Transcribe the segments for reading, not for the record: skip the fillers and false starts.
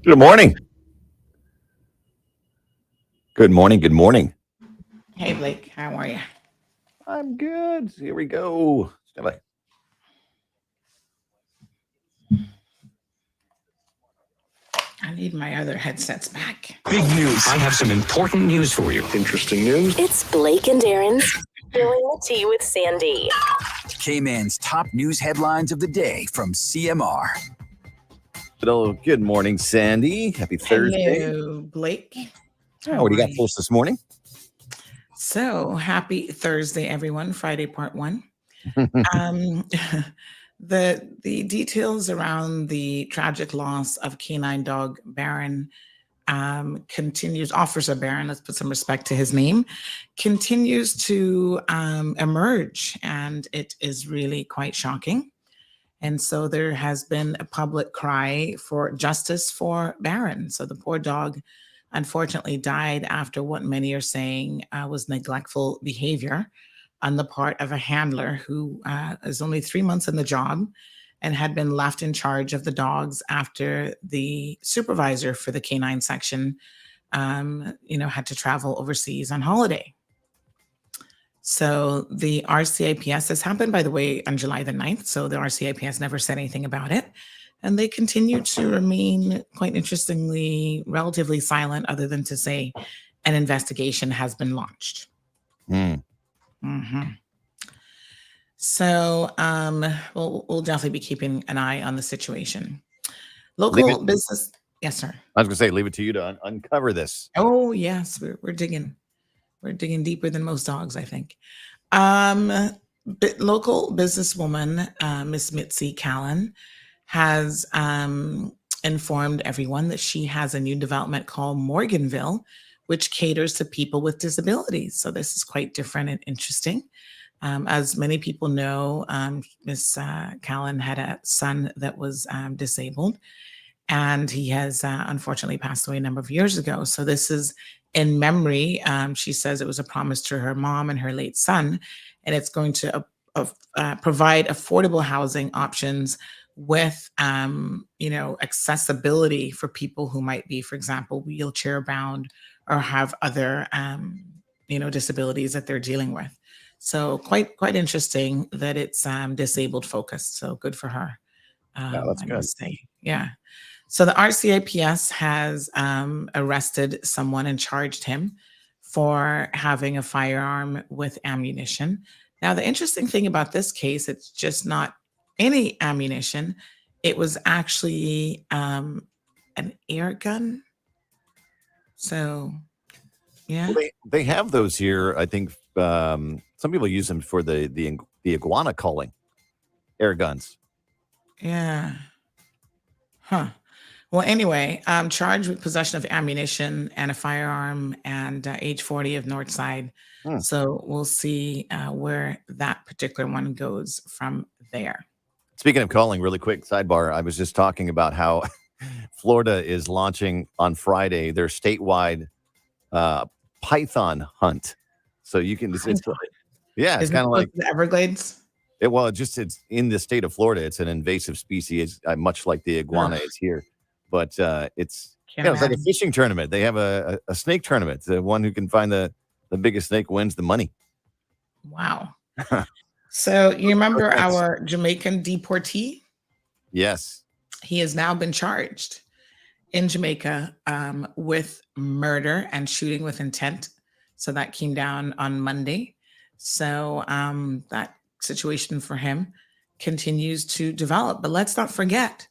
Good morning. Good morning. Good morning. Hey Blake, how are you? I'm good. Here we go. I need my other headsets back. Big news. I have some important news for you. Interesting news. It's Blake and Darren's Spilling the Tea with Sandy. Cayman's top news headlines of the day from CMR. Hello. Good morning, Sandy. Happy Thursday. Hello, Blake. Oh, what do you are got for us this morning? So happy Thursday, everyone. Friday, part one. Um, the details around the tragic loss of canine dog Baron continues. Officer Baron, let's put some respect to his name, continues to emerge, and it is really quite shocking. And so there has been a public cry for justice for Baron. So the poor dog unfortunately died after what many are saying was neglectful behavior on the part of a handler who is only 3 months in the job and had been left in charge of the dogs after the supervisor for the canine section, had to travel overseas on holiday. So the RCIPS, this happened, by the way, on July the 9th. So the RCIPS never said anything about it. And they continue to remain, quite interestingly, relatively silent, other than to say an investigation has been launched. Mm. Mm-hmm. So we'll definitely be keeping an eye on the situation. Local business. Yes, sir. I was going to say, leave it to you to uncover this. Oh, yes. We're digging. We're digging deeper than most dogs, I think. Local businesswoman, Miss Mitzi Callan, has informed everyone that she has a new development called Morganville, which caters to people with disabilities. So this is quite different and interesting. As many people know, Miss Callan had a son that was disabled, and he has unfortunately passed away a number of years ago. So this is in memory. She says it was a promise to her mom and her late son, and it's going to provide affordable housing options with accessibility for people who might be, for example, wheelchair bound or have other disabilities that they're dealing with. So quite interesting that it's disabled focused. So good for her. Yeah, that's good. Must say. Yeah. So the RCIPS has arrested someone and charged him for having a firearm with ammunition. Now, the interesting thing about this case, it's just not any ammunition. It was actually an air gun. So, yeah. Well, they have those here. I think some people use them for the iguana calling air guns. Yeah. Huh. Well, anyway, I'm charged with possession of ammunition and a firearm, and age 40 of Northside. So we'll see where that particular one goes from there. Speaking of calling, really quick sidebar, I was just talking about how Florida is launching on Friday their statewide python hunt. So you can it's kind of like the Everglades. It's in the state of Florida. It's an invasive species, much like the iguana is here. But it's like a fishing tournament. They have a snake tournament. The one who can find the biggest snake wins the money. Wow. So you remember our Jamaican deportee? Yes. He has now been charged in Jamaica with murder and shooting with intent. So that came down on Monday. So that situation for him continues to develop. But let's not forget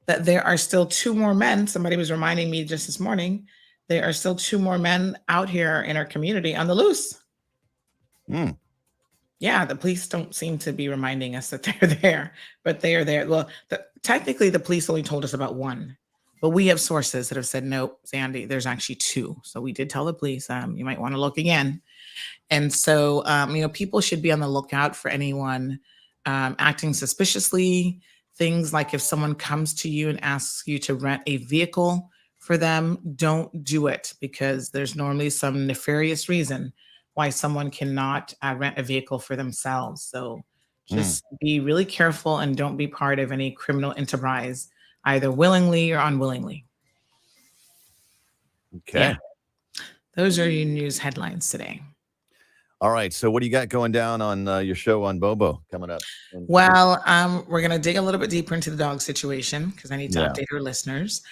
that there are still two more men. Somebody was reminding me just this morning, there are still two more men out here in our community on the loose. Yeah, the police don't seem to be reminding us that they're there, but they are there. Well, technically, the police only told us about one, but we have sources that have said, nope, Sandy, there's actually two. So we did tell the police, you might want to look again. And so, people should be on the lookout for anyone acting suspiciously. Things like if someone comes to you and asks you to rent a vehicle for them, don't do it, because there's normally some nefarious reason why someone cannot rent a vehicle for themselves. So just be really careful and don't be part of any criminal enterprise, either willingly or unwillingly. Okay. Yeah. Those are your news headlines today. All right. So what do you got going down on your show on Bobo coming up? Well, we're going to dig a little bit deeper into the dog situation because I need to update our listeners.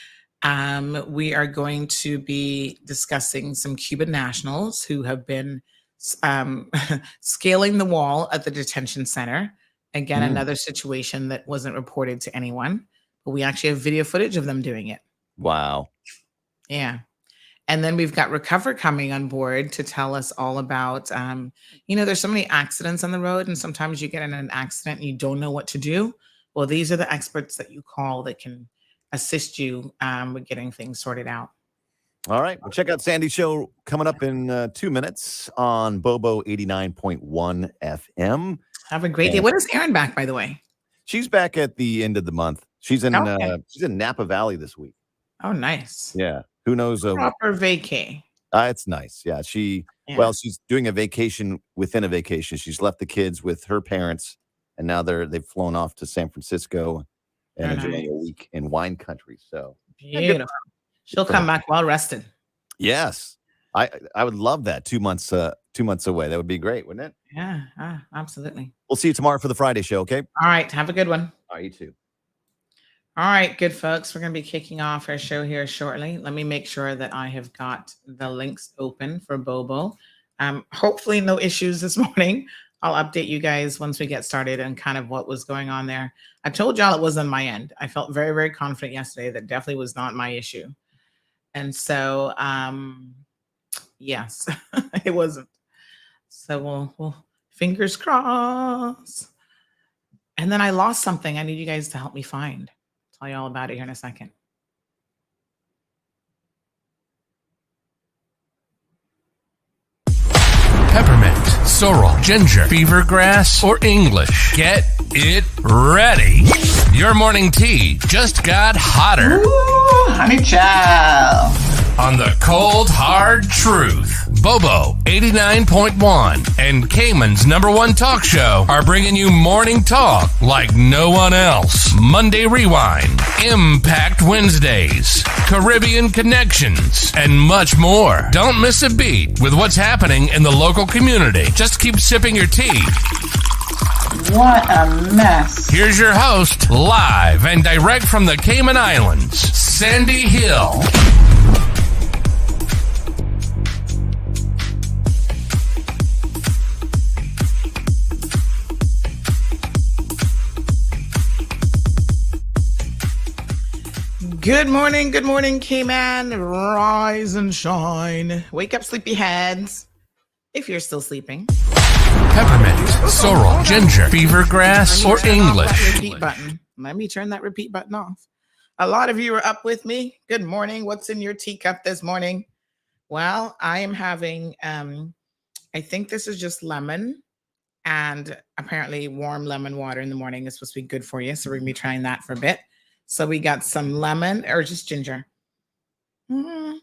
We are going to be discussing some Cuban nationals who have been scaling the wall at the detention center. Again, another situation that wasn't reported to anyone, but we actually have video footage of them doing it. Wow. Yeah. And then we've got Recover coming on board to tell us all about, there's so many accidents on the road, and sometimes you get in an accident and you don't know what to do. Well, these are the experts that you call that can assist you with getting things sorted out. All right. Well, check out Sandy's show coming up in 2 minutes on Bobo 89.1 FM. Have a great day. When is Erin back, by the way? She's back at the end of the month. She's in Napa Valley this week. Oh, nice. Yeah. Who knows? Proper vacay. It's nice. Yeah. She's doing a vacation within a vacation. She's left the kids with her parents, and now they've flown off to San Francisco and enjoying a week in wine country. So beautiful. She'll come back well rested. Yes. I would love that. 2 months away. That would be great, wouldn't it? Yeah, absolutely. We'll see you tomorrow for the Friday show, okay? All right. Have a good one. All right, you too. All right, good folks. We're going to be kicking off our show here shortly. Let me make sure that I have got the links open for Bobo. Hopefully no issues this morning. I'll update you guys once we get started and kind of what was going on there. I told y'all it was on my end. I felt very, very confident yesterday that definitely was not my issue. And so, yes, it wasn't. So we'll fingers crossed. And then I lost something I need you guys to help me find. Tell you all about it here in a second. Peppermint, sorrel, ginger, beaver grass, or English. Get it ready. Your morning tea just got hotter. Ooh, honey child. On the cold, hard truth. Bobo 89.1 and Cayman's #1 talk show are bringing you morning talk like no one else. Monday Rewind, Impact Wednesdays, Caribbean Connections, and much more. Don't miss a beat with what's happening in the local community. Just keep sipping your tea. What a mess. Here's your host, live and direct from the Cayman Islands, Sandy Hill. Good morning, Cayman. Rise and shine. Wake up, sleepyheads. If you're still sleeping. Peppermint, sorrel, ginger, beaver grass, or English. Repeat button. Let me turn that repeat button off. A lot of you are up with me. Good morning. What's in your teacup this morning? Well, I am having, I think this is just lemon, and apparently warm lemon water in the morning is supposed to be good for you. So we're going to be trying that for a bit. So we got some lemon or just ginger. I'm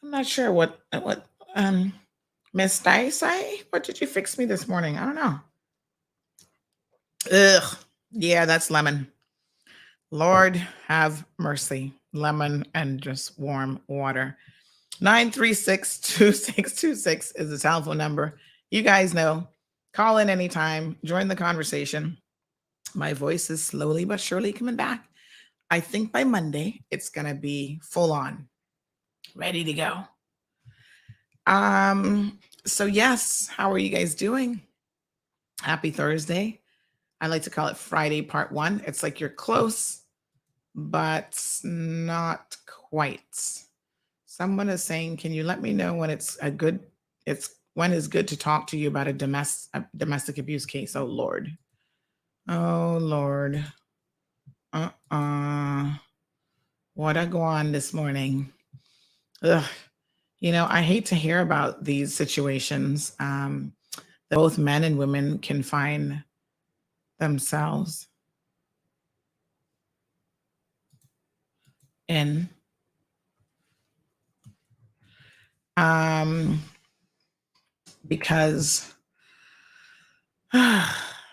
not sure what Miss Dicey, what did you fix me this morning? I don't know. Ugh. Yeah, that's lemon. Lord have mercy. Lemon and just warm water. 936-2626 is the telephone number. You guys know. Call in anytime. Join the conversation. My voice is slowly but surely coming back. I think by Monday, it's going to be full on, ready to go. So yes, how are you guys doing? Happy Thursday. I like to call it Friday part 1. It's like you're close, but not quite. Someone is saying, can you let me know when when is good to talk to you about a domestic abuse case? Oh, Lord. Oh, Lord. What a go on this morning. Ugh. I hate to hear about these situations that both men and women can find themselves in. Because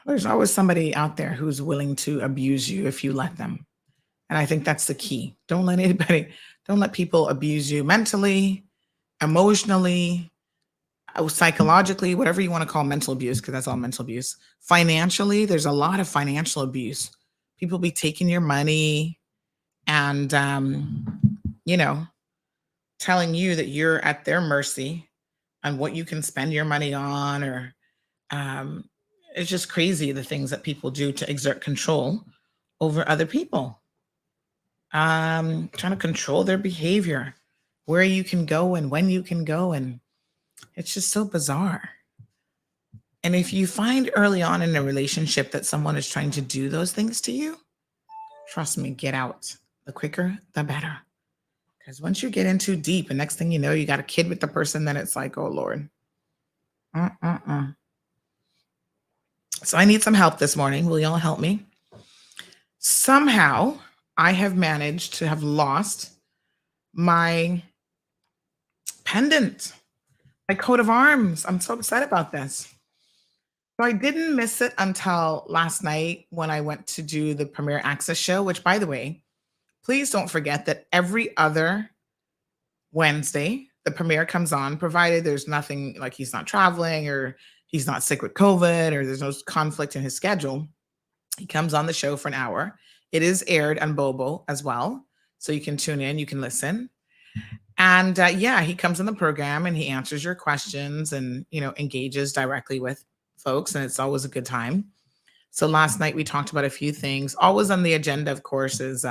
there's always somebody out there who's willing to abuse you if you let them. And I think that's the key. Don't let people abuse you mentally, emotionally, psychologically, whatever you want to call mental abuse, because that's all mental abuse. Financially, there's a lot of financial abuse. People be taking your money and, telling you that you're at their mercy on what you can spend your money on, or it's just crazy the things that people do to exert control over other people. Trying to control their behavior, where you can go and when you can go, and it's just so bizarre. And if you find early on in a relationship that someone is trying to do those things to you, trust me, get out. The quicker, the better. Because once you get in too deep, and next thing you know, you got a kid with the person, then it's like, oh Lord. So I need some help this morning. Will y'all help me? Somehow I have managed to have lost my pendant, my coat of arms. I'm so excited about this. So I didn't miss it until last night when I went to do the Premiere Access show, which, by the way, please don't forget that every other Wednesday, the premiere comes on, provided there's nothing like he's not traveling or he's not sick with COVID or there's no conflict in his schedule. He comes on the show for an hour. It is aired on Bobo as well. So you can tune in, you can listen. And he comes on the program and he answers your questions and, engages directly with folks. And it's always a good time. So last night we talked about a few things. Always on the agenda, of course, is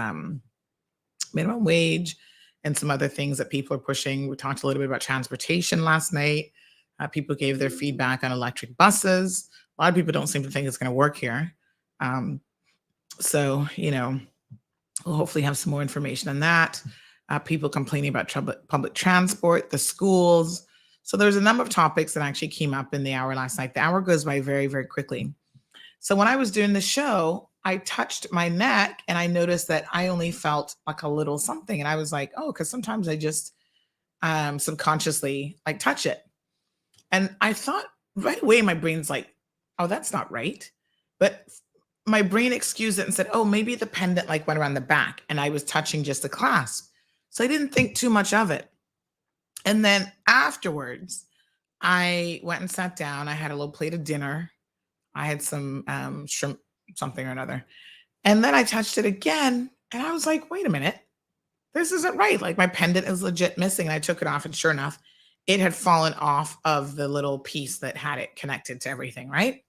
minimum wage and some other things that people are pushing. We talked a little bit about transportation last night. People gave their feedback on electric buses. A lot of people don't seem to think it's going to work here. So, we'll hopefully have some more information on that. People complaining about public transport, the schools. So there's a number of topics that actually came up in the hour last night. The hour goes by very, very quickly. So when I was doing the show, I touched my neck and I noticed that I only felt like a little something. And I was like, oh, because sometimes I just subconsciously touch it. And I thought right away, my brain's like, oh, that's not right. But my brain excused it and said, oh, maybe the pendant went around the back and I was touching just the clasp. So I didn't think too much of it. And then afterwards, I went and sat down. I had a little plate of dinner. I had some shrimp, something or another. And then I touched it again. And I was like, wait a minute. This isn't right. My pendant is legit missing. And I took it off. And sure enough, it had fallen off of the little piece that had it connected to everything, right?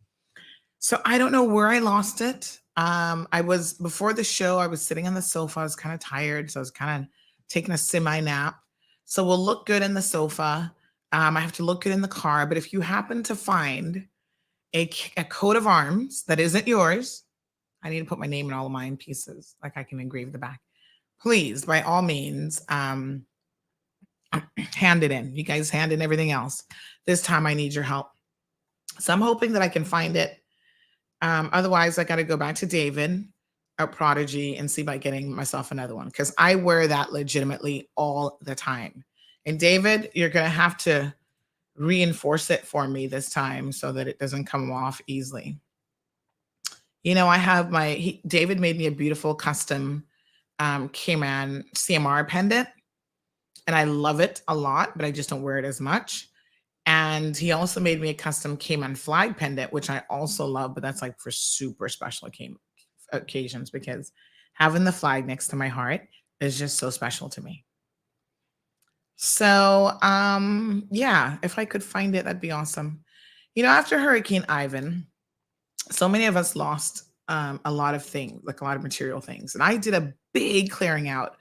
So I don't know where I lost it. Before the show, I was sitting on the sofa. I was kind of tired. So I was kind of taking a semi-nap. So we'll look good in the sofa. I have to look good in the car. But if you happen to find a coat of arms that isn't yours, I need to put my name in all of mine pieces. I can engrave the back. Please, by all means, hand it in. You guys hand in everything else. This time I need your help. So I'm hoping that I can find it. Otherwise, I got to go back to David at Prodigy and see about getting myself another one because I wear that legitimately all the time. And David, you're going to have to reinforce it for me this time so that it doesn't come off easily. I have David made me a beautiful custom Cayman CMR pendant. And I love it a lot, but I just don't wear it as much. And he also made me a custom Cayman flag pendant, which I also love, but that's for super special occasions because having the flag next to my heart is just so special to me. So, if I could find it, that'd be awesome. After Hurricane Ivan, so many of us lost a lot of things, a lot of material things. And I did a big clearing out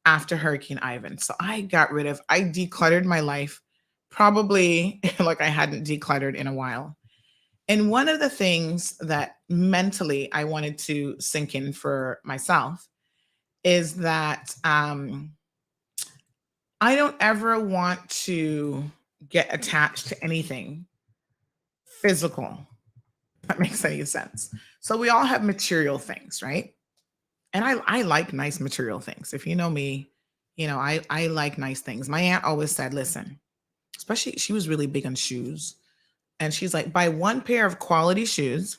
after Hurricane Ivan. So I decluttered my life probably I hadn't decluttered in a while. And one of the things that mentally I wanted to sink in for myself is that I don't ever want to get attached to anything physical. If that makes any sense. So we all have material things, right? And I like nice material things. If you know me, I like nice things. My aunt always said, listen, especially she was really big on shoes. And she's like, buy one pair of quality shoes,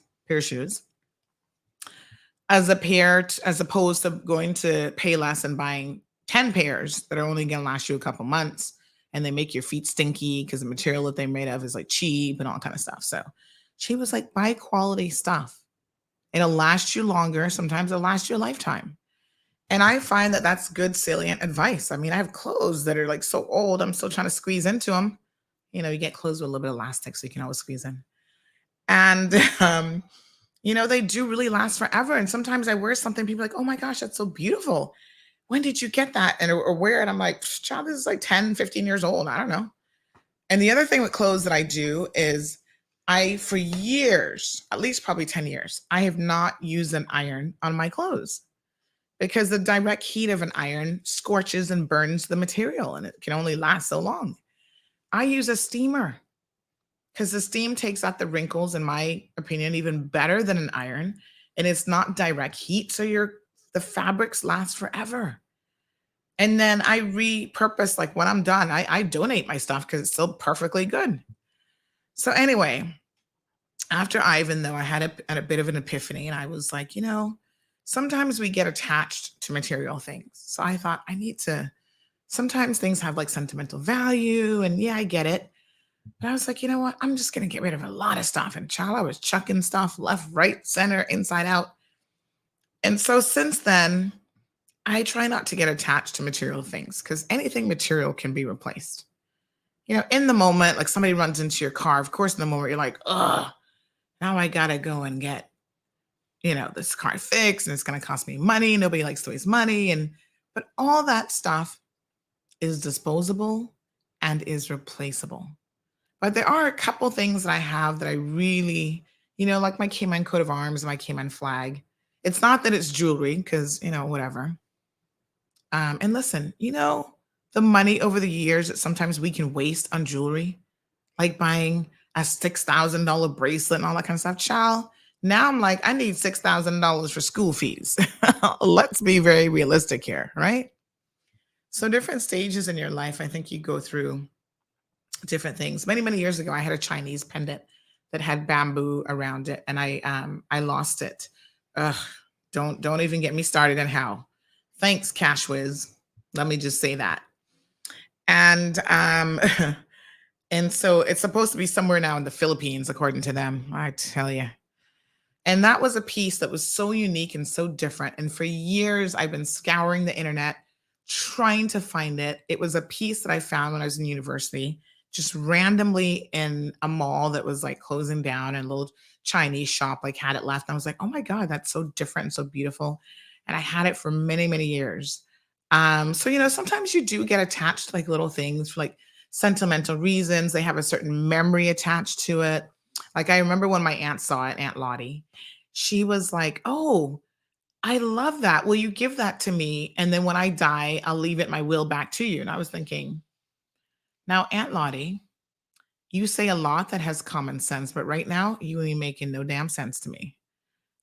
as a pair, as opposed to going to pay less and buying 10 pairs that are only going to last you a couple months, and they make your feet stinky because the material that they're made of is like cheap and all kind of stuff. So she was like, buy quality stuff. It'll last you longer. Sometimes it'll last you a lifetime. And I find that that's good salient advice. I mean, I have clothes that are like so old, I'm still trying to squeeze into them. You get clothes with a little bit of elastic, so you can always squeeze in. And, they do really last forever. And sometimes I wear something, people are like, oh my gosh, that's so beautiful. When did you get that? And or wear it? I'm like, child, this is like 10, 15 years old. I don't know. And the other thing with clothes that I do is for years, at least probably 10 years, I have not used an iron on my clothes because the direct heat of an iron scorches and burns the material, and it can only last so long. I use a steamer because the steam takes out the wrinkles, in my opinion, even better than an iron. And it's not direct heat. So the fabrics last forever. And then I repurpose, like when I'm done, I donate my stuff because it's still perfectly good. So anyway, after Ivan, though, I had a bit of an epiphany, and I was like, sometimes we get attached to material things. So I thought sometimes things have like sentimental value, and yeah, I get it. But I was like, you know what? I'm just going to get rid of a lot of stuff. And child, I was chucking stuff left, right, center, inside out. And so since then, I try not to get attached to material things because anything material can be replaced. In the moment, like somebody runs into your car, of course, in the moment, you're like, ugh, now I got to go and get, this car fixed, and it's going to cost me money. Nobody likes to waste money. But all that stuff is disposable and is replaceable. But there are a couple things that I have that I really, like my Cayman coat of arms and my Cayman flag. It's not that it's jewelry because, whatever. And listen, the money over the years that sometimes we can waste on jewelry, like buying a $6,000 bracelet and all that kind of stuff. Child, now I'm like, I need $6,000 for school fees. Let's be very realistic here, right? So different stages in your life, I think you go through different things. Many, many years ago, I had a Chinese pendant that had bamboo around it, and I lost it. Ugh, don't even get me started on how. Thanks, Cash Whiz. Let me just say that. And and so it's supposed to be somewhere now in the Philippines, according to them. I tell you. And that was a piece that was so unique and so different. And for years, I've been scouring the internet, trying to find it. It was a piece that I found when I was in university, just randomly in a mall that was like closing down, and a little Chinese shop like had it left. And I was like, oh my God, that's so different and so beautiful. And I had it for many, many years. So, sometimes you do get attached to like little things for like sentimental reasons. They have a certain memory attached to it. Like I remember when my aunt saw it, Aunt Lottie, she was like, oh, I love that. Will you give that to me? And then when I die, I'll leave it in my will back to you. And I was thinking, now, Aunt Lottie, you say a lot that has common sense, but right now you ain't making no damn sense to me.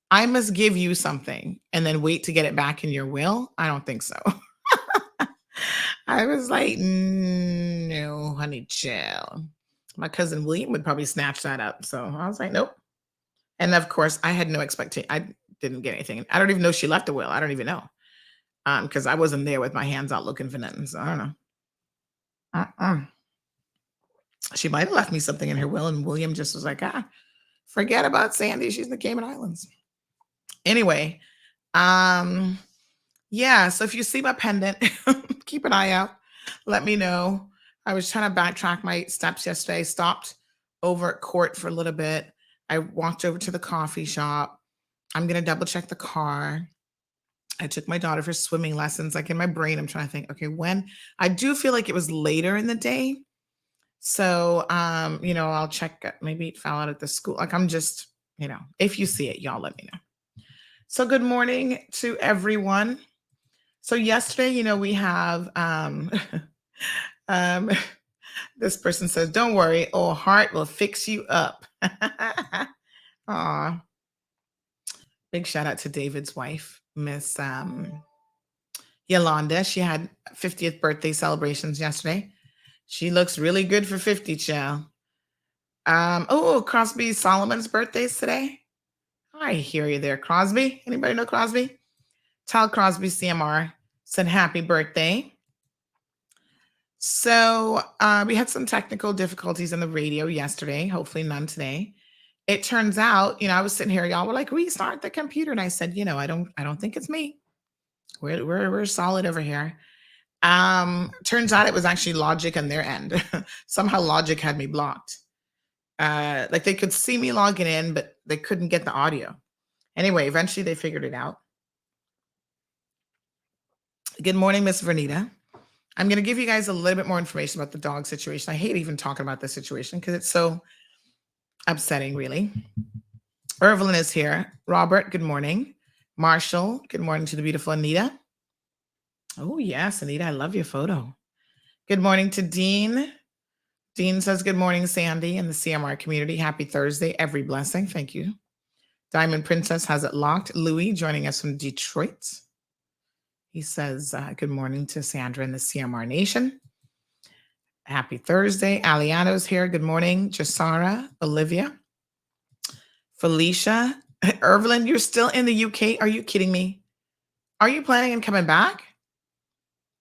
I must give you something and then wait to get it back in your will? I don't think so. I was like, no, honey, chill. My cousin William would probably snatch that up. So I was like, nope. And of course, I had no expectation. I didn't get anything. I don't even know she left a will. I don't even know. Because I wasn't there with my hands out looking for nothing. So I don't know. She might have left me something in her will, and William just was like, forget about Sandy. She's in the Cayman Islands. Anyway, yeah. So if you see my pendant, keep an eye out. Let me know. I was trying to backtrack my steps yesterday. Stopped over at court for a little bit. I walked over to the coffee shop. I'm going to double check the car. I took my daughter for swimming lessons. Like in my brain, I'm trying to think, okay, when? I do feel like it was later in the day. So, I'll check. Maybe it fell out at the school. Like I'm just, if you see it, y'all let me know. So good morning to everyone. So yesterday, we have, this person says, don't worry, old heart will fix you up. Aw. Big shout out to David's wife, Miss Yolanda. She had 50th birthday celebrations yesterday. She looks really good for 50, child. Crosby Solomon's birthday's today. I hear you there, Crosby. Anybody know Crosby? Tell Crosby CMR said happy birthday. So we had some technical difficulties on the radio yesterday. Hopefully none today. It turns out, I was sitting here, y'all were like, restart the computer. And I said, I don't think it's me. We're solid over here. Turns out it was actually Logic on their end. Somehow Logic had me blocked. Like they could see me logging in, but they couldn't get the audio. Anyway, eventually they figured it out. Good morning, Miss Vernita. I'm going to give you guys a little bit more information about the dog situation. I hate even talking about this situation because it's so upsetting, really. Evelyn is here. Robert, good morning. Marshall, good morning to the beautiful Anita. Oh, yes, Anita, I love your photo. Good morning to Dean. Dean says, good morning, Sandy, and the CMR community. Happy Thursday. Every blessing. Thank you. Diamond Princess has it locked. Louis joining us from Detroit. He says, good morning to Sandra and the CMR Nation. Happy Thursday. Aliano's here. Good morning. Jasara, Olivia, Felicia. Evelyn, you're still in the UK. Are you kidding me? Are you planning on coming back?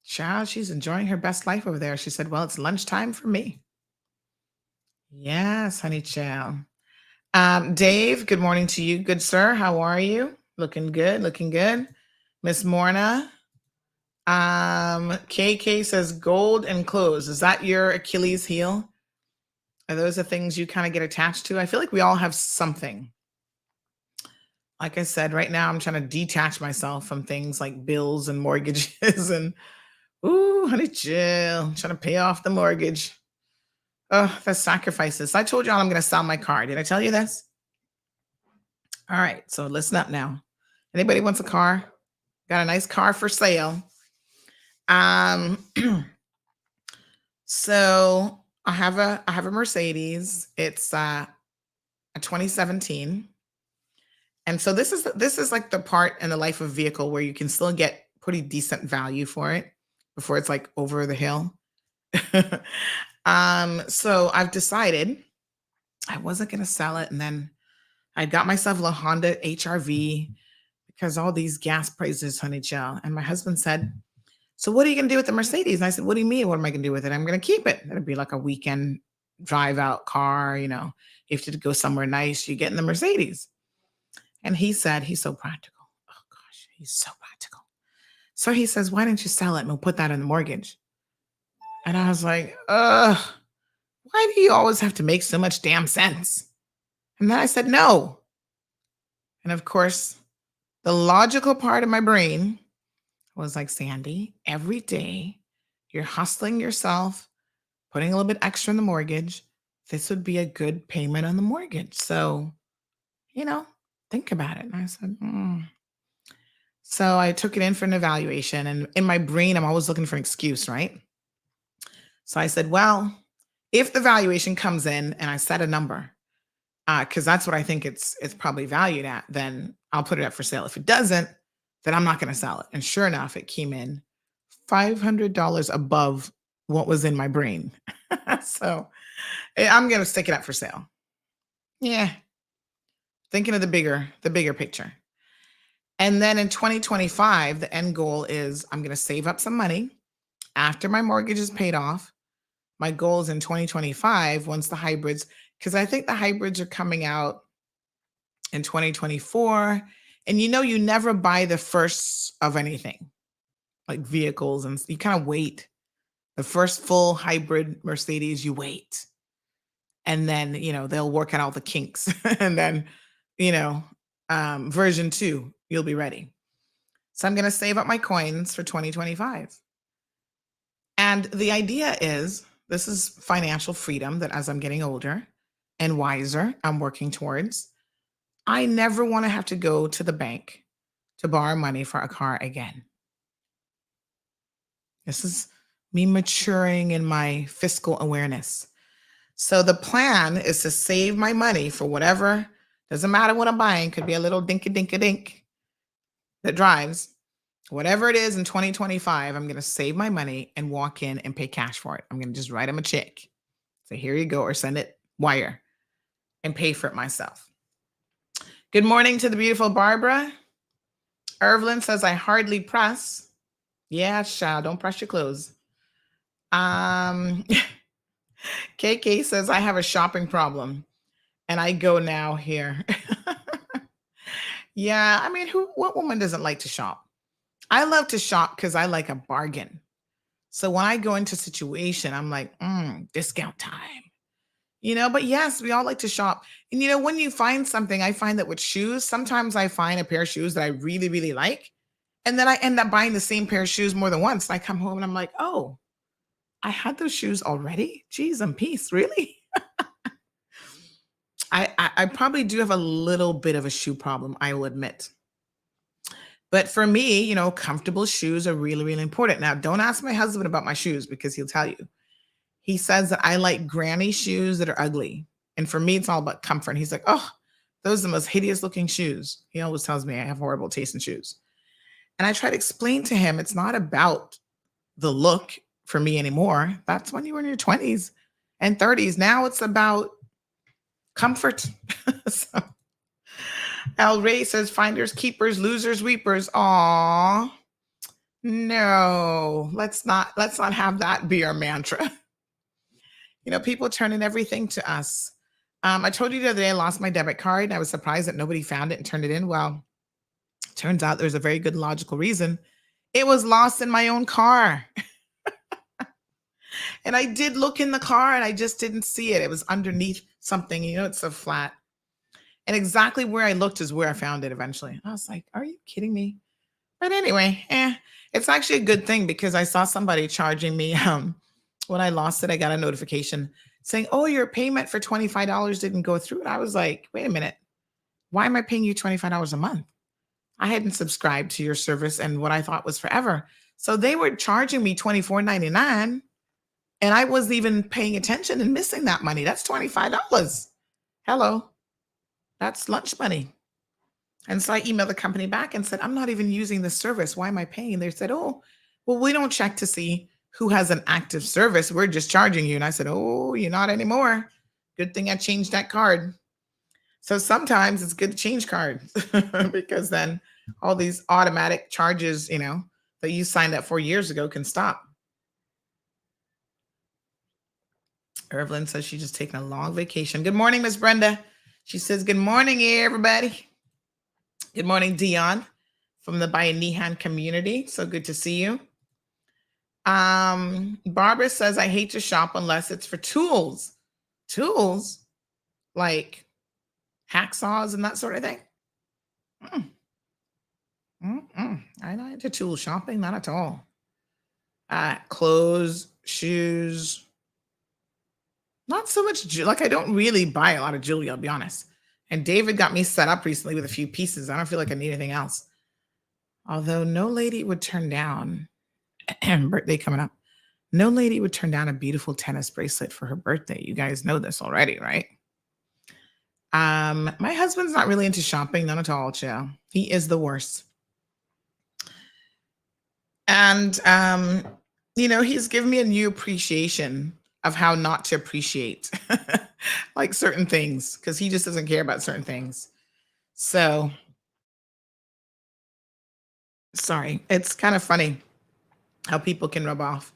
Child, she's enjoying her best life over there. She said, well, it's lunchtime for me. Yes, honey child. Dave, good morning to you. Good, sir. How are you? Looking good. Looking good. Miss Morna. KK says gold and clothes. Is that your Achilles heel? Are those the things you kind of get attached to? I feel like we all have something. Like I said, right now I'm trying to detach myself from things like bills and mortgages and ooh, honey chill. I'm trying to pay off the mortgage. Oh, the sacrifices. I told y'all I'm going to sell my car. Did I tell you this? All right. So listen up now. Anybody wants a car? Got a nice car for sale. So I have a Mercedes. It's a 2017. And so this is like the part in the life of vehicle where you can still get pretty decent value for it before it's like over the hill. So I've decided I wasn't going to sell it. And then I got myself a Honda HRV because all these gas prices, honey child. And my husband said, so what are you going to do with the Mercedes? And I said, what do you mean? What am I going to do with it? I'm going to keep it. It'll be like a weekend drive out car. If you have to go somewhere nice, you get in the Mercedes. And he said, he's so practical. Oh gosh, he's so practical. So he says, why don't you sell it and we'll put that on the mortgage? And I was like, why do you always have to make so much damn sense? And then I said, no. And of course, the logical part of my brain was like, Sandy, every day you're hustling yourself, putting a little bit extra in the mortgage. This would be a good payment on the mortgage. So, think about it. And I said, So I took it in for an evaluation. And in my brain, I'm always looking for an excuse, right? So I said, well, if the valuation comes in and I set a number, because that's what I think it's probably valued at, then I'll put it up for sale. If it doesn't, then I'm not going to sell it. And sure enough, it came in $500 above what was in my brain. So I'm going to stick it up for sale. Yeah. Thinking of the bigger picture. And then in 2025, the end goal is I'm going to save up some money after my mortgage is paid off. My goal is in 2025, once the hybrids, because I think the hybrids are coming out in 2024. And you never buy the first of anything, like vehicles, and you kind of wait. The first full hybrid Mercedes, you wait. And then, they'll work out all the kinks. And then, version 2, you'll be ready. So I'm going to save up my coins for 2025. And the idea is, this is financial freedom that as I'm getting older and wiser, I'm working towards. I never want to have to go to the bank to borrow money for a car again. This is me maturing in my fiscal awareness. So the plan is to save my money for whatever, doesn't matter what I'm buying, could be a little dinky-dinky-dink that drives. Whatever it is in 2025, I'm going to save my money and walk in and pay cash for it. I'm going to just write them a check. So here you go, or send it wire and pay for it myself. Good morning to the beautiful Barbara. Irvlin says, I hardly press. Yeah, child, don't press your clothes. KK says, I have a shopping problem and I go now here. Yeah, I mean, what woman doesn't like to shop? I love to shop because I like a bargain. So when I go into a situation, I'm like, discount time. But yes, we all like to shop. And when you find something, I find that with shoes, sometimes I find a pair of shoes that I really, really like. And then I end up buying the same pair of shoes more than once. And I come home and I'm like, oh, I had those shoes already? Jeez, and peace, really? I probably do have a little bit of a shoe problem, I will admit. But for me, comfortable shoes are really, really important. Now, don't ask my husband about my shoes because he'll tell you. He says that I like granny shoes that are ugly. And for me, it's all about comfort. And he's like, oh, those are the most hideous looking shoes. He always tells me I have horrible taste in shoes. And I try to explain to him, it's not about the look for me anymore. That's when you were in your 20s and 30s. Now it's about comfort. So, Al Ray says, finders, keepers, losers, weepers. Aw, no, let's not have that be our mantra. People turning everything to us. I told you the other day I lost my debit card. And I was surprised that nobody found it and turned it in. Well, turns out there's a very good logical reason. It was lost in my own car. And I did look in the car and I just didn't see it. It was underneath something. It's so flat. And exactly where I looked is where I found it eventually. I was like, are you kidding me? But anyway, it's actually a good thing because I saw somebody charging me. When I lost it, I got a notification saying, oh, your payment for $25 didn't go through. And I was like, wait a minute. Why am I paying you $25 a month? I hadn't subscribed to your service and what I thought was forever. So they were charging me $24.99 and I wasn't even paying attention and missing that money. That's $25. Hello. That's lunch money. And so I emailed the company back and said, I'm not even using the service. Why am I paying? They said, oh, well, we don't check to see who has an active service. We're just charging you. And I said, oh, you're not anymore. Good thing I changed that card. So sometimes it's good to change cards because then all these automatic charges, that you signed up for years ago can stop. Evelyn says she's just taking a long vacation. Good morning, Miss Brenda. She says, good morning, everybody. Good morning, Dion from the Bayanihan community. So good to see you. Barbara says, I hate to shop unless it's for tools. Tools? Like hacksaws and that sort of thing? I'm not into tool shopping, not at all. Clothes, shoes. Not so much, I don't really buy a lot of jewelry, I'll be honest. And David got me set up recently with a few pieces. I don't feel like I need anything else. Although no lady would turn down, birthday coming up, no lady would turn down a beautiful tennis bracelet for her birthday. You guys know this already, right? My husband's not really into shopping, none at all, chill. He is the worst. And, he's given me a new appreciation of how not to appreciate like certain things because he just doesn't care about certain things. So, sorry, it's kind of funny how people can rub off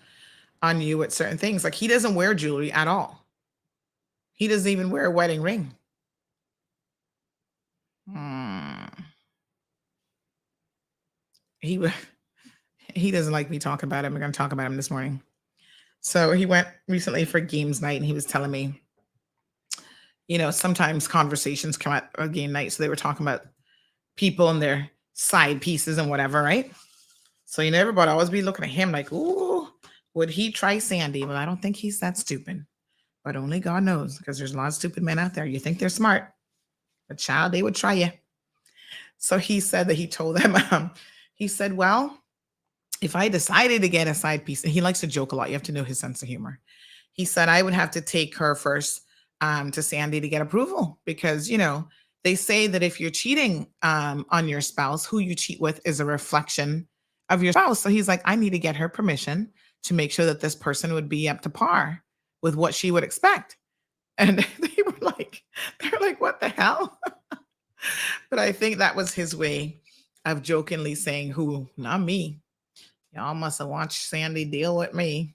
on you with certain things. Like he doesn't wear jewelry at all. He doesn't even wear a wedding ring. He doesn't like me talking about him. We're going to talk about him this morning. So he went recently for games night and he was telling me, sometimes conversations come at game night. So they were talking about people and their side pieces and whatever, right? So, everybody always be looking at him like, ooh, would he try Sandy? Well, I don't think he's that stupid, but only God knows because there's a lot of stupid men out there. You think they're smart, but child, they would try you. So he said that he told them, he said, well, if I decided to get a side piece, and he likes to joke a lot. You have to know his sense of humor. He said, I would have to take her first to Sandy to get approval because, they say that if you're cheating on your spouse, who you cheat with is a reflection of your spouse. So he's like, I need to get her permission to make sure that this person would be up to par with what she would expect. And they're like, what the hell? But I think that was his way of jokingly saying, "Who? Not me. Y'all must have watched Sandy deal with me."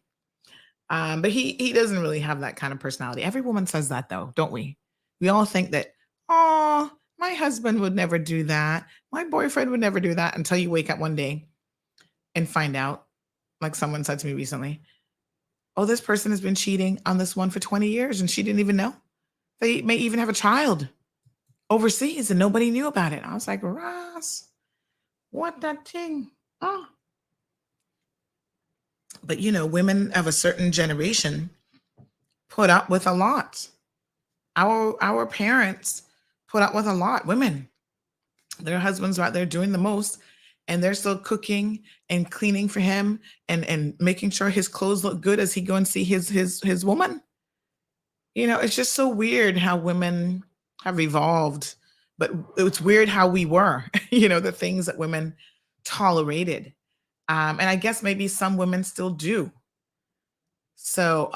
But he doesn't really have that kind of personality. Every woman says that though, don't we? We all think that, oh, my husband would never do that. My boyfriend would never do that until you wake up one day and find out, like someone said to me recently, oh, this person has been cheating on this one for 20 years and she didn't even know. They may even have a child overseas and nobody knew about it. I was like, Ross, what that thing? Oh. But women of a certain generation put up with a lot. Our parents put up with a lot. Women, their husbands are out there doing the most, and they're still cooking and cleaning for him and making sure his clothes look good as he go and see his woman. It's just so weird how women have evolved, but it's weird how we were, the things that women tolerated. And I guess maybe some women still do. So,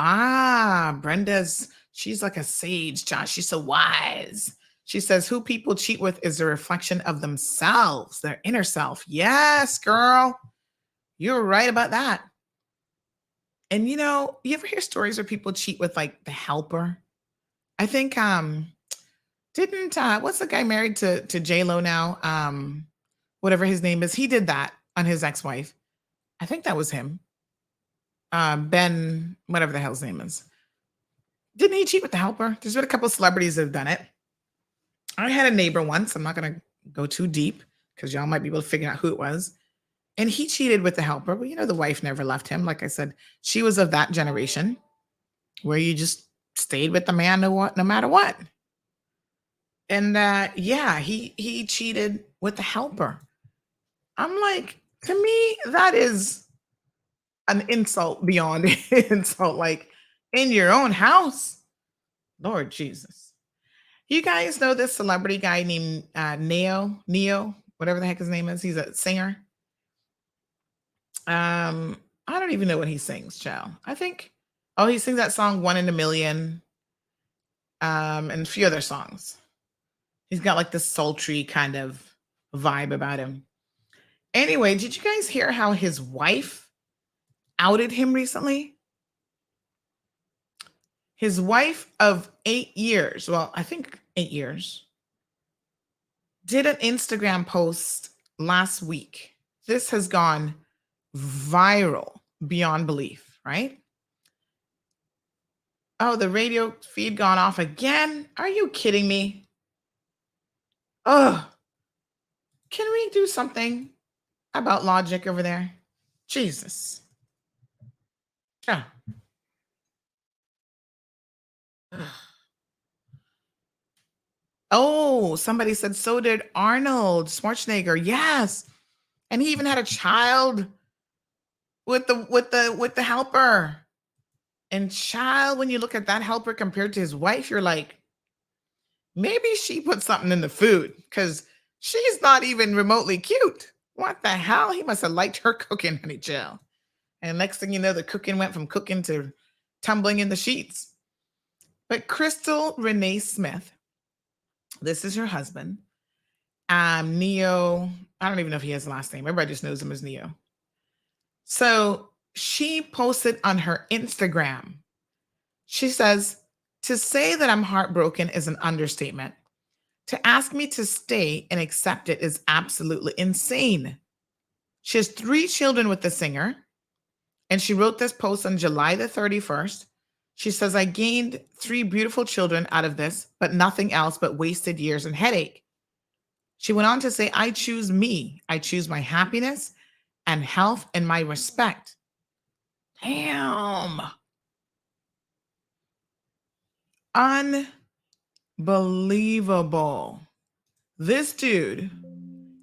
she's like a sage, Josh. She's so wise. She says, who people cheat with is a reflection of themselves, their inner self. Yes, girl. You're right about that. And you ever hear stories where people cheat with like the helper? I think, didn't, what's the guy married to J-Lo now? Whatever his name is, he did that on his ex-wife. I think that was him. Ben, whatever the hell his name is. Didn't he cheat with the helper? There's been a couple of celebrities that have done it. I had a neighbor once. I'm not going to go too deep because y'all might be able to figure out who it was. And he cheated with the helper. But the wife never left him. Like I said, she was of that generation where you just stayed with the man no matter what. And he cheated with the helper. I'm like, to me, that is an insult beyond insult. Like, in your own house. Lord Jesus. You guys know this celebrity guy named Neo, whatever the heck his name is. He's a singer. I don't even know what he sings, child. I think, he sings that song One in a Million, and a few other songs. He's got like this sultry kind of vibe about him. Anyway, did you guys hear how his wife outed him recently? His wife of 8 years, well, I think 8 years, did an Instagram post last week. This has gone viral beyond belief, right? Oh, the radio feed gone off again? Are you kidding me? Oh, can we do something about logic over there? Jesus. Yeah. Oh, somebody said so did Arnold Schwarzenegger. Yes. And he even had a child with the helper. And child, when you look at that helper compared to his wife, you're like, maybe she put something in the food because she's not even remotely cute. What the hell? He must have liked her cooking, honey chill. And next thing you know, the cooking went from cooking to tumbling in the sheets. But Crystal Renee Smith, this is her husband. Neo, I don't even know if he has a last name. Everybody just knows him as Neo. So she posted on her Instagram. She says, to say that I'm heartbroken is an understatement. To ask me to stay and accept it is absolutely insane. She has 3 children with the singer. And she wrote this post on July the 31st. She says, I gained 3 beautiful children out of this, but nothing else but wasted years and headache. She went on to say, I choose me. I choose my happiness and health and my respect. Damn. Unbelievable. This dude.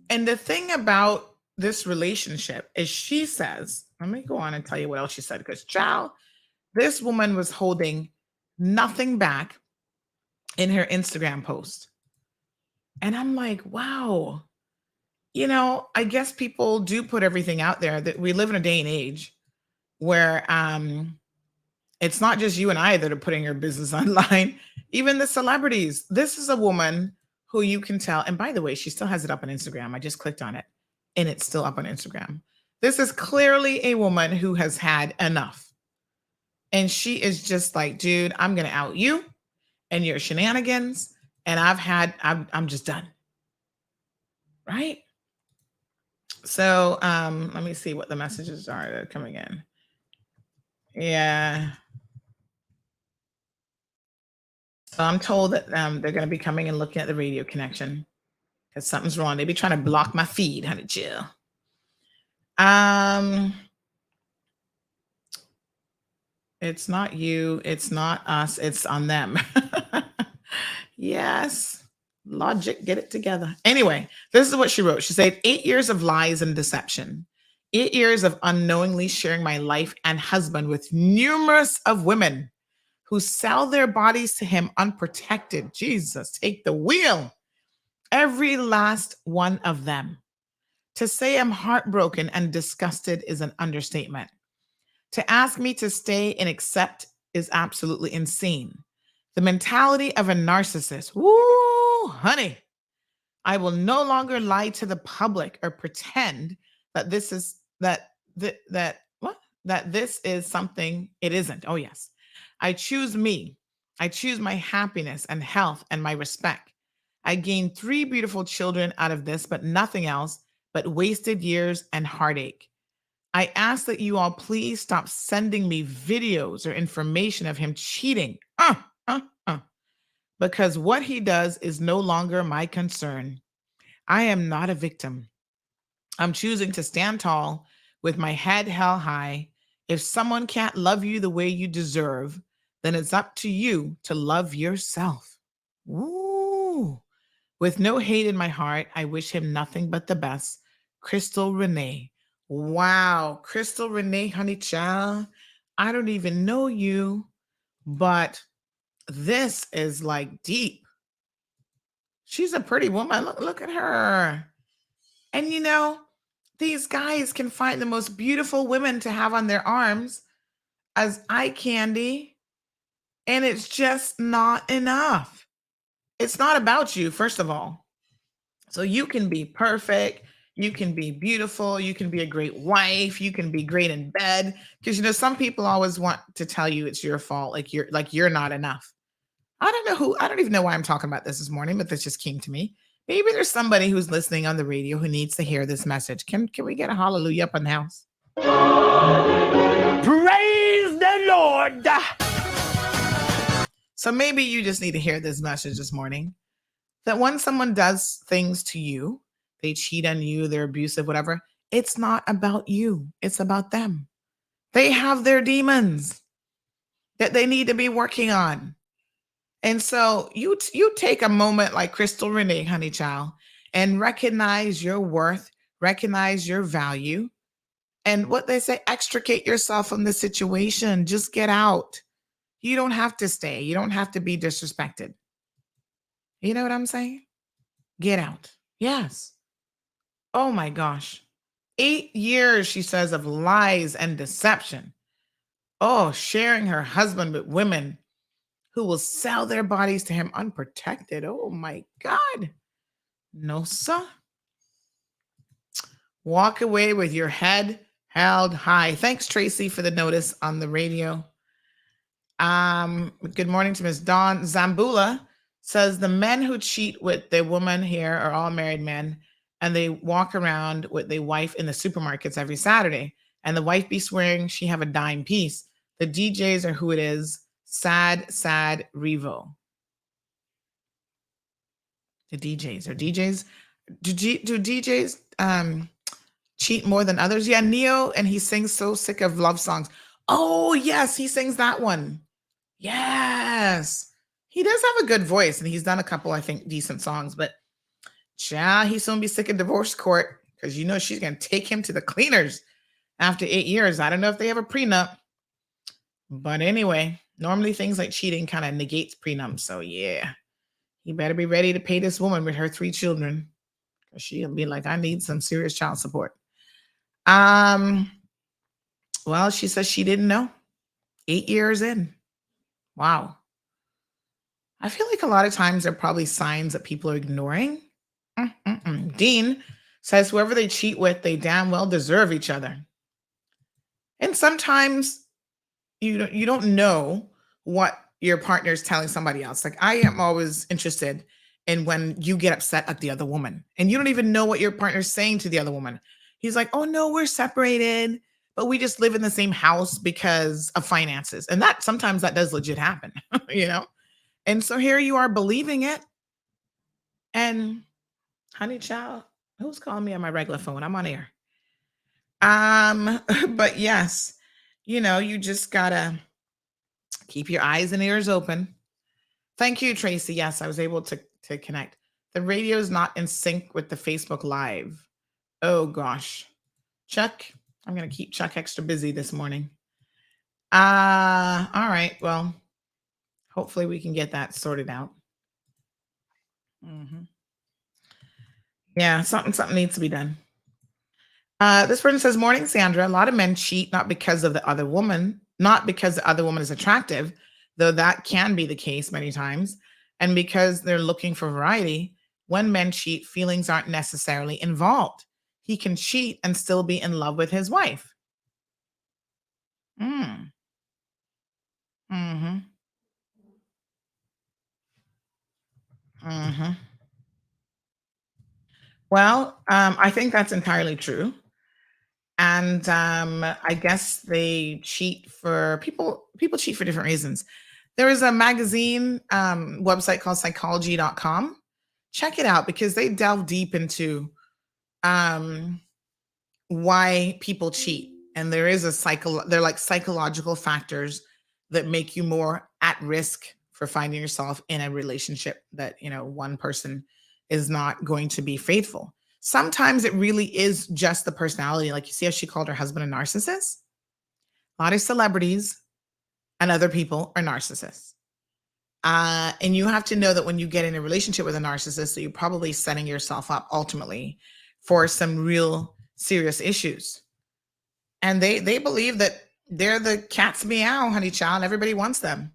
And the thing about this relationship is she says, let me go on and tell you what else she said, because child, this woman was holding nothing back in her Instagram post. And I'm like, wow, I guess people do put everything out there. That we live in a day and age where it's not just you and I that are putting your business online, even the celebrities. This is a woman who you can tell. And by the way, she still has it up on Instagram. I just clicked on it and it's still up on Instagram. This is clearly a woman who has had enough. And she is just like, dude, I'm going to out you and your shenanigans. And I'm just done. Right? So let me see what the messages are that are coming in. Yeah. So I'm told that they're going to be coming and looking at the radio connection because something's wrong. They be trying to block my feed, honey, chill. It's not you. It's not us. It's on them. Yes. Logic, get it together. Anyway, this is what she wrote. She said, 8 years of lies and deception. 8 years of unknowingly sharing my life and husband with numerous of women who sell their bodies to him unprotected. Jesus, take the wheel. Every last one of them. To say I'm heartbroken and disgusted is an understatement. To ask me to stay and accept is absolutely insane. The mentality of a narcissist. Woo, honey. I will no longer lie to the public or pretend that this is that this is something it isn't. Oh yes. I choose me. I choose my happiness and health and my respect. I gained 3 beautiful children out of this, but nothing else but wasted years and heartache. I ask that you all please stop sending me videos or information of him cheating. Because what he does is no longer my concern. I am not a victim. I'm choosing to stand tall with my head held high. If someone can't love you the way you deserve, then it's up to you to love yourself. Ooh. With no hate in my heart, I wish him nothing but the best. Crystal Renee. Wow. Crystal Renee, honey child. I don't even know you, but this is like deep. She's a pretty woman. Look at her. And you know, these guys can find the most beautiful women to have on their arms as eye candy, and it's just not enough. It's not about you, first of all. So you can be perfect, you can be beautiful, you can be a great wife, you can be great in bed. Because you know, some people always want to tell you it's your fault, like you're not enough. I don't even know why I'm talking about this morning, but this just came to me. Maybe there's somebody who's listening on the radio who needs to hear this message. Can we get a hallelujah up in the house? Praise the Lord. So maybe you just need to hear this message this morning. That when someone does things to you, they cheat on you, they're abusive, whatever, it's not about you. It's about them. They have their demons that they need to be working on. And so you take a moment like Crystal Renee, honey child, and recognize your worth, recognize your value, and what they say, extricate yourself from the situation. Just get out. You don't have to stay. You don't have to be disrespected. You know what I'm saying? Get out. Yes. Oh my gosh. 8 years, she says, of lies and deception. Oh, sharing her husband with women who will sell their bodies to him unprotected. Oh my God. No, sir. Walk away with your head held high. Thanks, Tracy, for the notice on the radio. Good morning to Miss Dawn. Zambula says the men who cheat with their woman here are all married men, and they walk around with their wife in the supermarkets every Saturday, and the wife be swearing she have a dime piece. The DJs are who it is. Sad Revo. The DJs are DJs. Do DJs cheat more than others? Yeah, Neo, and he sings So Sick of Love Songs. Oh yes, he sings that one. Yes, he does have a good voice, and he's done a couple, I think, decent songs. But child, he'll soon be sick of divorce court because you know she's gonna take him to the cleaners after 8 years. I don't know if they have a prenup, but anyway, normally things like cheating kind of negates prenup. So yeah, he better be ready to pay this woman with her 3 children, because she'll be like, I need some serious child support. Well, she says she didn't know. 8 years in. Wow. I feel like a lot of times there are probably signs that people are ignoring. Dean says whoever they cheat with, they damn well deserve each other. And sometimes you don't know what your partner is telling somebody else. Like I am always interested in when you get upset at the other woman and you don't even know what your partner's saying to the other woman. He's like, "Oh no, we're separated, but we just live in the same house because of finances." And that sometimes that does legit happen, you know? And so here you are believing it. And honey child, who's calling me on my regular phone? I'm on air. But yes, you just gotta keep your eyes and ears open. Thank you, Tracy. Yes, I was able to connect. The radio is not in sync with the Facebook Live. Oh gosh. Chuck, I'm gonna keep Chuck extra busy this morning. All right. Well, hopefully we can get that sorted out. Yeah, something needs to be done. This person says, "Morning, Sandra. A lot of men cheat not because of the other woman, not because the other woman is attractive, though that can be the case many times, and because they're looking for variety. When men cheat, feelings aren't necessarily involved. He can cheat and still be in love with his wife." Mm. Hmm. Hmm. Well, I think that's entirely true. And I guess they cheat for people cheat for different reasons. There is a magazine website called psychology.com. Check it out because they delve deep into um, why people cheat. And there is they're like psychological factors that make you more at risk for finding yourself in a relationship that, one person is not going to be faithful. Sometimes it really is just the personality. Like you see how she called her husband a narcissist? A lot of celebrities and other people are narcissists. And you have to know that when you get in a relationship with a narcissist, that you're probably setting yourself up ultimately for some real serious issues. And they believe that they're the cat's meow, honey child. Everybody wants them.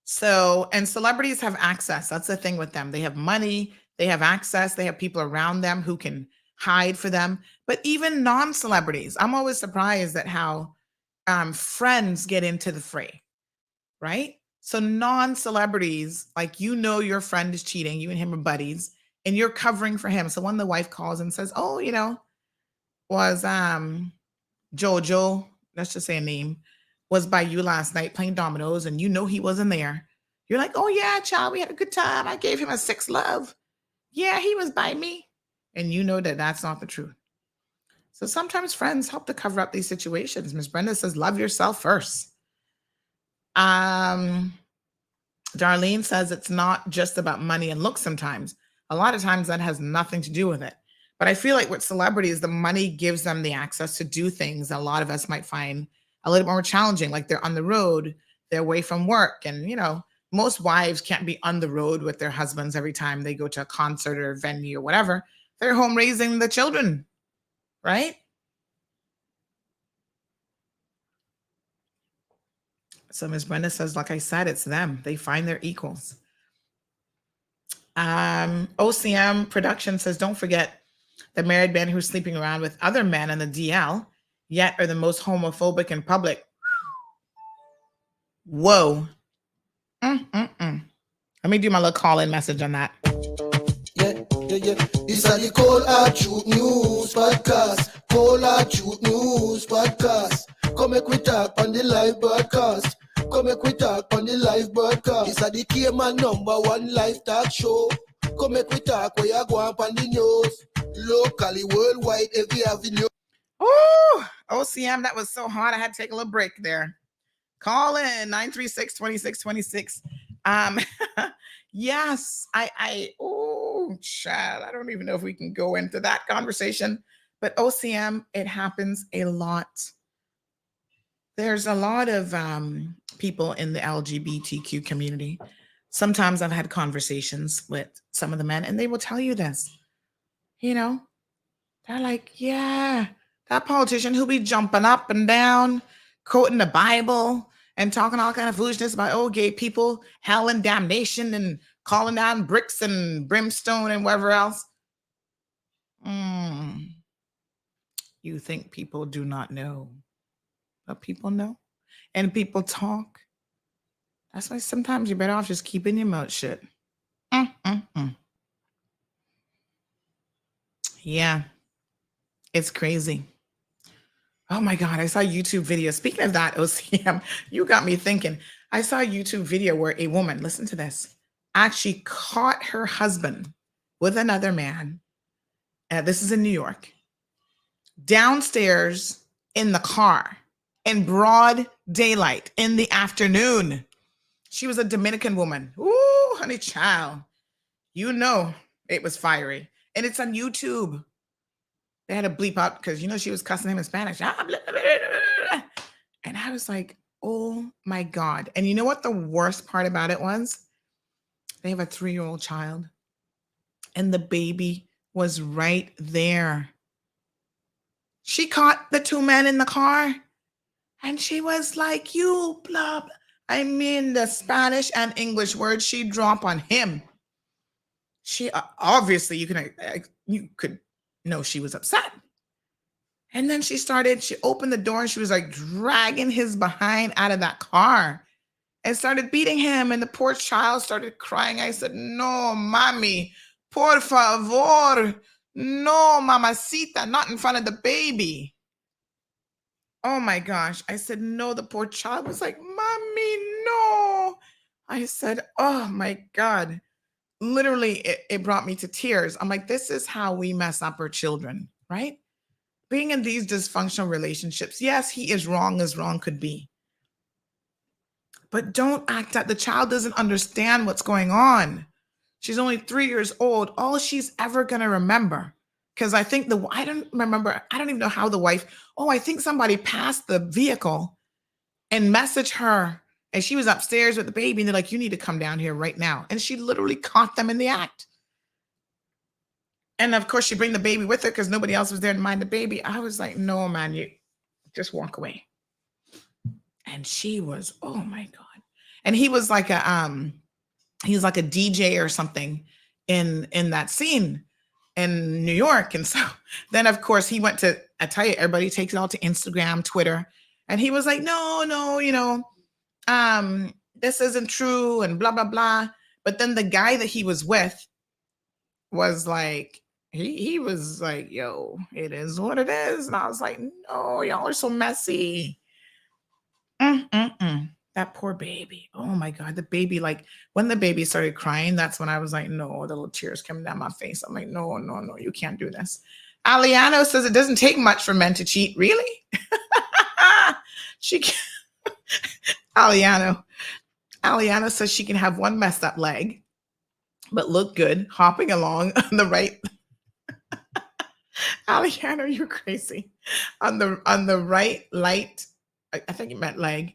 So, and celebrities have access. That's the thing with them. They have money, they have access, they have people around them who can hide for them. But even non-celebrities, I'm always surprised at how friends get into the fray, right? So non-celebrities, like your friend is cheating, you and him are buddies, and you're covering for him. So when the wife calls and says, "Oh, was Jojo, let's just say a name, was by you last night playing dominoes and he wasn't there." You're like, "Oh yeah, child, we had a good time. I gave him a 6 love. Yeah, he was by me." And you know that that's not the truth. So sometimes friends help to cover up these situations. Miss Brenda says, "Love yourself first." Darlene says it's not just about money and looks sometimes. A lot of times that has nothing to do with it. But I feel like with celebrities, the money gives them the access to do things that a lot of us might find a little more challenging. Like they're on the road, they're away from work. And, most wives can't be on the road with their husbands every time they go to a concert or venue or whatever. They're home raising the children, right? So Ms. Brenda says, like I said, it's them. They find their equals. OCM Production says, "Don't forget the married men who are sleeping around with other men in the DL, yet are the most homophobic in public." Whoa. Let me do my little call-in message on that. Yeah. This is the Cold Hard Truth News Podcast. Cold Hard Truth News Podcast. Come make we talk on the live broadcast. This is the Cayman #1 live talk show. Come make we talk where you go up on the news. Locally, worldwide, every avenue. Oh, OCM, that was so hot. I had to take a little break there. Call in 936-2626. Yes, Chad, I don't even know if we can go into that conversation, but OCM, it happens a lot. There's a lot of people in the LGBTQ community. Sometimes I've had conversations with some of the men, and they will tell you this. They're like, "Yeah, that politician who be jumping up and down, quoting the Bible and talking all kind of foolishness about, oh, gay people, hell and damnation, and calling down bricks and brimstone and whatever else. You think people do not know, but people know, and people talk. That's why sometimes you're better off just keeping your mouth shut. Yeah, it's crazy. Oh my God, I saw a YouTube video. Speaking of that, OCM, you got me thinking. I saw a YouTube video where a woman, listen to this, actually caught her husband with another man. This is in New York, downstairs in the car in broad daylight in the afternoon. She was a Dominican woman. Ooh, honey child. You know it was fiery. And it's on YouTube. They had to bleep out because, you know, she was cussing him in Spanish. And I was like, oh my God. And you know what the worst part about it was? They have a 3-year-old child. And the baby was right there. She caught the 2 men in the car. And she was like, you blah, blah. I mean, the Spanish and English words she dropped on him. She obviously, you could know she was upset. And then she opened the door and she was like dragging his behind out of that car and started beating him. And the poor child started crying. I said, no, mommy, por favor. No, mamacita, not in front of the baby. Oh my gosh. I said, no, the poor child was like, mommy, no. I said, oh my God. Literally, it brought me to tears. I'm like, this is how we mess up our children, right? Being in these dysfunctional relationships. Yes, he is wrong as wrong could be. But don't act that the child doesn't understand what's going on. She's only 3 years old. All she's ever going to remember. Because I think I don't even know how the wife, I think somebody passed the vehicle and messaged her. And she was upstairs with the baby. And they're like, you need to come down here right now. And she literally caught them in the act. And of course, she bring the baby with her because nobody else was there to mind the baby. I was like, no, man, you just walk away. And she was, oh my God. And he was like he's like a DJ or something in that scene in New York. And so then, of course, he went to, I tell you, everybody takes it all to Instagram, Twitter. And he was like, no, you know, this isn't true and blah, blah, blah. But then the guy that he was with was like, he was like, yo, it is what it is. And I was like, no, y'all are so messy. That poor baby. Oh my God. The baby, like when the baby started crying, that's when I was like, no, the little tears coming down my face. I'm like, no, you can't do this. Aliano says it doesn't take much for men to cheat. Really? She can't. Aliano says she can have one messed up leg, but look good hopping along on the right. Aliano, you're crazy. On the right light, I think you meant leg,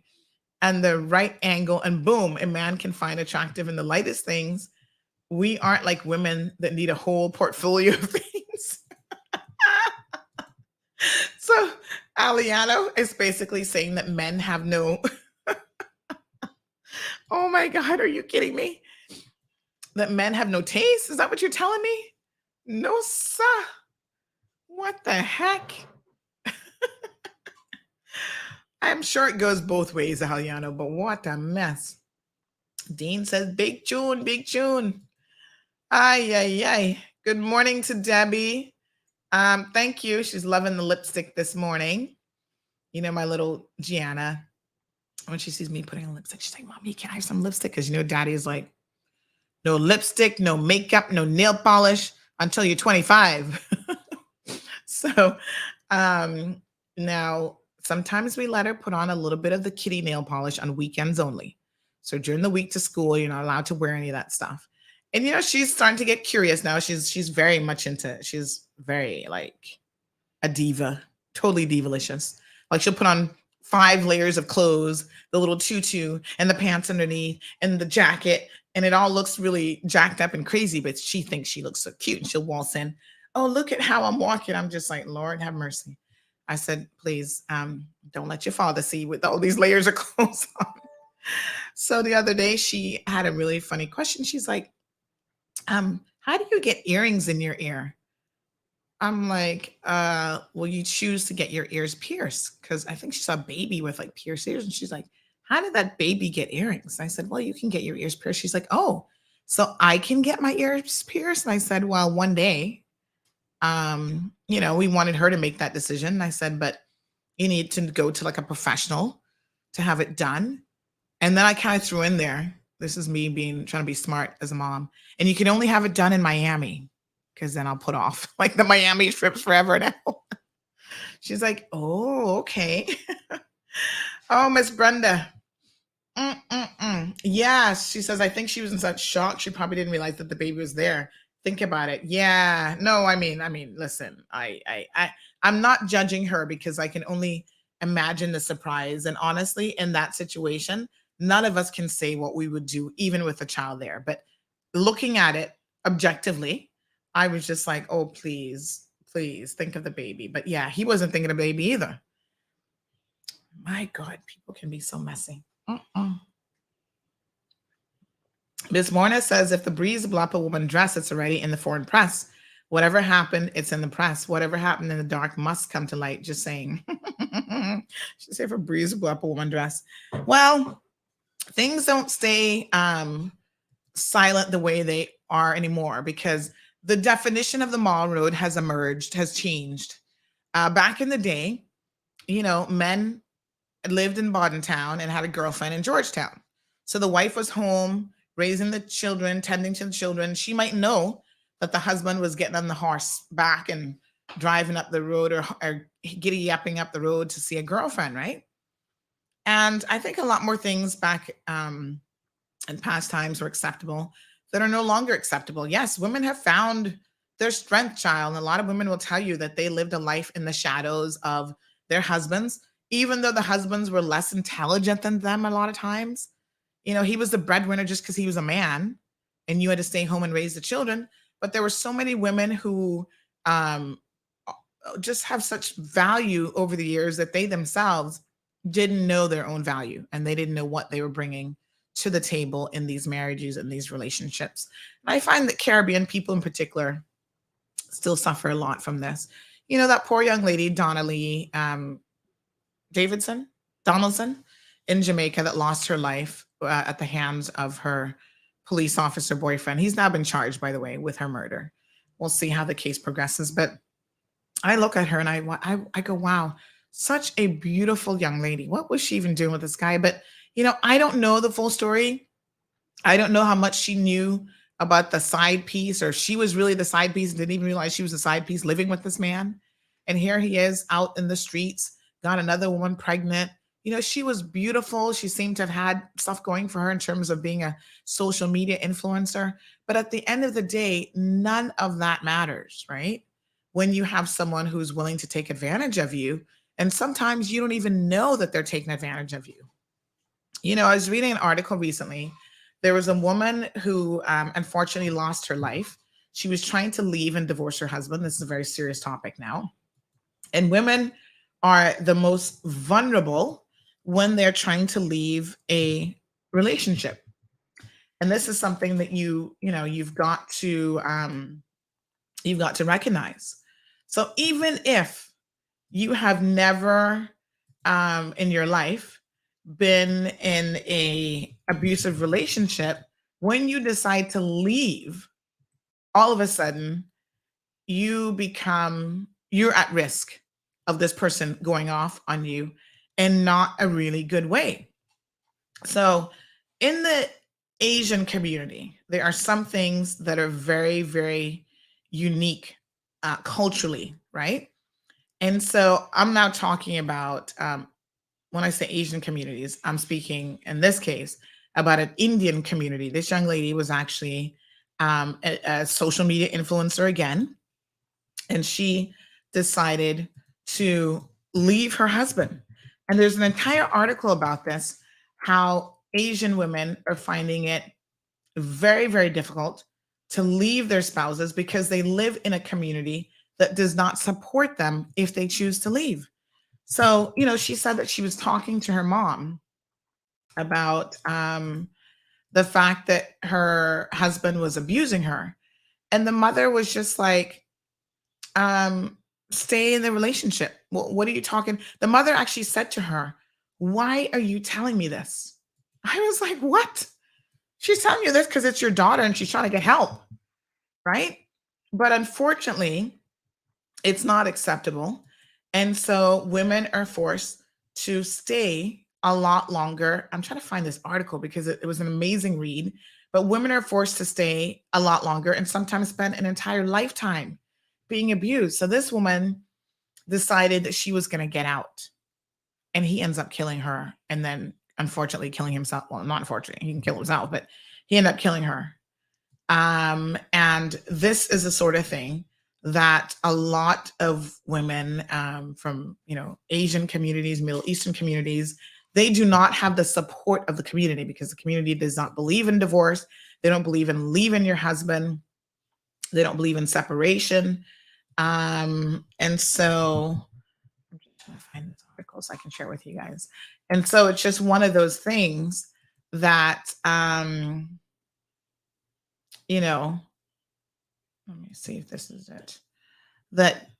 and the right angle, and boom, a man can find attractive in the lightest things. We aren't like women that need a whole portfolio of things. So Aliano is basically saying that men have no. Oh my God, are you kidding me? That men have no taste? Is that what you're telling me? No, sir. What the heck? I'm sure it goes both ways, Aliano, but what a mess. Dean says, big tune, big tune. Ay. Good morning to Debbie. Thank you. She's loving the lipstick this morning. You know, my little Gianna, when she sees me putting on lipstick, she's like, Mommy, can I have some lipstick? Because, you know, Daddy is like, no lipstick, no makeup, no nail polish until you're 25. So now sometimes we let her put on a little bit of the kitty nail polish on weekends only. So during the week to school, you're not allowed to wear any of that stuff. And, you know, she's starting to get curious now. She's very much she's very like a diva, totally divalicious. Like she'll put on 5 layers of clothes, the little tutu and the pants underneath and the jacket. And it all looks really jacked up and crazy, but she thinks she looks so cute and she'll waltz in. Oh, look at how I'm walking. I'm just like, Lord have mercy. I said, please, don't let your father see with all these layers of clothes on. So the other day she had a really funny question. She's like, how do you get earrings in your ear? I'm like, well, you choose to get your ears pierced, because I think she saw a baby with like pierced ears. And she's like, how did that baby get earrings? And I said, well, you can get your ears pierced. She's like, oh, so I can get my ears pierced? And I said, well, one day, we wanted her to make that decision. And I said, but you need to go to like a professional to have it done. And then I kind of threw in there, this is me trying to be smart as a mom. And you can only have it done in Miami, because then I'll put off like the Miami trips forever now. She's like, oh, okay. Oh, Miss Brenda. Yes, she says, I think she was in such shock. She probably didn't realize that the baby was there. Think about it. Yeah. No, I mean, listen, I'm not judging her, because I can only imagine the surprise. And honestly, in that situation, none of us can say what we would do, even with a child there. But looking at it objectively, I was just like, oh, please think of the baby. But yeah, he wasn't thinking of the baby either. My God, people can be so messy. Miss Morna says, if the breeze blew up a woman dress, it's already in the foreign press. Whatever happened, it's in the press. Whatever happened in the dark must come to light. Just saying. She said, if a breeze blew up a woman dress. Well, things don't stay silent the way they are anymore, because the definition of the mall road has changed. Back in the day, men lived in Town and had a girlfriend in Georgetown. So the wife was home, raising the children, tending to the children. She might know that the husband was getting on the horse back and driving up the road, or giddy yapping up the road to see a girlfriend, right? And I think a lot more things back in past times were acceptable that are no longer acceptable. Yes, women have found their strength, child. And a lot of women will tell you that they lived a life in the shadows of their husbands, even though the husbands were less intelligent than them a lot of times. He was the breadwinner just because he was a man and you had to stay home and raise the children. But there were so many women who just have such value over the years that they themselves didn't know their own value, and they didn't know what they were bringing to the table in these marriages and these relationships. And I find that Caribbean people in particular still suffer a lot from this. That poor young lady, Donaldson in Jamaica, that lost her life at the hands of her police officer boyfriend. He's now been charged, by the way, with her murder. We'll see how the case progresses. But I look at her and I go, wow, such a beautiful young lady. What was she even doing with this guy? But, I don't know the full story. I don't know how much she knew about the side piece, or she was really the side piece and didn't even realize she was a side piece living with this man. And here he is out in the streets, got another woman pregnant. She was beautiful. She seemed to have had stuff going for her in terms of being a social media influencer. But at the end of the day, none of that matters, right? When you have someone who's willing to take advantage of you, and sometimes you don't even know that they're taking advantage of you. I was reading an article recently. There was a woman who unfortunately lost her life. She was trying to leave and divorce her husband. This is a very serious topic now. And women are the most vulnerable when they're trying to leave a relationship. And this is something that you've got to recognize. So even if you have never in your life been in a abusive relationship, when you decide to leave, all of a sudden you're at risk of this person going off on you in not a really good way. So in the Asian community, there are some things that are very, very unique culturally, right? And so I'm now talking about, when I say Asian communities, I'm speaking in this case about an Indian community. This young lady was actually a social media influencer again, and she decided to leave her husband. And there's an entire article about this, how Asian women are finding it very, very difficult to leave their spouses because they live in a community that does not support them if they choose to leave. So, she said that she was talking to her mom about the fact that her husband was abusing her. And the mother was just like, stay in the relationship. What are you talking? The mother actually said to her, why are you telling me this? I was like, what? She's telling you this because it's your daughter and she's trying to get help, right? But unfortunately, it's not acceptable. And so women are forced to stay a lot longer. I'm trying to find this article because it was an amazing read. But women are forced to stay a lot longer and sometimes spend an entire lifetime being abused. So this woman decided that she was going to get out. And he ends up killing her and then unfortunately killing himself. Well, not unfortunately, he can kill himself, but he ended up killing her. And this is the sort of thing that a lot of women from, Asian communities, Middle Eastern communities, they do not have the support of the community because the community does not believe in divorce. They don't believe in leaving your husband. They don't believe in separation. And so I'm just trying to find this article so I can share with you guys. And so it's just one of those things that, let me see if this is it, that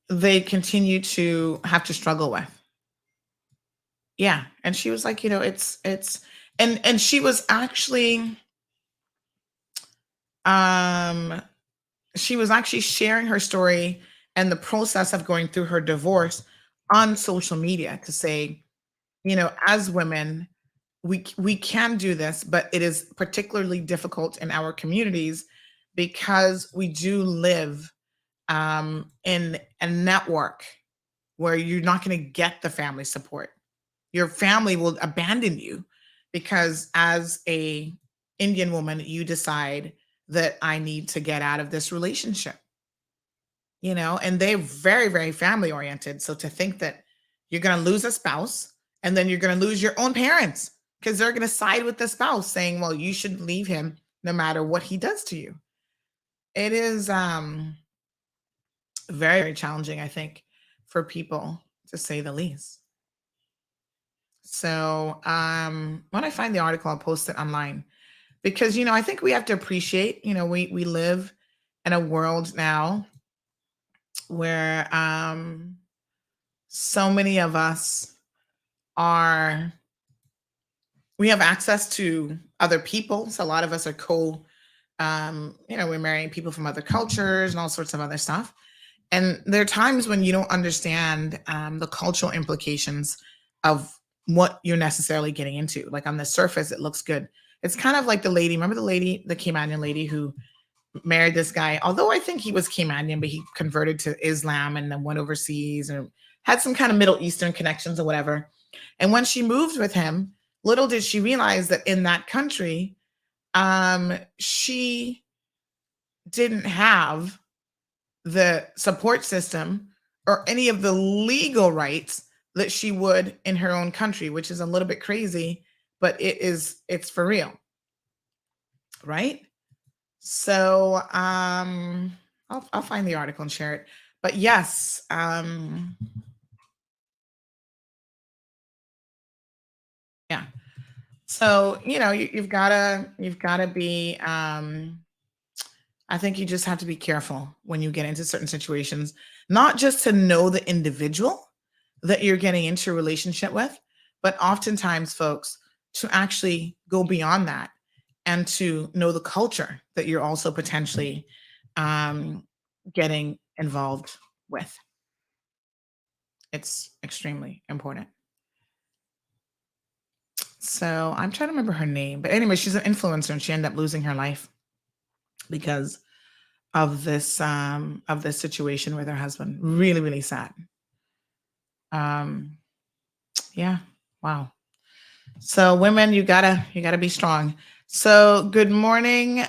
they continue to have to struggle with. Yeah. And she was like, it's, and she was actually, sharing her story and the process of going through her divorce on social media to say, as women, we can do this, but it is particularly difficult in our communities because we do live in a network where you're not going to get the family support. Your family will abandon you because as a Indian woman, you decide that I need to get out of this relationship, and they're very, very family oriented. So to think that you're going to lose a spouse and then you're going to lose your own parents because they're going to side with the spouse saying, well, you should leave him no matter what he does to you. It is very, very challenging, I think, for people, to say the least. So when I find the article, I'll post it online because, I think we have to appreciate, we live in a world now where so many of us we have access to other people. So a lot of us are we're marrying people from other cultures and all sorts of other stuff. And there are times when you don't understand the cultural implications of what you're necessarily getting into. Like on the surface, it looks good. It's kind of like remember the Caymanian lady who married this guy, although I think he was Caymanian, but he converted to Islam and then went overseas or had some kind of Middle Eastern connections or whatever. And when she moved with him, little did she realize that in that country, she didn't have the support system or any of the legal rights that she would in her own country, which is a little bit crazy, but it's for real. Right? So I'll find the article and share it. But yes, yeah. So, you've gotta be, I think you just have to be careful when you get into certain situations, not just to know the individual that you're getting into a relationship with, but oftentimes, folks, to actually go beyond that and to know the culture that you're also potentially getting involved with. It's extremely important. So I'm trying to remember her name, but anyway, she's an influencer and she ended up losing her life because of this situation with her husband. Really, really sad. Yeah. Wow. So women, you gotta be strong. So good morning.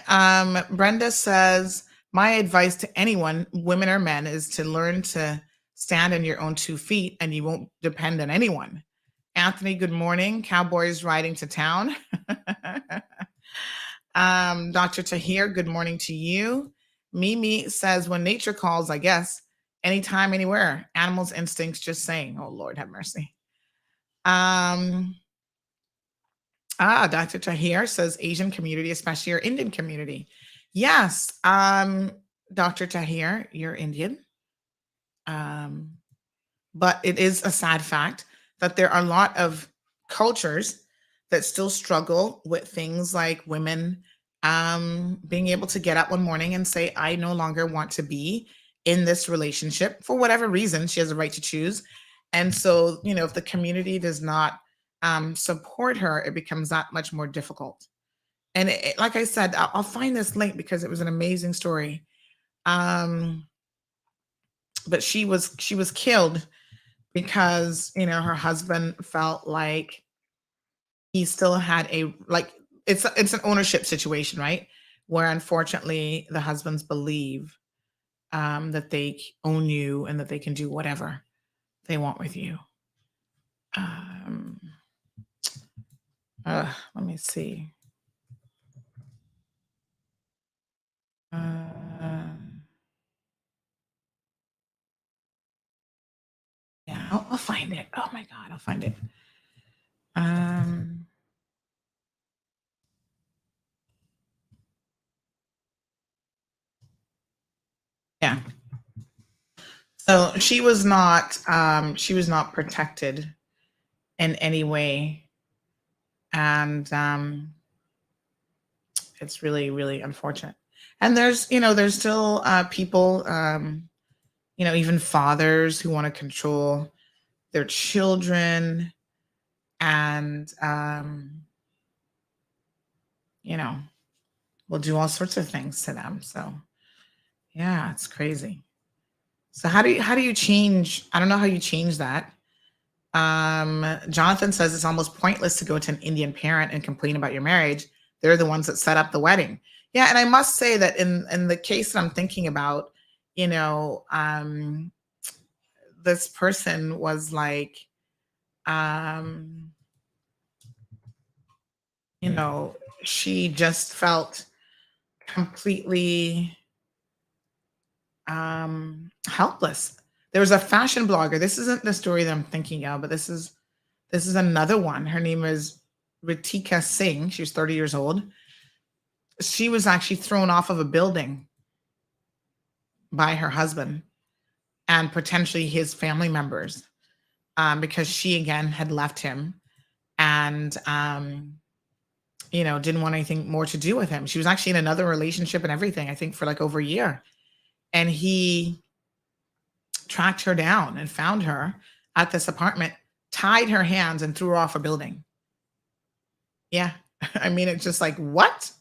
Brenda says, my advice to anyone, women or men, is to learn to stand on your own 2 feet and you won't depend on anyone. Anthony, good morning. Cowboys riding to town. Dr. Tahir, good morning to you. Mimi says, when nature calls, I guess anytime, anywhere. Animals' instincts just saying, oh Lord, have mercy. Dr. Tahir says Asian community, especially your Indian community. Yes, Dr. Tahir, you're Indian. But it is a sad fact that there are a lot of cultures that still struggle with things like women being able to get up one morning and say, I no longer want to be in this relationship for whatever reason. She has a right to choose. And so, if the community does not support her, it becomes that much more difficult. And like I said, I'll find this link because it was an amazing story. But she was killed because her husband felt like he still had it's an ownership situation, right? Where unfortunately the husbands believe that they own you and that they can do whatever they want with you. Let me see. Yeah, I'll find it. Oh my God, I'll find it. Yeah. So she was not protected in any way. And it's really, really unfortunate. And there's still people, even fathers who want to control their children and, will do all sorts of things to them. So yeah, it's crazy. So how do you change? I don't know how you change that. Jonathan says it's almost pointless to go to an Indian parent and complain about your marriage. They're the ones that set up the wedding. Yeah, and I must say that in the case that I'm thinking about, this person was like, she just felt completely helpless. There was a fashion blogger. This isn't the story that I'm thinking of, but this is another one. Her name is Ritika Singh. She was 30 years old. She was actually thrown off of a building by her husband and potentially his family members because she, again, had left him and, didn't want anything more to do with him. She was actually in another relationship and everything, I think, for like over a year. And he tracked her down and found her at this apartment, tied her hands and threw her off a building. Yeah. I mean, it's just like, what?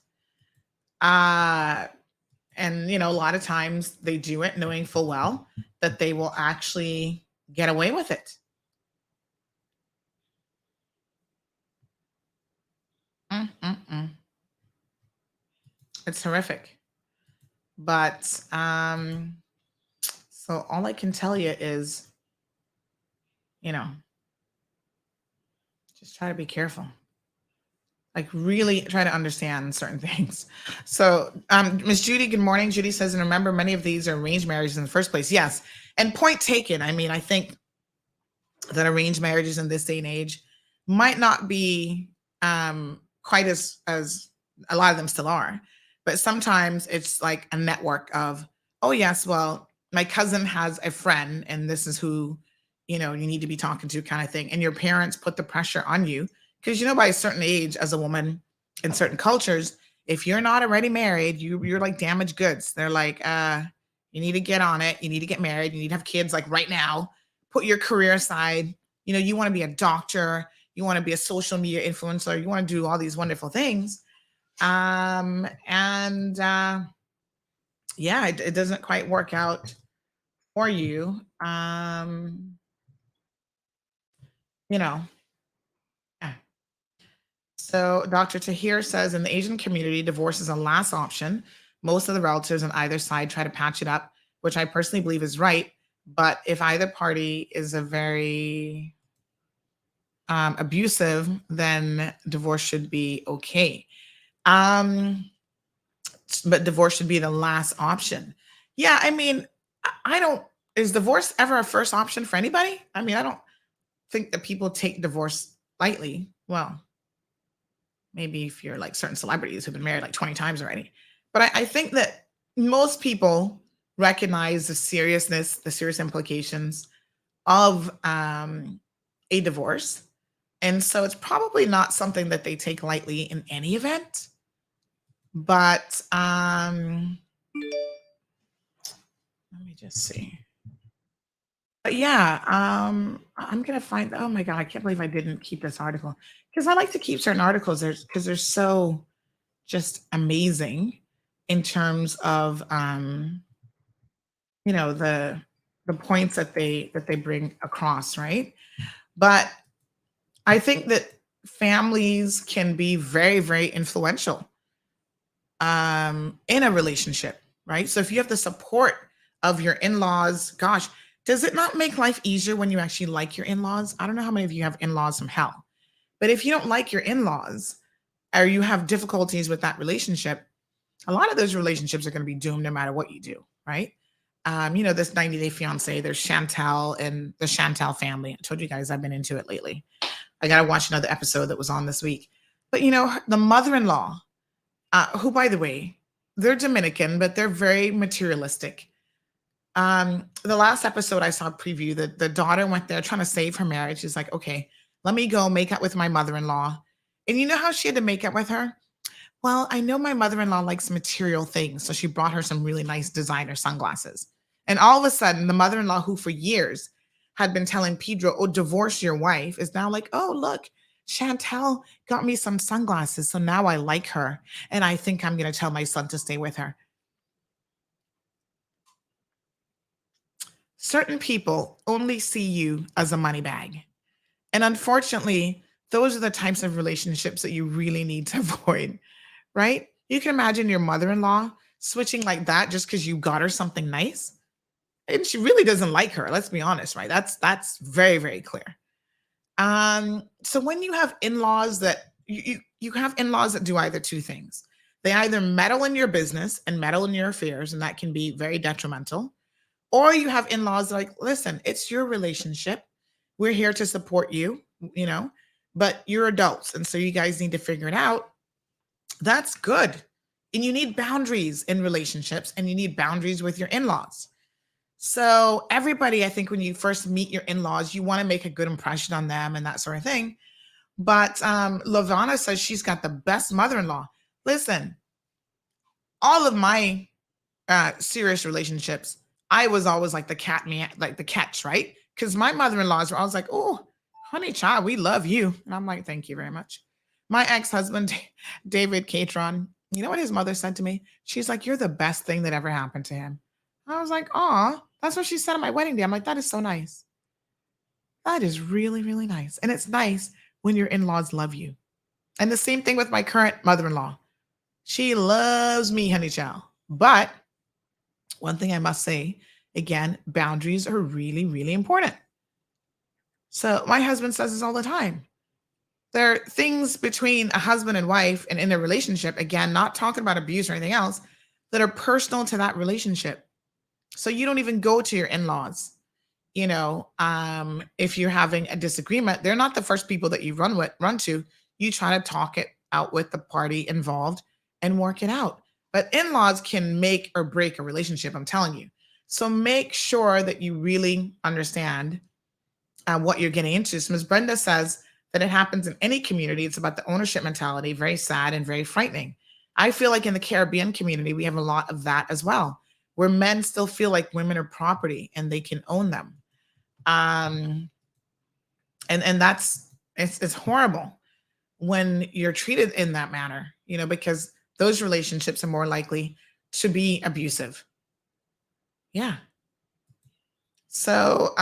And, a lot of times they do it knowing full well that they will actually get away with it. It's horrific. But, so all I can tell you is, just try to be careful. Like really try to understand certain things. So Miss Judy, good morning. Judy says, and remember, many of these are arranged marriages in the first place. Yes. And point taken. I mean, I think that arranged marriages in this day and age might not be quite as a lot of them still are. But sometimes it's like a network of, oh, yes, well, my cousin has a friend and this is who, you need to be talking to kind of thing. And your parents put the pressure on you because, by a certain age as a woman in certain cultures, if you're not already married, you're like damaged goods. They're like, you need to get on it. You need to get married. You need to have kids like right now. Put your career aside. You want to be a doctor. You want to be a social media influencer. You want to do all these wonderful things. Yeah, it doesn't quite work out for you. Yeah. So Dr. Tahir says in the Asian community, divorce is a last option. Most of the relatives on either side try to patch it up, which I personally believe is right. But if either party is a very abusive, then divorce should be okay. But divorce should be the last option. Yeah, I mean, I don't is divorce ever a first option for anybody? I mean, I don't think that people take divorce lightly. Well, maybe if you're like certain celebrities who've been married like 20 times already. But I think that most people recognize the seriousness, the serious implications of a divorce. And so it's probably not something that they take lightly in any event. But let me just see. But yeah, I'm gonna find. Oh my god, I can't believe I didn't keep this article because I like to keep certain articles there because they're so just amazing in terms of the points that they bring across, right? But I think that families can be very, very influential in a relationship, right? So if you have the support of your in-laws, gosh, does it not make life easier when you actually like your in-laws? I don't know how many of you have in-laws from hell, but if you don't like your in-laws or you have difficulties with that relationship, a lot of those relationships are going to be doomed no matter what you do, right? This 90 Day Fiance, there's Chantel and the Chantel family. I told you guys I've been into it lately. I got to watch another episode that was on this week. But, the mother-in-law, who, by the way, they're Dominican, but they're very materialistic. The last episode I saw preview, the daughter went there trying to save her marriage. She's like, okay, let me go make up with my mother-in-law. And you know how she had to make up with her? Well, I know my mother-in-law likes material things. So she brought her some really nice designer sunglasses. And all of a sudden, the mother-in-law, who for years had been telling Pedro, oh, divorce your wife, is now like, oh, look, Chantel got me some sunglasses. So now I like her. And I think I'm going to tell my son to stay with her. Certain people only see you as a money bag. And unfortunately, those are the types of relationships that you really need to avoid, right? You can imagine your mother-in-law switching like that just because you got her something nice. And she really doesn't like her. Let's be honest, right? That's very, very clear. So when you have in-laws that you have in-laws that do either two things. They either meddle in your business and meddle in your affairs, and that can be very detrimental. Or you have in-laws like, listen, it's your relationship. We're here to support you, but you're adults. And so you guys need to figure it out. That's good. And you need boundaries in relationships, and you need boundaries with your in-laws. So everybody, I think when you first meet your in-laws, you want to make a good impression on them and that sort of thing. But Lavana says she's got the best mother-in-law. Listen, all of my serious relationships, I was always like the catch, right? Because my mother-in-laws were always like, oh, honey child, we love you. And I'm like, thank you very much. My ex-husband, David Catron, you know what his mother said to me? She's like, you're the best thing that ever happened to him. I was like, aw, that's what she said on my wedding day. I'm like, that is so nice. That is really, really nice. And it's nice when your in-laws love you. And the same thing with my current mother-in-law. She loves me, honey child. But one thing I must say, again, boundaries are really, really important. So my husband says this all the time. There are things between a husband and wife and in a relationship, again, not talking about abuse or anything else, that are personal to that relationship. So you don't even go to your in-laws. If you're having a disagreement, they're not the first people that you run to. You try to talk it out with the party involved and work it out. But in-laws can make or break a relationship, I'm telling you. So make sure that you really understand what you're getting into. So Ms. Brenda says that it happens in any community. It's about the ownership mentality, very sad and very frightening. I feel like in the Caribbean community, we have a lot of that as well, where men still feel like women are property and they can own them. And it's horrible when you're treated in that manner, because those relationships are more likely to be abusive. Yeah. So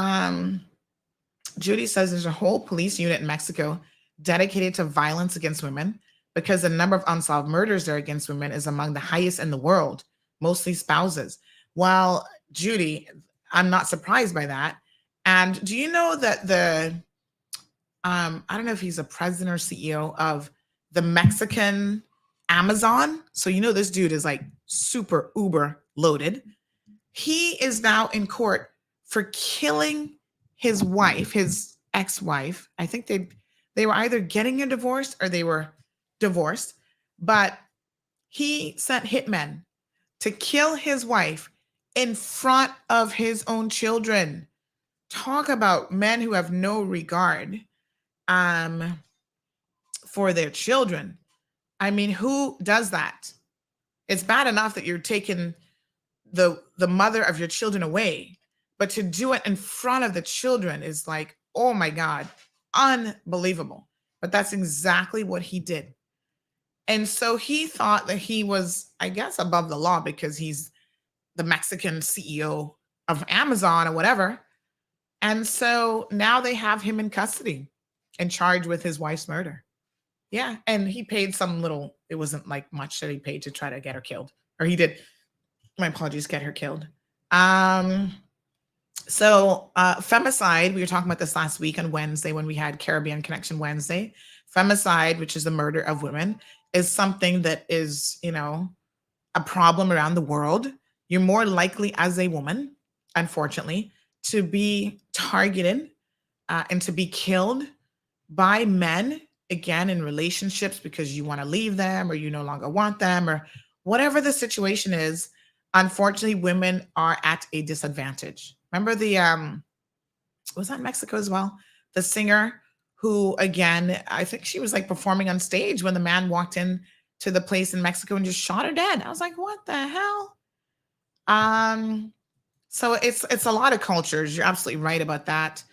Judy says there's a whole police unit in Mexico dedicated to violence against women because the number of unsolved murders there against women is among the highest in the world, mostly spouses. Well, Judy, I'm not surprised by that. And do you know that I don't know if he's a president or CEO of the Mexican Amazon. So, this dude is like super uber loaded. He is now in court for killing his wife, his ex-wife. I think they were either getting a divorce or they were divorced, but he sent hitmen to kill his wife in front of his own children. Talk about men who have no regard for their children. I mean, who does that? It's bad enough that you're taking the mother of your children away, but to do it in front of the children is like, oh my God, unbelievable. But that's exactly what he did. And so he thought that he was, I guess, above the law because he's the Mexican CEO of Amazon or whatever. And so now they have him in custody and charged with his wife's murder. Yeah. And he paid some little, it wasn't like much that he paid to try to get her killed. Or he did, my apologies, get her killed. So femicide, we were talking about this last week on Wednesday when we had Caribbean Connection Wednesday. Femicide, which is the murder of women, is something that is, a problem around the world. You're more likely as a woman, unfortunately, to be targeted and to be killed by men, again, in relationships because you want to leave them or you no longer want them or whatever the situation is. Unfortunately, women are at a disadvantage. Remember was that Mexico as well? The singer who, again, I think she was like performing on stage when the man walked in to the place in Mexico and just shot her dead. I was like, what the hell? So it's a lot of cultures. You're absolutely right about that.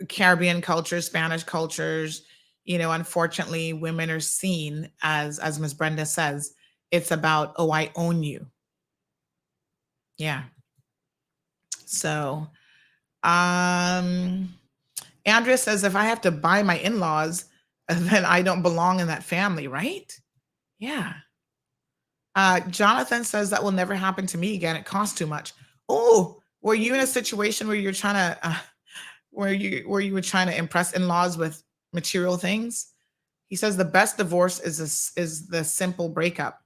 Caribbean cultures, Spanish cultures, unfortunately, women are seen as Ms. Brenda says, it's about, oh, I own you. Yeah. So, Andrea says, if I have to buy my in-laws, then I don't belong in that family, right? Yeah. Jonathan says that will never happen to me again. It costs too much. Oh, were you in a situation where you're trying to, where you were trying to impress in-laws with material things? He says the best divorce is the simple breakup.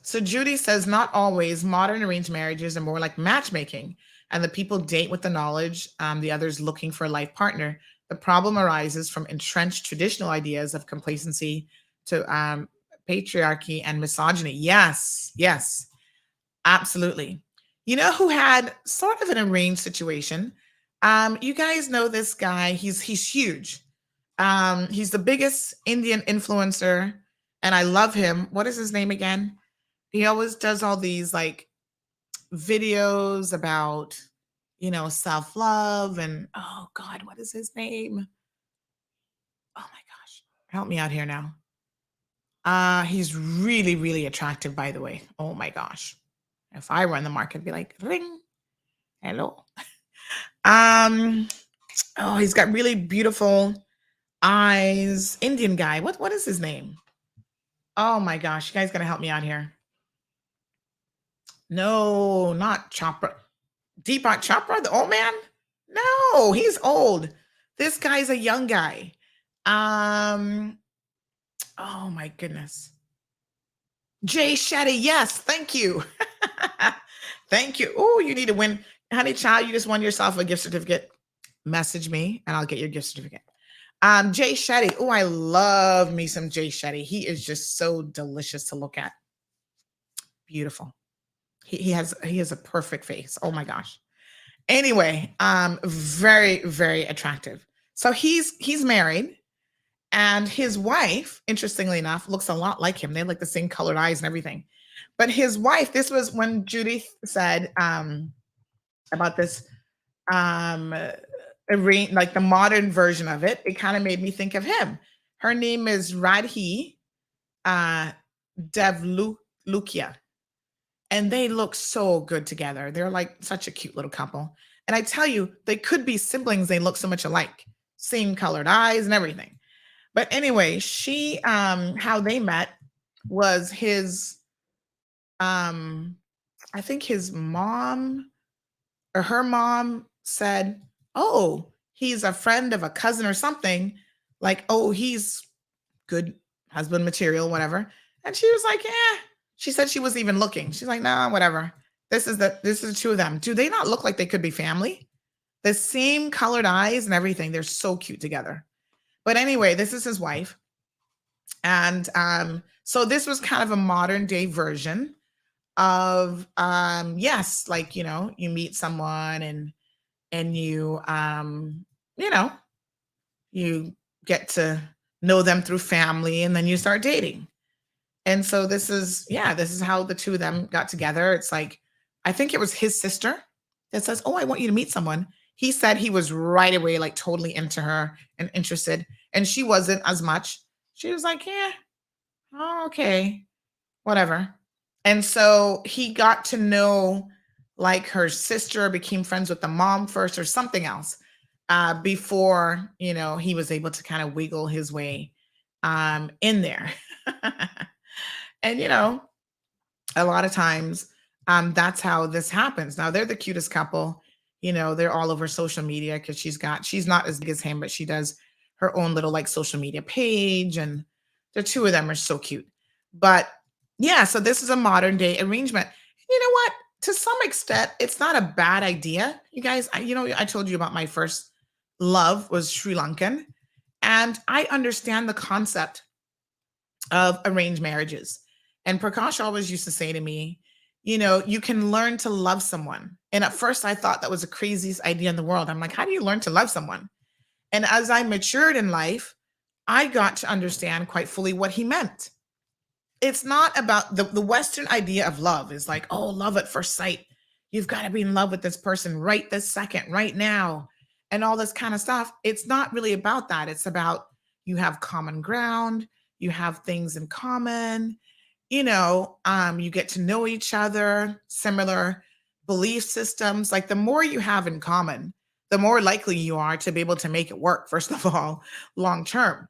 So Judy says, not always. Modern arranged marriages are more like matchmaking, and the people date with the knowledge the other's looking for a life partner. The problem arises from entrenched traditional ideas of complacency to patriarchy and misogyny. Yes, absolutely. You know who had sort of an arranged situation? You guys know this guy. He's huge. He's the biggest Indian influencer, and I love him. What is his name again? He always does all these like videos about, self-love and, oh God, what is his name? Oh my gosh, help me out here now. He's really, really attractive, by the way. Oh my gosh. If I were in the market, I'd be like, ring, hello. Oh, he's got really beautiful eyes. Indian guy. What is his name? Oh my gosh, you guys gotta help me out here. No, not Chopra. Deepak Chopra, the old man? No, he's old. This guy's a young guy. Oh my goodness. Jay Shetty, yes, thank you. Thank you. Oh, you need to win. Honey child, you just won yourself a gift certificate. Message me and I'll get your gift certificate. Jay Shetty. Oh, I love me some Jay Shetty. He is just so delicious to look at. Beautiful. He has a perfect face. Oh my gosh. Anyway, very, very attractive. So he's married, and his wife, interestingly enough, looks a lot like him. They have like the same colored eyes and everything. But his wife, this was when Judy said about this like the modern version of it. It kind of made me think of him. Her name is Radhi Devlukia. And they look so good together. They're like such a cute little couple. And I tell you, they could be siblings. They look so much alike. Same colored eyes and everything. But anyway, she, how they met was his, I think his mom or her mom said, oh, he's a friend of a cousin or something. Like, oh, he's good husband material, whatever. And she was like, yeah. She said she was even looking. She's like, nah, whatever. This is the two of them. Do they not look like they could be family? The same colored eyes and everything. They're so cute together. But anyway, this is his wife. And so this was kind of a modern day version of yes, like, you know, you meet someone and you know, you get to know them through family and then you start dating. And so this is how the two of them got together. It's like, I think it was his sister that says, "Oh, I want you to meet someone." He said he was right away like totally into her and interested, and she wasn't as much. She was like, "Yeah, oh, okay, whatever." And so he got to know like her sister, became friends with the mom first or something else before, you know, he was able to kind of wiggle his way in there. And, you know, a lot of times that's how this happens. Now they're the cutest couple. You know, they're all over social media because she's not as big as him, but she does her own little like social media page. And the two of them are so cute. But yeah, so this is a modern day arrangement. You know what? To some extent, it's not a bad idea. You guys, I told you about my first love was Sri Lankan. And I understand the concept of arranged marriages. And Prakash always used to say to me, you know, you can learn to love someone. And at first I thought that was the craziest idea in the world. I'm like, how do you learn to love someone? And as I matured in life, I got to understand quite fully what he meant. It's not about the Western idea of love is like, oh, love at first sight. You've got to be in love with this person right this second, right now, and all this kind of stuff. It's not really about that. It's about you have common ground, you have things in common, you know, you get to know each other, similar belief systems. Like the more you have in common, the more likely you are to be able to make it work, first of all, long term.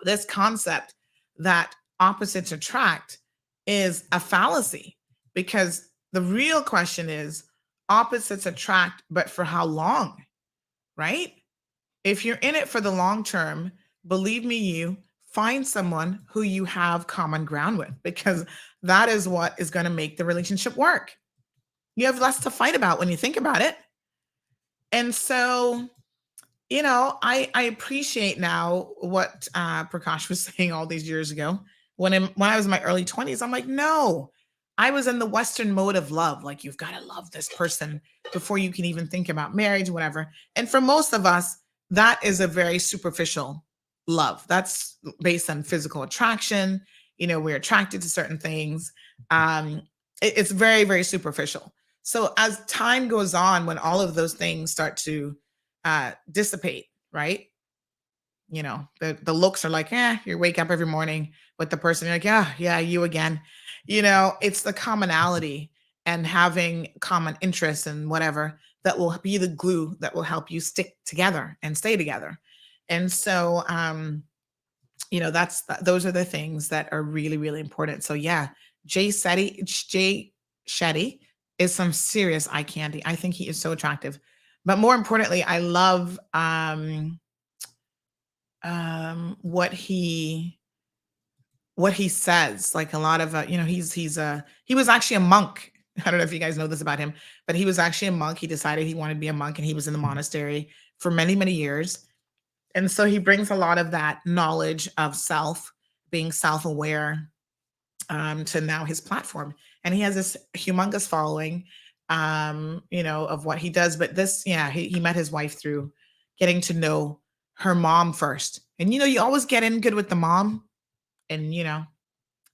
This concept that opposites attract is a fallacy because the real question is opposites attract, but for how long, right? If you're in it for the long term, believe me, you find someone who you have common ground with because that is what is going to make the relationship work. You have less to fight about when you think about it. And so, you know, I appreciate now what Prakash was saying all these years ago. When I was in my early 20s, I'm like, no, I was in the Western mode of love. Like, you've got to love this person before you can even think about marriage, whatever. And for most of us, that is a very superficial love. That's based on physical attraction. You know, we're attracted to certain things. It's very, very superficial. So as time goes on, when all of those things start to dissipate, right? You know, the looks are like, you wake up every morning with the person, you're like, yeah, you again. You know, it's the commonality and having common interests and whatever that will be the glue that will help you stick together and stay together. And so, you know, those are the things that are really, really important. So yeah, Jay Shetty is some serious eye candy. I think he is so attractive. But more importantly, I love what he says. Like a lot of you know, he was actually a monk. I don't know if you guys know this about him, but he was actually a monk. He decided he wanted to be a monk, and he was in the monastery for many, many years. And so he brings a lot of that knowledge of self, being self-aware, to now his platform. And he has this humongous following, you know, of what he does. But this, yeah, he met his wife through getting to know her mom first. And, you know, you always get in good with the mom. And, you know,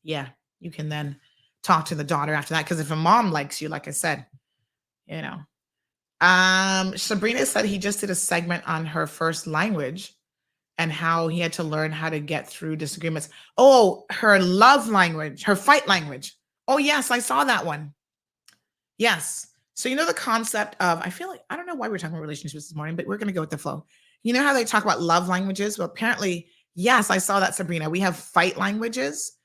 yeah, you can then talk to the daughter after that. Because if a mom likes you, like I said, you know. Sabrina said he just did a segment on her first language and how he had to learn how to get through disagreements. Oh, her love language, her fight language. Oh, yes, I saw that one. Yes. So, you know, the concept of, I feel like, I don't know why we're talking about relationships this morning, but we're going to go with the flow. You know how they talk about love languages? Well, apparently, yes, I saw that, Sabrina. We have fight languages,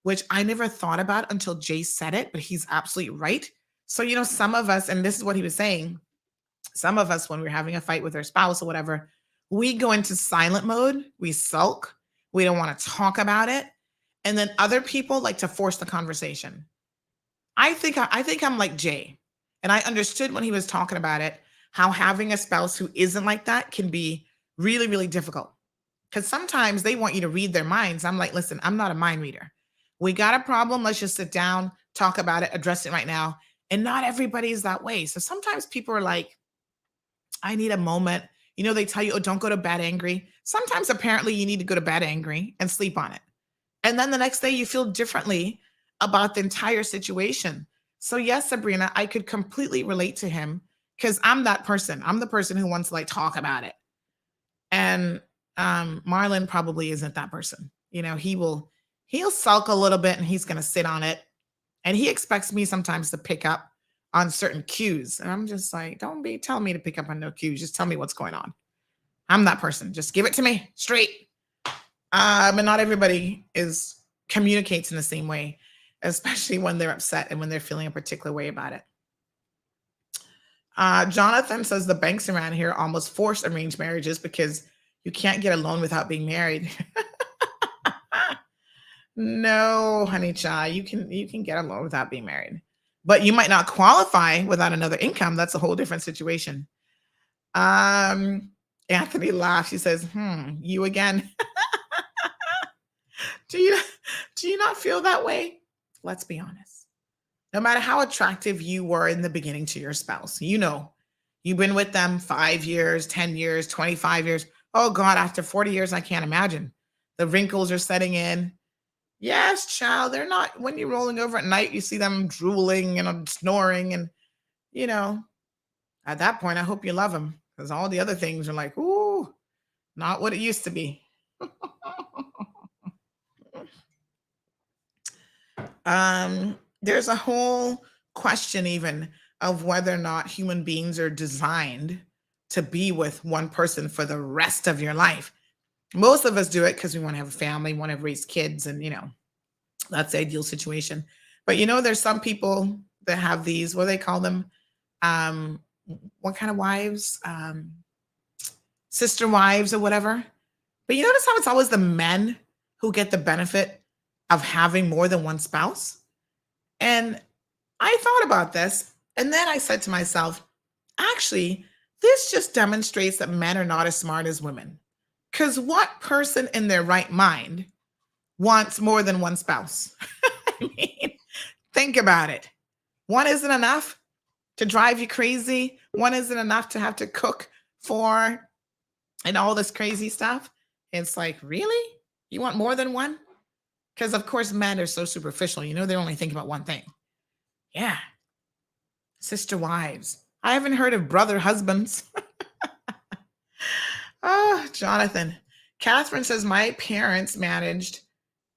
which I never thought about until Jay said it, but he's absolutely right. So, you know, some of us, and this is what he was saying, some of us, when we're having a fight with our spouse or whatever, we go into silent mode. We sulk. We don't want to talk about it. And then other people like to force the conversation. I think I'm like Jay. And I understood when he was talking about it, how having a spouse who isn't like that can be really, really difficult. Because sometimes they want you to read their minds. I'm like, listen, I'm not a mind reader. We got a problem. Let's just sit down, talk about it, address it right now. And not everybody's that way. So sometimes people are like, I need a moment. You know, they tell you, oh, don't go to bed angry. Sometimes apparently you need to go to bed angry and sleep on it. And then the next day you feel differently about the entire situation. So yes, Sabrina, I could completely relate to him because I'm that person. I'm the person who wants to like talk about it. And Marlon probably isn't that person. You know, he'll sulk a little bit and he's going to sit on it. And he expects me sometimes to pick up on certain cues. And I'm just like, don't be telling me to pick up on no cues. Just tell me what's going on. I'm that person. Just give it to me straight. But not everybody communicates in the same way, especially when they're upset and when they're feeling a particular way about it. Jonathan says the banks around here almost force arranged marriages because you can't get a loan without being married. No, honey child, you can get a loan without being married, but you might not qualify without another income. That's a whole different situation. Anthony laughs. He says, you again. Do you not feel that way? Let's be honest. No matter how attractive you were in the beginning to your spouse, you know, you've been with them 5 years, 10 years, 25 years. Oh God, after 40 years, I can't imagine. The wrinkles are setting in. Yes, child, they're not, when you're rolling over at night, you see them drooling and snoring. And, you know, at that point, I hope you love them because all the other things are like, ooh, not what it used to be. There's a whole question even of whether or not human beings are designed to be with one person for the rest of your life. Most of us do it because we want to have a family, want to raise kids, and, you know, that's the ideal situation. But, you know, there's some people that have these, what do they call them? What kind of wives? Sister wives or whatever. But you notice how it's always the men who get the benefit of having more than one spouse? And I thought about this, and then I said to myself, actually, this just demonstrates that men are not as smart as women. Because what person in their right mind wants more than one spouse? I mean, think about it. One isn't enough to drive you crazy. One isn't enough to have to cook for and all this crazy stuff. It's like, really? You want more than one? Because, of course, men are so superficial. You know, they only think about one thing. Yeah. Sister wives. I haven't heard of brother husbands. Oh, Jonathan. Catherine says, my parents managed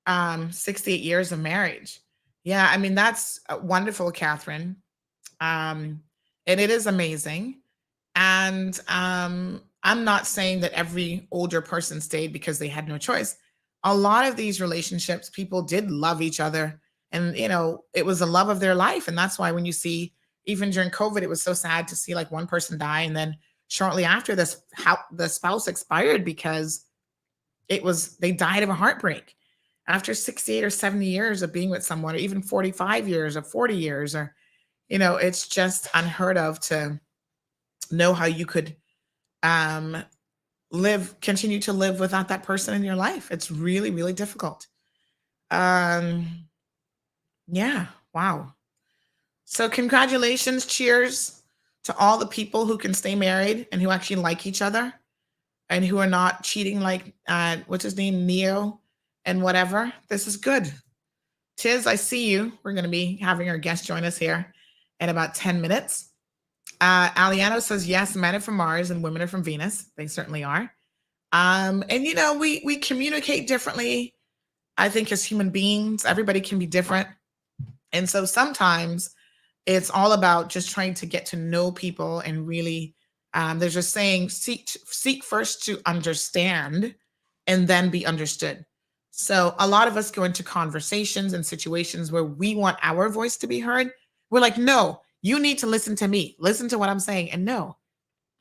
68 years of marriage. Yeah, I mean, that's wonderful, Catherine. And it is amazing. And I'm not saying that every older person stayed because they had no choice. A lot of these relationships, people did love each other. And, you know, it was the love of their life. And that's why when you see, even during COVID, it was so sad to see like one person die. And then shortly after this, how the spouse expired because they died of a heartbreak. After 68 or 70 years of being with someone, or even 45 years or 40 years, or, you know, it's just unheard of to know how you could continue to live without that person in your life. It's really, really difficult. Yeah. Wow. So congratulations. Cheers to all the people who can stay married and who actually like each other and who are not cheating like, what's his name? Neo and whatever. This is good. Tiz, I see you. We're going to be having our guest join us here in about 10 minutes. Aliano says, yes, men are from Mars and women are from Venus. They certainly are. And, you know, we communicate differently. I think as human beings, everybody can be different. And so sometimes it's all about just trying to get to know people and really, there's a saying, seek first to understand and then be understood. So a lot of us go into conversations and situations where we want our voice to be heard. We're like, no, you need to listen to me. Listen to what I'm saying. And no,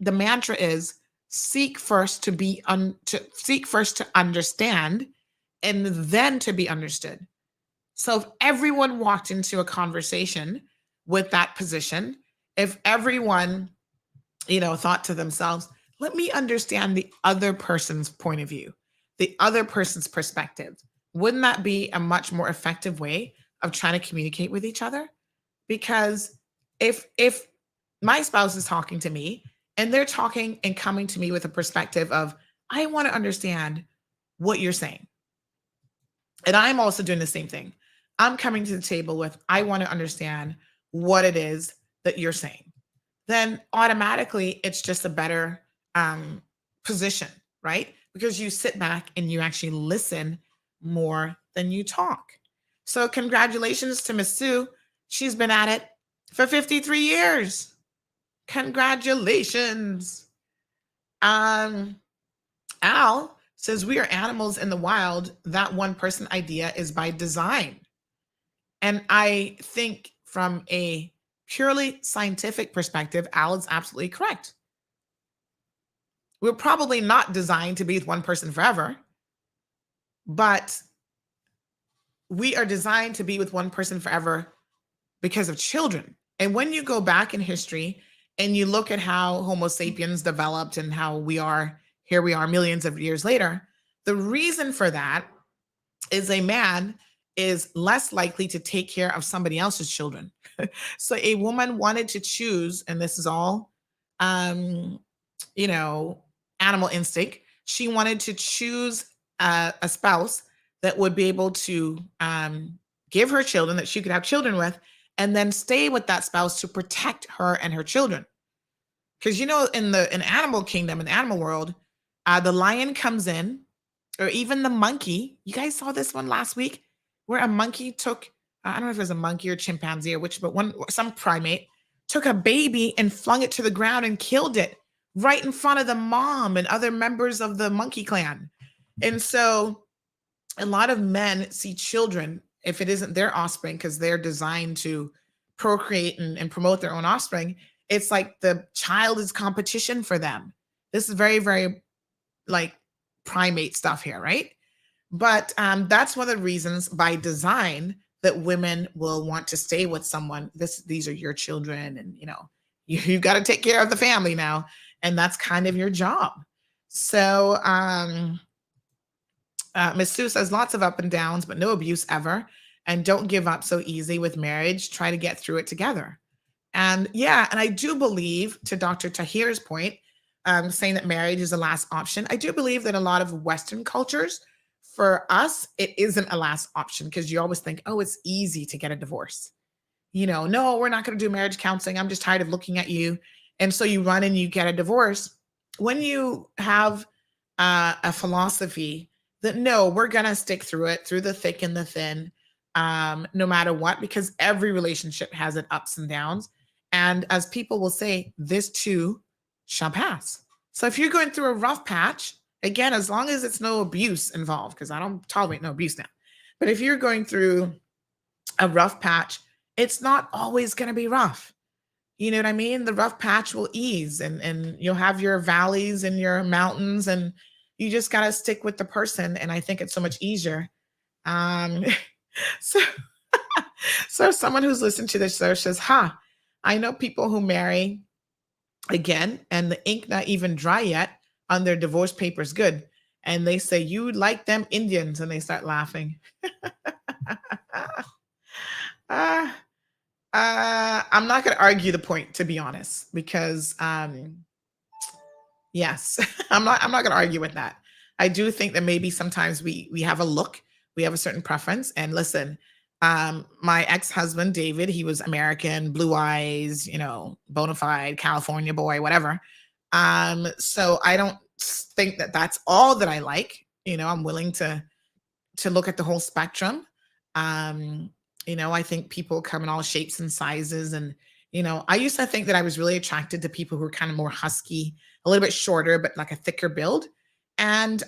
the mantra is seek first to understand and then to be understood. So if everyone walked into a conversation with that position, if everyone, thought to themselves, let me understand the other person's point of view, the other person's perspective, wouldn't that be a much more effective way of trying to communicate with each other? Because if my spouse is talking to me and they're talking and coming to me with a perspective of, I want to understand what you're saying. And I'm also doing the same thing. I'm coming to the table with, I want to understand what it is that you're saying. Then automatically it's just a better position, right? Because you sit back and you actually listen more than you talk. So congratulations to Miss Sue. She's been at it for 53 years. Congratulations. Al says, we are animals in the wild. That one person idea is by design. And I think from a purely scientific perspective, Al is absolutely correct. We're probably not designed to be with one person forever, but we are designed to be with one person forever because of children. And when you go back in history and you look at how Homo sapiens developed and how here we are millions of years later, the reason for that is a man is less likely to take care of somebody else's children. So a woman wanted to choose, and this is all, animal instinct. She wanted to choose a spouse that would be able to give her children, that she could have children with, and then stay with that spouse to protect her and her children. Because, in animal kingdom, in the animal world, the lion comes in, or even the monkey. You guys saw this one last week where a monkey took, I don't know if it was a monkey or chimpanzee or which, but some primate took a baby and flung it to the ground and killed it right in front of the mom and other members of the monkey clan. And so a lot of men see children, if it isn't their offspring, because they're designed to procreate and promote their own offspring, it's like the child is competition for them. This is very, very like primate stuff here, right? But that's one of the reasons by design that women will want to stay with someone. These are your children, and you got to take care of the family now, and that's kind of your job. So Ms. Sue says lots of up and downs, but no abuse ever, and don't give up so easy with marriage. Try to get through it together. And and I do believe, to Dr. Tahir's point, saying that marriage is the last option, I do believe that a lot of Western cultures, for us, it isn't a last option, because you always think, oh, it's easy to get a divorce. No, we're not going to do marriage counseling. I'm just tired of looking at you. And so you run and you get a divorce. When you have a philosophy that, no, we're going to stick through it, through the thick and the thin, no matter what, because every relationship has its ups and downs. And as people will say, this too shall pass. So if you're going through a rough patch, again, as long as it's no abuse involved, because I don't tolerate no abuse now. But if you're going through a rough patch, it's not always going to be rough. You know what I mean? The rough patch will ease, and you'll have your valleys and your mountains, and you just got to stick with the person. And I think it's so much easier. So someone who's listened to this search says, I know people who marry again, and the ink not even dry yet on their divorce papers. Good. And they say, you like them Indians, and they start laughing. I'm not going to argue the point, to be honest, because yes, I'm not going to argue with that. I do think that maybe sometimes we have a look, we have a certain preference. And listen, my ex-husband, David, he was American, blue eyes, bona fide California boy, whatever. So I don't think that that's all that I like. I'm willing to look at the whole spectrum. I think people come in all shapes and sizes. And, I used to think that I was really attracted to people who were kind of more husky, a little bit shorter, but like a thicker build. And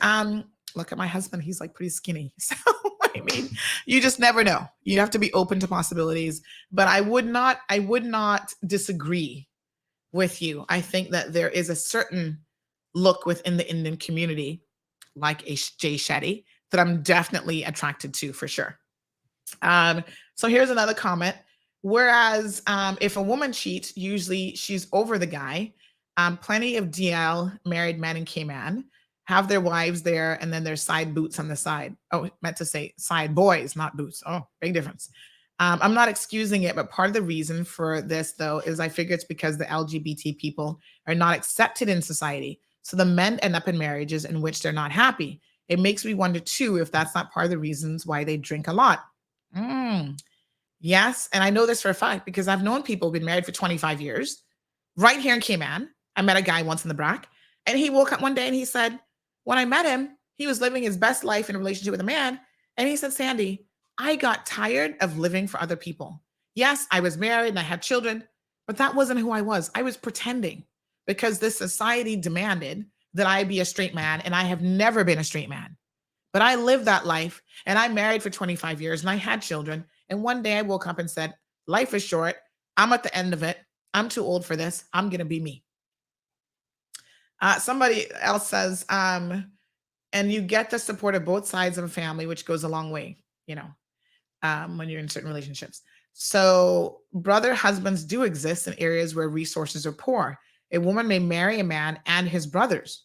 look at my husband. He's like pretty skinny. So, I mean, you just never know. You have to be open to possibilities. But I would not disagree with you. I think that there is a certain look within the Indian community, like a Jay Shetty, that I'm definitely attracted to for sure. So here's another comment. Whereas if a woman cheats, usually she's over the guy. Plenty of DL married men in Cayman have their wives there, and then there's side boots on the side. Oh, meant to say side boys, not boots. Oh, big difference. I'm not excusing it, but part of the reason for this, though, is I figure it's because the LGBT people are not accepted in society. So the men end up in marriages in which they're not happy. It makes me wonder, too, if that's not part of the reasons why they drink a lot. Yes, and I know this for a fact because I've known people who've been married for 25 years. Right here in Cayman, I met a guy once in the BRAC, and he woke up one day and he said, when I met him, he was living his best life in a relationship with a man. And he said, Sandy, I got tired of living for other people. Yes, I was married and I had children, but that wasn't who I was. I was pretending because this society demanded that I be a straight man, and I have never been a straight man. But I lived that life, and I married for 25 years, and I had children. And one day I woke up and said, life is short. I'm at the end of it. I'm too old for this. I'm going to be me. Somebody else says, and you get the support of both sides of a family, which goes a long way, when you're in certain relationships. So brother husbands do exist in areas where resources are poor. A woman may marry a man and his brothers.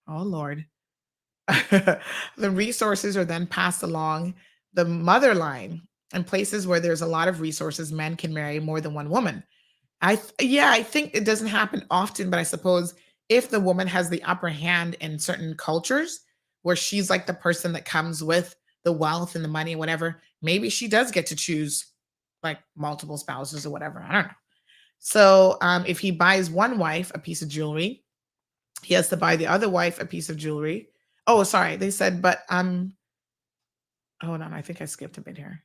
Oh, Lord. The resources are then passed along the mother line. In places where there's a lot of resources, men can marry more than one woman. I think it doesn't happen often, but I suppose if the woman has the upper hand in certain cultures where she's like the person that comes with the wealth and the money and whatever, maybe she does get to choose like multiple spouses or whatever. I don't know. So if he buys one wife a piece of jewelry, he has to buy the other wife a piece of jewelry. Oh, sorry. They said, but hold on. I think I skipped a bit here.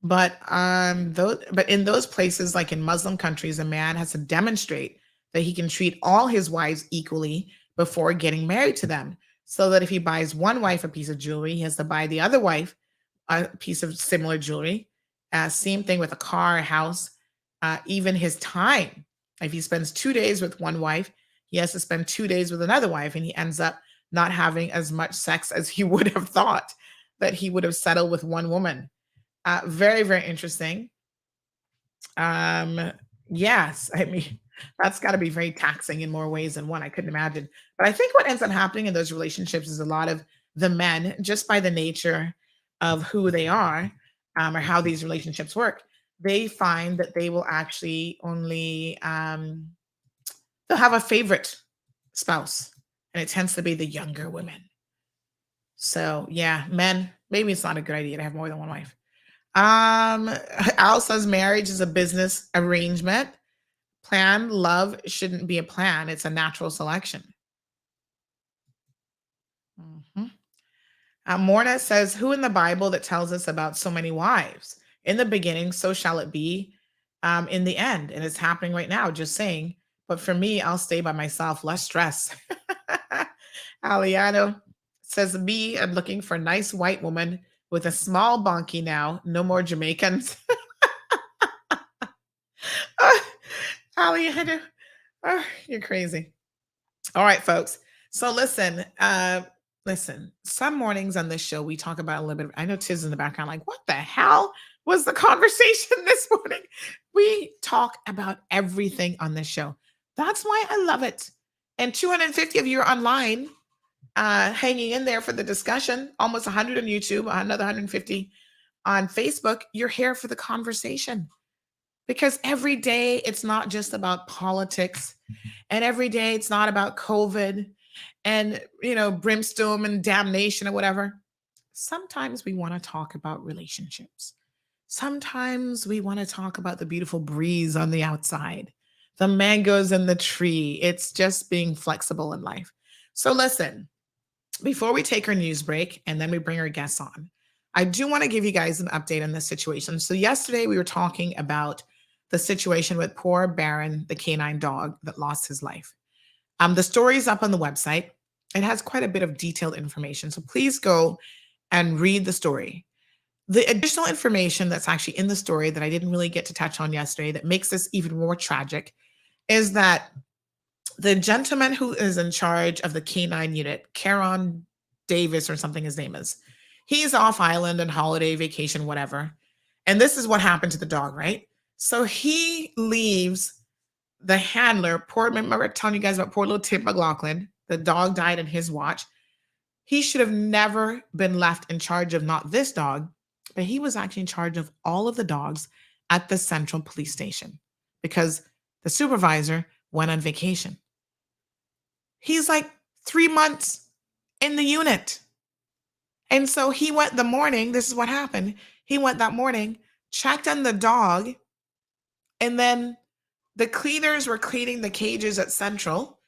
But in those places, like in Muslim countries, a man has to demonstrate that he can treat all his wives equally before getting married to them. So that if he buys one wife a piece of jewelry, he has to buy the other wife a piece of similar jewelry. Same thing with a car, a house, even his time. If he spends 2 days with one wife, he has to spend 2 days with another wife, and he ends up not having as much sex as he would have thought that he would have settled with one woman. Very, very interesting. Yes, I mean, that's got to be very taxing in more ways than one. I couldn't imagine. But I think what ends up happening in those relationships is a lot of the men, just by the nature of who they are, or how these relationships work, they find that they will actually only, they'll have a favorite spouse, and it tends to be the younger women. So yeah, men, maybe it's not a good idea to have more than one wife. Al says marriage is a business arrangement. Planned love shouldn't be a plan. It's a natural selection. Morna says, who in the Bible that tells us about so many wives? In the beginning, so shall it be in the end. And it's happening right now, just saying. But for me, I'll stay by myself, less stress. Aliano says, me, I'm looking for a nice white woman with a small bonky now. No more Jamaicans. Aliano, you're crazy. All right, folks. So listen, some mornings on this show, we talk about a little bit. I know Tiz in the background, like, what the hell was the conversation this morning? We talk about everything on this show. That's why I love it. And 250 of you are online, hanging in there for the discussion. Almost 100 on YouTube, another 150 on Facebook. You're here for the conversation. Because every day it's not just about politics, and every day it's not about COVID and, brimstone and damnation or whatever. Sometimes we want to talk about relationships. Sometimes we want to talk about the beautiful breeze on the outside, the mangoes in the tree. It's just being flexible in life. So listen, before we take our news break and then we bring our guests on, I do want to give you guys an update on this situation. So yesterday we were talking about the situation with poor Baron, the canine dog that lost his life. The story is up on the website. It has quite a bit of detailed information. So please go and read the story. The additional information that's actually in the story that I didn't really get to touch on yesterday that makes this even more tragic is that the gentleman who is in charge of the canine unit, Caron Davis or something his name is. He's off island on holiday, vacation, whatever. And this is what happened to the dog, right? So he leaves the handler, remember telling you guys about poor little Tim McLaughlin. The dog died in his watch. He should have never been left in charge of not this dog, but he was actually in charge of all of the dogs at the central police station because the supervisor went on vacation. He's like 3 months in the unit. And so he went the morning, this is what happened. He went that morning, checked on the dog, and then the cleaners were cleaning the cages at Central.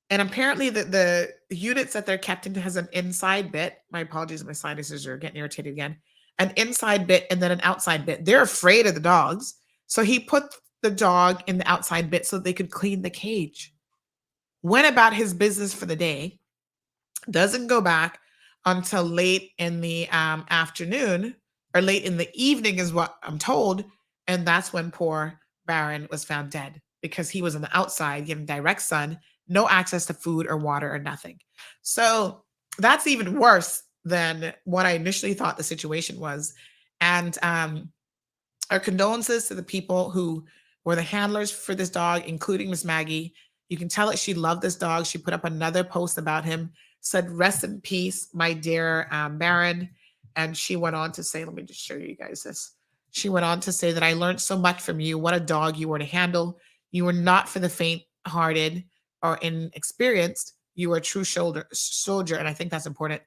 And apparently the units that they're kept in has an inside bit. My apologies, my sinuses are getting irritated again. An inside bit and then an outside bit. They're afraid of the dogs. So he put the dog in the outside bit so they could clean the cage. Went about his business for the day. Doesn't go back until late in the afternoon or late in the evening is what I'm told. And that's when poor Baron was found dead because he was on the outside given direct sun, no access to food or water or nothing. So that's even worse than what I initially thought the situation was. And our condolences to the people who were the handlers for this dog, including Miss Maggie. You can tell that she loved this dog. She put up another post about him, said, "Rest in peace, my dear Baron." And she went on to say, let me just show you guys this. She went on to say that I learned so much from you. What a dog you were to handle. You were not for the faint-hearted or inexperienced. You were a true soldier. And I think that's important,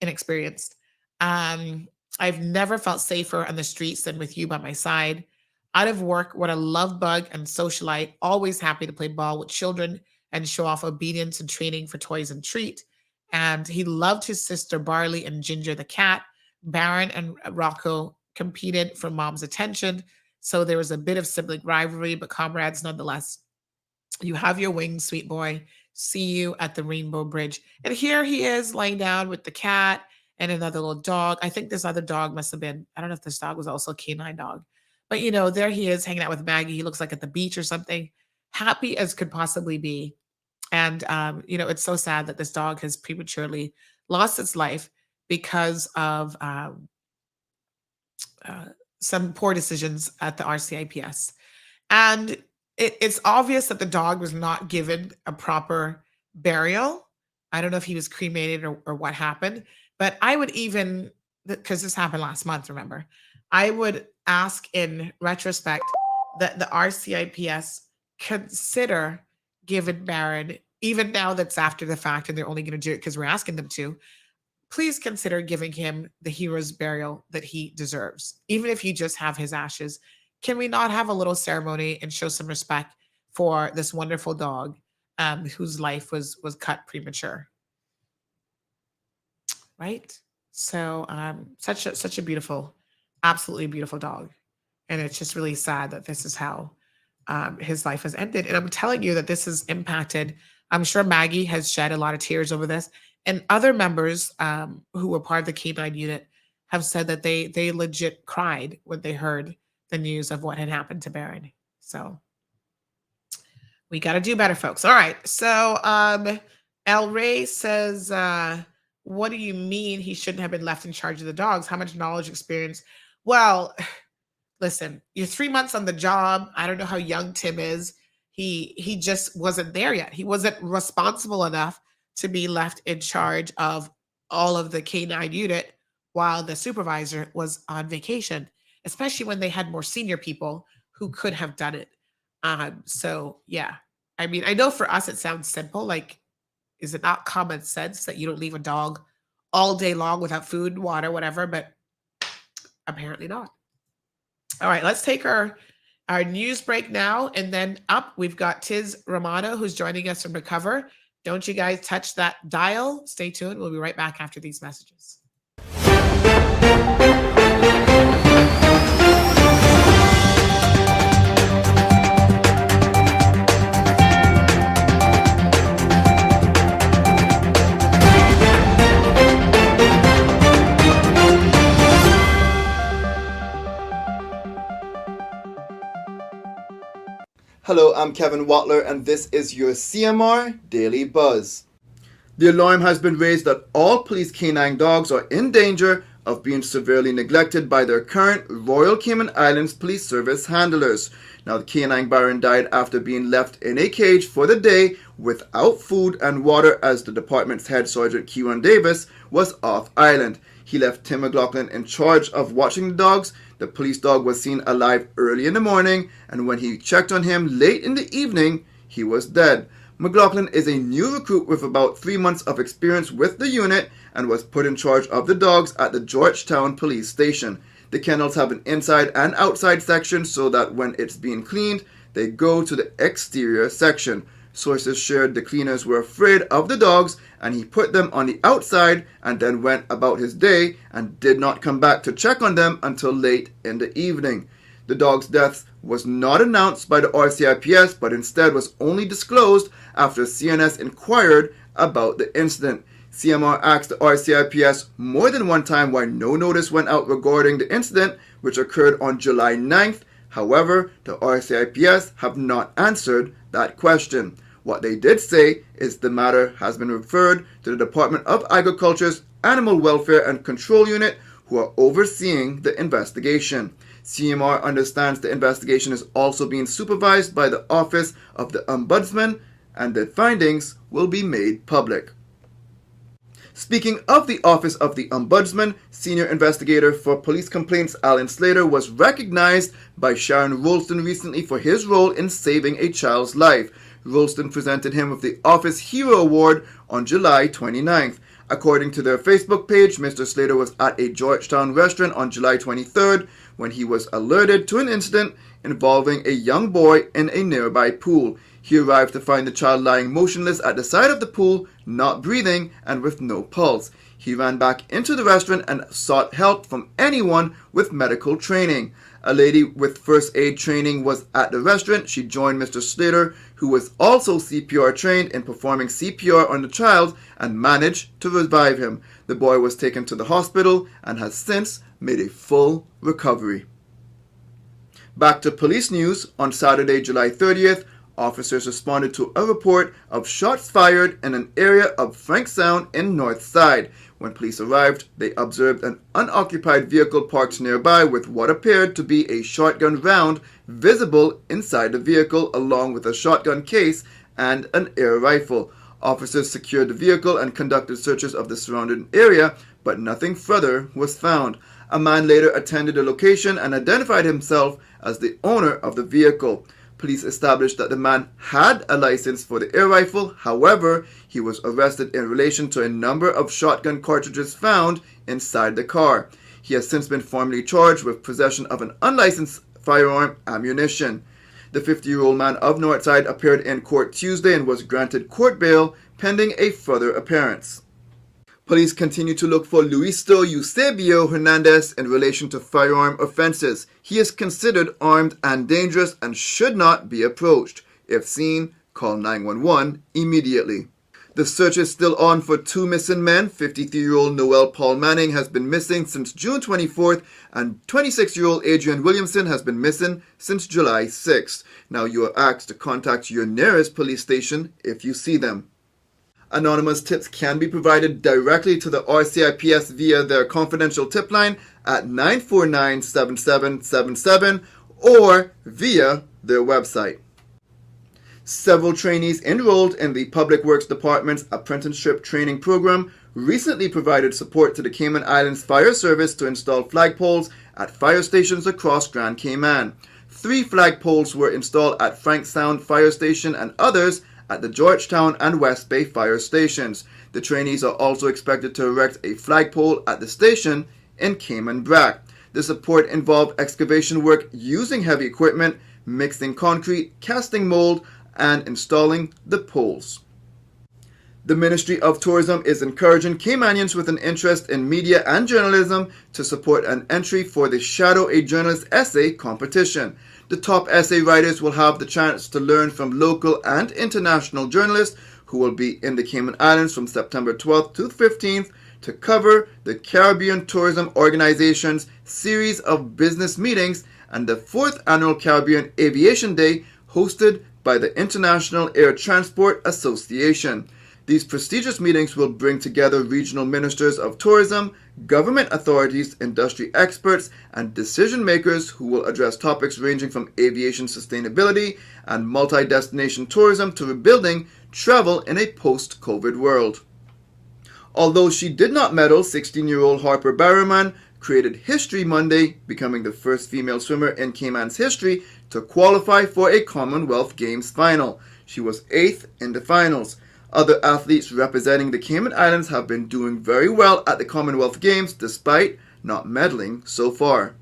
inexperienced. I've never felt safer on the streets than with you by my side. Out of work, what a love bug and socialite, always happy to play ball with children and show off obedience and training for toys and treat. And he loved his sister Barley and Ginger the cat. Baron and Rocco competed for mom's attention. So there was a bit of sibling rivalry, but comrades nonetheless. You have your wings, sweet boy. See you at the Rainbow Bridge. And here he is laying down with the cat and another little dog. I think this other dog must have been, I don't know if this dog was also a canine dog. But, you know, there he is hanging out with Maggie. He looks like at the beach or something, happy as could possibly be. And, you know, it's so sad that this dog has prematurely lost its life because of some poor decisions at the RCIPS. And it's obvious that the dog was not given a proper burial. I don't know if he was cremated or what happened, but I would even, because this happened last month, remember, I would ask in retrospect that the RCIPS consider giving Baron, even now that's after the fact and they're only going to do it because we're asking them to, please consider giving him the hero's burial that he deserves. Even if you just have his ashes, can we not have a little ceremony and show some respect for this wonderful dog whose life was cut premature? Right? So such a beautiful, absolutely beautiful dog. And it's just really sad that this is how his life has ended. And I'm telling you that this has impacted, I'm sure Maggie has shed a lot of tears over this. And other members who were part of the K9 unit have said that they legit cried when they heard the news of what had happened to Baron. So we got to do better, folks. All right. So El Rey says, what do you mean he shouldn't have been left in charge of the dogs? How much knowledge, experience? Well, listen, you're 3 months on the job. I don't know how young Tim is. He just wasn't there yet. He wasn't responsible enough to be left in charge of all of the K9 unit while the supervisor was on vacation, especially when they had more senior people who could have done it. So yeah, I mean, I know for us, it sounds simple. Like, is it not common sense that you don't leave a dog all day long without food, water, whatever, but apparently not. All right, let's take our news break now. And then up, we've got Tiz Romano, who's joining us from Recover. Don't you guys touch that dial. Stay tuned. We'll be right back after these messages. Hello, I'm Kevin Watler, and this is your CMR Daily Buzz. The alarm has been raised that all police canine dogs are in danger of being severely neglected by their current Royal Cayman Islands Police Service handlers. Now, the canine baron died after being left in a cage for the day without food and water as the department's head sergeant Kieran Davis was off island. He left Tim McLaughlin in charge of watching the dogs. The police dog was seen alive early in the morning, and when he checked on him late in the evening, he was dead. McLaughlin is a new recruit with about 3 months of experience with the unit and was put in charge of the dogs at the Georgetown Police Station. The kennels have an inside and outside section so that when it's being cleaned, they go to the exterior section. Sources shared the cleaners were afraid of the dogs and he put them on the outside and then went about his day and did not come back to check on them until late in the evening. The dog's death was not announced by the RCIPS but instead was only disclosed after CNS inquired about the incident. CMR asked the RCIPS more than one time why no notice went out regarding the incident, which occurred on July 9th. However, the RCIPS have not answered that question. What they did say is the matter has been referred to the Department of Agriculture's Animal Welfare and Control Unit, who are overseeing the investigation. CMR understands the investigation is also being supervised by the Office of the Ombudsman, and the findings will be made public. Speaking of the Office of the Ombudsman, Senior Investigator for Police Complaints Alan Slater was recognized by Sharon Rolston recently for his role in saving a child's life. Rolston presented him with the Office Hero Award on July 29th. According to their Facebook page, Mr. Slater was at a Georgetown restaurant on July 23rd when he was alerted to an incident involving a young boy in a nearby pool. He arrived to find the child lying motionless at the side of the pool, not breathing and with no pulse. He ran back into the restaurant and sought help from anyone with medical training. A lady with first aid training was at the restaurant. She joined Mr. Slater, who was also CPR trained in performing CPR on the child, and managed to revive him. The boy was taken to the hospital and has since made a full recovery. Back to police news. On Saturday, July 30th, officers responded to a report of shots fired in an area of Frank Sound in North Side. When police arrived, they observed an unoccupied vehicle parked nearby with what appeared to be a shotgun round visible inside the vehicle, along with a shotgun case and an air rifle. Officers secured the vehicle and conducted searches of the surrounding area, but nothing further was found. A man later attended the location and identified himself as the owner of the vehicle. Police established that the man had a license for the air rifle. However, he was arrested in relation to a number of shotgun cartridges found inside the car. He has since been formally charged with possession of an unlicensed firearm ammunition. The 50-year-old man of Northside appeared in court Tuesday and was granted court bail pending a further appearance. Police continue to look for Luisto Eusebio Hernandez in relation to firearm offenses. He is considered armed and dangerous and should not be approached. If seen, call 911 immediately. The search is still on for two missing men. 53-year-old Noel Paul Manning has been missing since June 24th, and 26-year-old Adrian Williamson has been missing since July 6th. Now you are asked to contact your nearest police station if you see them. Anonymous tips can be provided directly to the RCIPS via their confidential tip line at 949-7777 or via their website. Several trainees enrolled in the Public Works Department's apprenticeship training program recently provided support to the Cayman Islands Fire Service to install flagpoles at fire stations across Grand Cayman. 3 flagpoles were installed at Frank Sound Fire Station and others at the Georgetown and West Bay fire stations. The trainees are also expected to erect a flagpole at the station in Cayman Brac. The support involved excavation work using heavy equipment, mixing concrete, casting mold, and installing the poles. The Ministry of Tourism is encouraging Caymanians with an interest in media and journalism to support an entry for the Shadow a Journalist essay competition. The top essay writers will have the chance to learn from local and international journalists who will be in the Cayman Islands from September 12th to 15th to cover the Caribbean Tourism Organization's series of business meetings and the 4th Annual Caribbean Aviation Day hosted by the International Air Transport Association. These prestigious meetings will bring together regional ministers of tourism, government authorities, industry experts, and decision makers who will address topics ranging from aviation sustainability and multi-destination tourism to rebuilding travel in a post-COVID world. Although she did not medal, 16-year-old Harper Barrowman created history Monday, becoming the first female swimmer in Cayman's history to qualify for a Commonwealth Games final. She was 8th in the finals. Other athletes representing the Cayman Islands have been doing very well at the Commonwealth Games despite not medaling so far.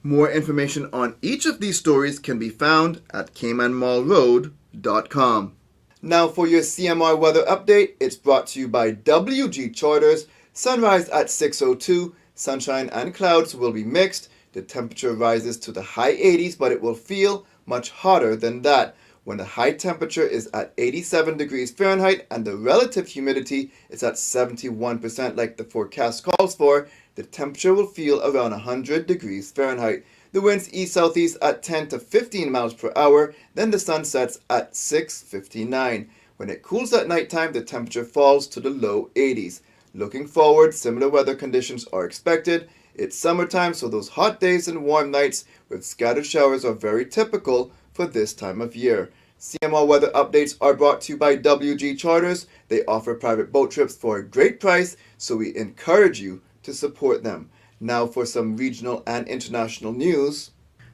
More information on each of these stories can be found at caymanmallroad.com. Now for your CMR weather update, it's brought to you by WG Charters. Sunrise at 6:02. Sunshine and clouds will be mixed. The temperature rises to the high 80s, but it will feel much hotter than that when the high temperature is at 87 degrees Fahrenheit and the relative humidity is at 71% like the forecast calls for. The temperature will feel around 100 degrees Fahrenheit. The winds east-southeast at 10 to 15 miles per hour, then the sun sets at 6:59. When it cools at nighttime, the temperature falls to the low 80s. Looking forward, similar weather conditions are expected. It's summertime, so those hot days and warm nights with scattered showers are very typical for this time of year. CMR weather updates are brought to you by WG Charters. They offer private boat trips for a great price, so we encourage you to support them. Now for some regional and international news.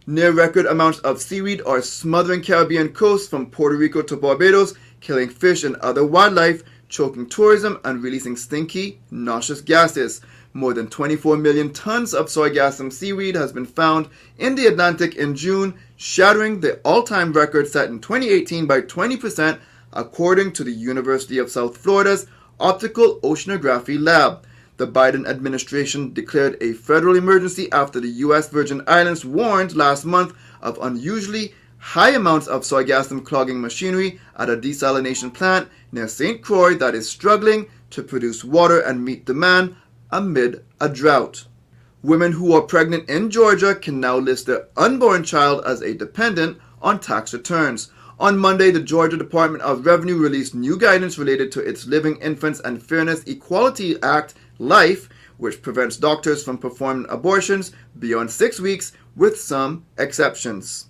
Near record amounts of seaweed are smothering Caribbean coasts from Puerto Rico to Barbados, killing fish and other wildlife, choking tourism, and releasing stinky, noxious gases. More than 24 million tons of soy gas from seaweed has been found in the Atlantic in June, shattering the all-time record set in 2018 by 20%, according to the University of South Florida's Optical Oceanography Lab. The Biden administration declared a federal emergency after the U.S. Virgin Islands warned last month of unusually high amounts of soy gas clogging machinery at a desalination plant near St. Croix that is struggling to produce water and meet demand amid a drought. Women who are pregnant in Georgia can now list their unborn child as a dependent on tax returns. On Monday, the Georgia Department of Revenue released new guidance related to its Living Infants and Fairness Equality Act, LIFE, which prevents doctors from performing abortions beyond 6 weeks with some exceptions.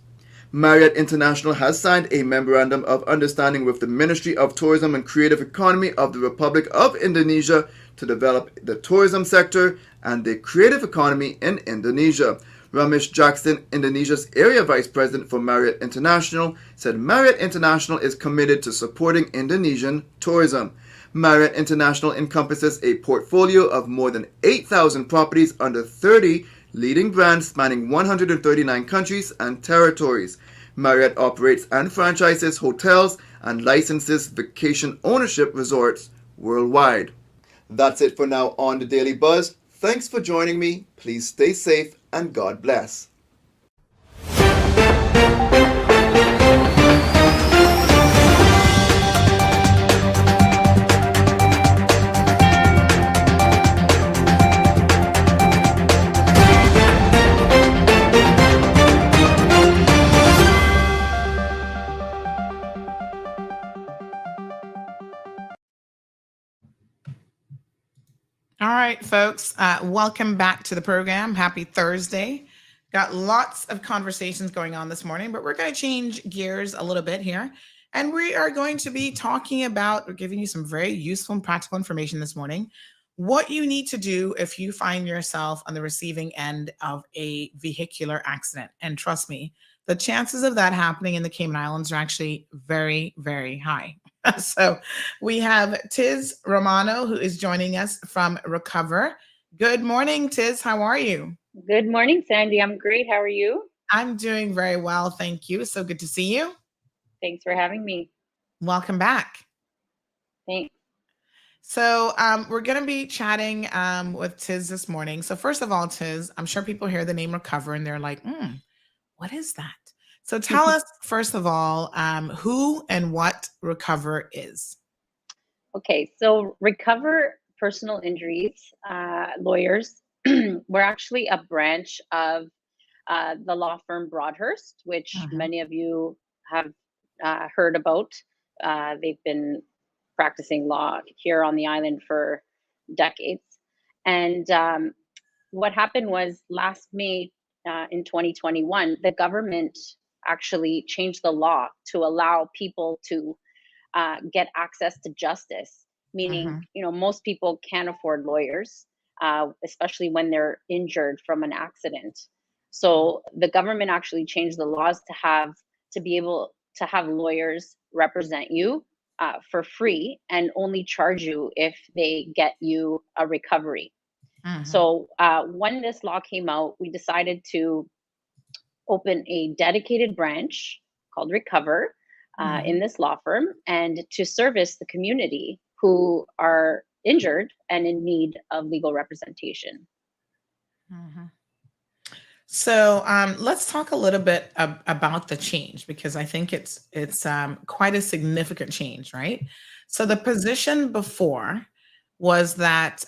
Marriott International has signed a memorandum of understanding with the Ministry of Tourism and Creative Economy of the Republic of Indonesia to develop the tourism sector and the creative economy in Indonesia. Ramesh Jackson, Indonesia's area vice president for Marriott International, said Marriott International is committed to supporting Indonesian tourism. Marriott International encompasses a portfolio of more than 8,000 properties under 30 leading brands spanning 139 countries and territories. Marriott operates and franchises hotels and licenses vacation ownership resorts worldwide. That's it for now on the Daily Buzz. Thanks for joining me. Please stay safe and God bless. All right, folks, welcome back to the program. Happy Thursday. Got lots of conversations going on this morning, but we're going to change gears a little bit here. And we are going to be talking about, or giving you some very useful and practical information this morning, what you need to do if you find yourself on the receiving end of a vehicular accident. And trust me, the chances of that happening in the Cayman Islands are actually very, very high. So we have Tiz Romano, who is joining us from Recover. Good morning, Tiz. How are you? Good morning, Sandy. I'm great. How are you? I'm doing very well. Thank you. So good to see you. Thanks for having me. Welcome back. Thanks. So we're going to be chatting with Tiz this morning. So first of all, Tiz, I'm sure people hear the name Recover and they're like, what is that? So tell us, first of all, who and what Recover is. Okay, so Recover Personal Injuries Lawyers, we're actually a branch of the law firm Broadhurst, which many of you have heard about. They've been practicing law here on the island for decades. And what happened was last May in 2021, the government actually changed the law to allow people to get access to justice. Meaning, most people can't afford lawyers, especially when they're injured from an accident. So the government actually changed the laws to be able to have lawyers represent you for free and only charge you if they get you a recovery. So when this law came out, we decided to open a dedicated branch called Recover in this law firm, and to service the community who are injured and in need of legal representation. So let's talk a little bit about the change, because I think it's quite a significant change, right? So the position before was that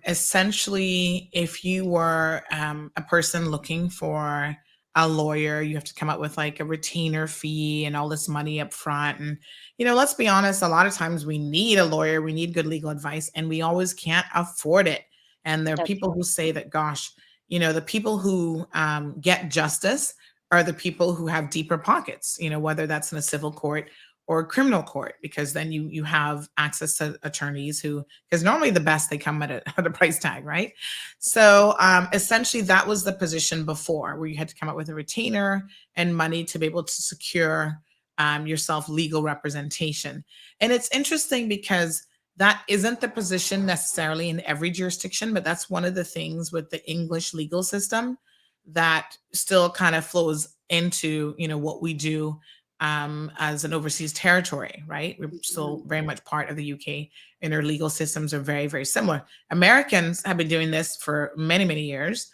essentially, if you were a person looking for a lawyer, you have to come up with like a retainer fee and all this money up front. And, let's be honest, a lot of times we need a lawyer, we need good legal advice, and we always can't afford it. And there are That's people right. who say that, gosh, the people who get justice are the people who have deeper pockets, whether that's in a civil court or a criminal court, because then you have access to attorneys because normally the best, they come at a price tag, right? So essentially that was the position before, where you had to come up with a retainer and money to be able to secure yourself legal representation. And it's interesting because that isn't the position necessarily in every jurisdiction, but that's one of the things with the English legal system that still kind of flows into, what we do as an overseas territory, right? We're still very much part of the UK, and our legal systems are very, very similar. Americans have been doing this for many, many years.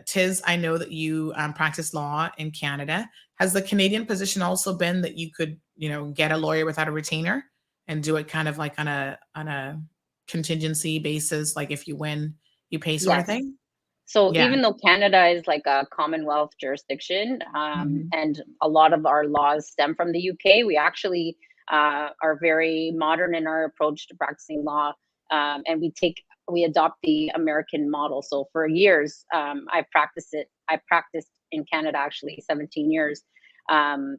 Tiz, I know that you practice law in Canada. Has the Canadian position also been that you could, get a lawyer without a retainer and do it kind of like on a contingency basis, like if you win, you pay sort of Yes. thing? So Yeah. even though Canada is like a Commonwealth jurisdiction, and a lot of our laws stem from the UK, we actually are very modern in our approach to practicing law, and we adopt the American model. So for years, I practiced in Canada actually 17 years, and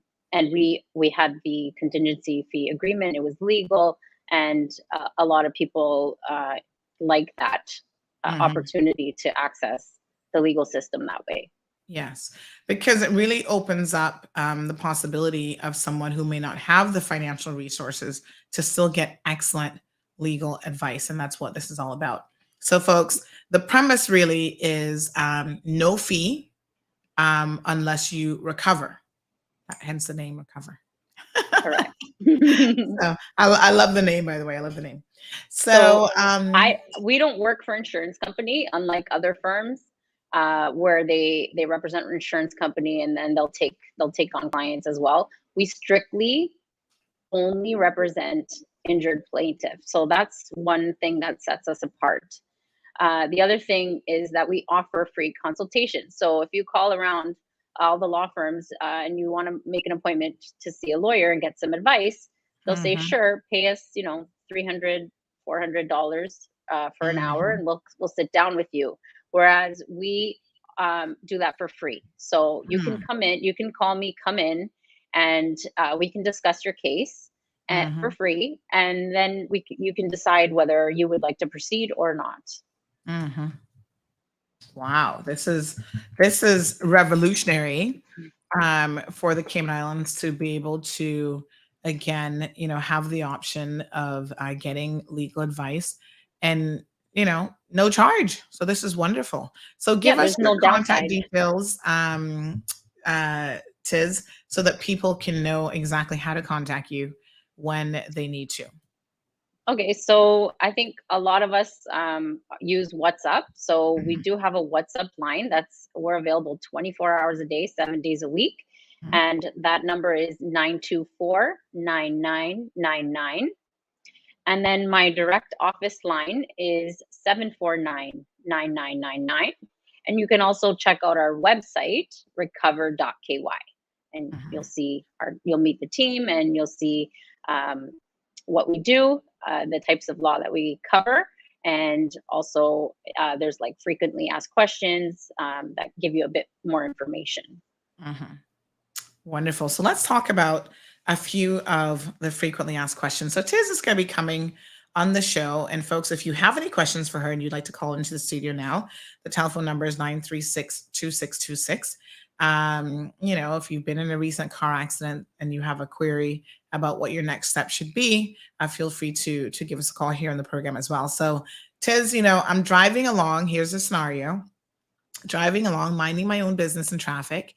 we had the contingency fee agreement. It was legal, and a lot of people like that opportunity to access the legal system that way. Yes, because it really opens up the possibility of someone who may not have the financial resources to still get excellent legal advice. And that's what this is all about. So, folks, the premise really is no fee unless you recover. Hence the name Recover. Correct. So I love the name, by the way. I love the name. So we don't work for insurance company, unlike other firms where they represent an insurance company and then they'll take on clients as well. We strictly only represent injured plaintiffs. So that's one thing that sets us apart. The other thing is that we offer free consultation. So if you call around all the law firms and you want to make an appointment to see a lawyer and get some advice, they'll say, sure, pay us, $300, $400 for an hour, and we'll sit down with you. Whereas we do that for free. So you can come in, you can call me, come in, and we can discuss your case for free, and then you can decide whether you would like to proceed or not. Wow, this is revolutionary for the Cayman Islands to be able to, again, have the option of getting legal advice and, no charge. So this is wonderful. So give us your contact details, Tiz, so that people can know exactly how to contact you when they need to. Okay, so I think a lot of us use WhatsApp. So we do have a WhatsApp line we're available 24 hours a day, 7 days a week. And that number is 924-9999. And then my direct office line is 749-9999. And you can also check out our website, recover.ky. And you'll meet the team, and you'll see what we do, the types of law that we cover, and also there's like frequently asked questions that give you a bit more information. Mhm. Wonderful. So let's talk about a few of the frequently asked questions. So Tiz is going to be coming on the show. And folks, if you have any questions for her and you'd like to call into the studio now, the telephone number is 936-2626. If you've been in a recent car accident and you have a query about what your next step should be, feel free to give us a call here on the program as well. So Tiz, I'm driving along. Here's a scenario. Driving along, minding my own business in traffic.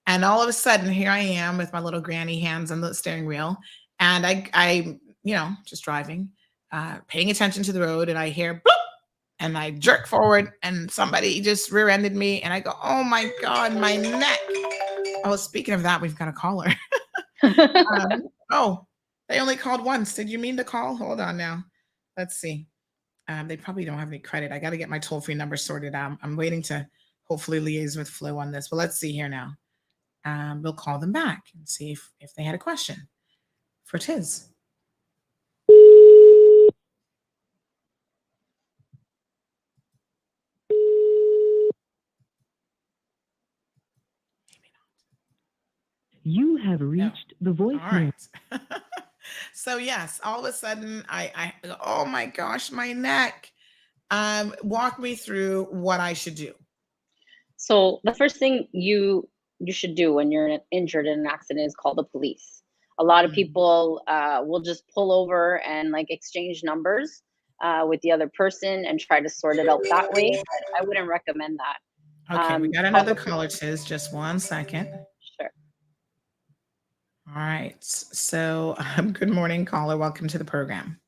And all of a sudden, here I am with my little granny hands on the steering wheel. And I just driving, paying attention to the road, and I hear bloop, and I jerk forward, and somebody just rear-ended me. And I go, oh my God, my neck. Oh, speaking of that, we've got a caller. They only called once. Did you mean to call? Hold on now. Let's see. They probably don't have any credit. I got to get my toll-free number sorted out. I'm waiting to hopefully liaise with Flo on this. But let's see here now. We'll call them back and see if they had a question for Tiz. You have reached the voicemail. All right. So yes, all of a sudden I oh my gosh, my neck. Walk me through what I should do. So the first thing you should do when you're injured in an accident is call the police. A lot of people will just pull over and like exchange numbers with the other person and try to sort it out that way. I wouldn't recommend that. Okay, we got another caller, Tiz. Just 1 second. Sure. All right. So good morning, caller. Welcome to the program.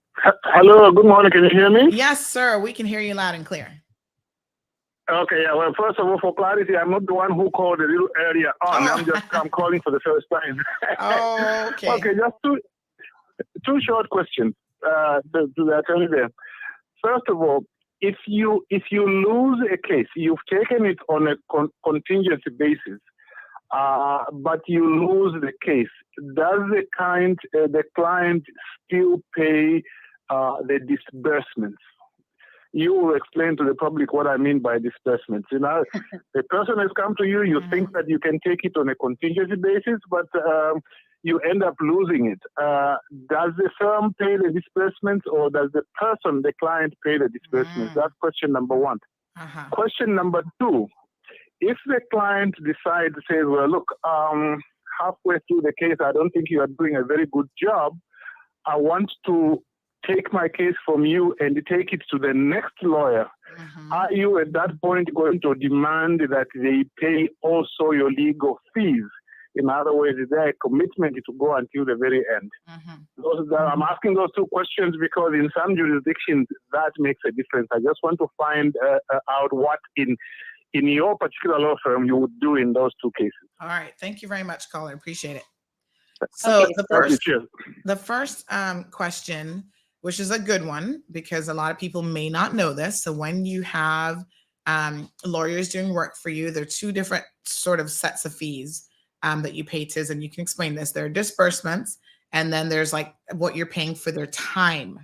Hello, good morning. Can you hear me? Yes, sir. We can hear you loud and clear. Okay, yeah. Well, first of all, for clarity, I'm not the one who called a little earlier on. I'm calling for the first time. Oh, okay. Okay, just two short questions to the attorney there. First of all, if you lose a case, you've taken it on a contingency basis, but you lose the case, does the client still pay the disbursements? You will explain to the public what I mean by disbursements. The person has come to you, you think that you can take it on a contingency basis, but you end up losing it. Does the firm pay the disbursements, or does the client, pay the disbursements? That's question number one. Question number two, if the client decides to say, well, look, halfway through the case, I don't think you are doing a very good job. I want to take my case from you and take it to the next lawyer. Are you at that point going to demand that they pay also your legal fees? In other words, is there a commitment to go until the very end? I'm asking those two questions because in some jurisdictions that makes a difference. I just want to find out what in your particular law firm you would do in those two cases. All right. Thank you very much, caller. Appreciate it. So okay, the first question, which is a good one because a lot of people may not know this. So when you have lawyers doing work for you, there are two different sort of sets of fees that you pay, Tiz, and you can explain this. There are disbursements, and then there's like what you're paying for their time,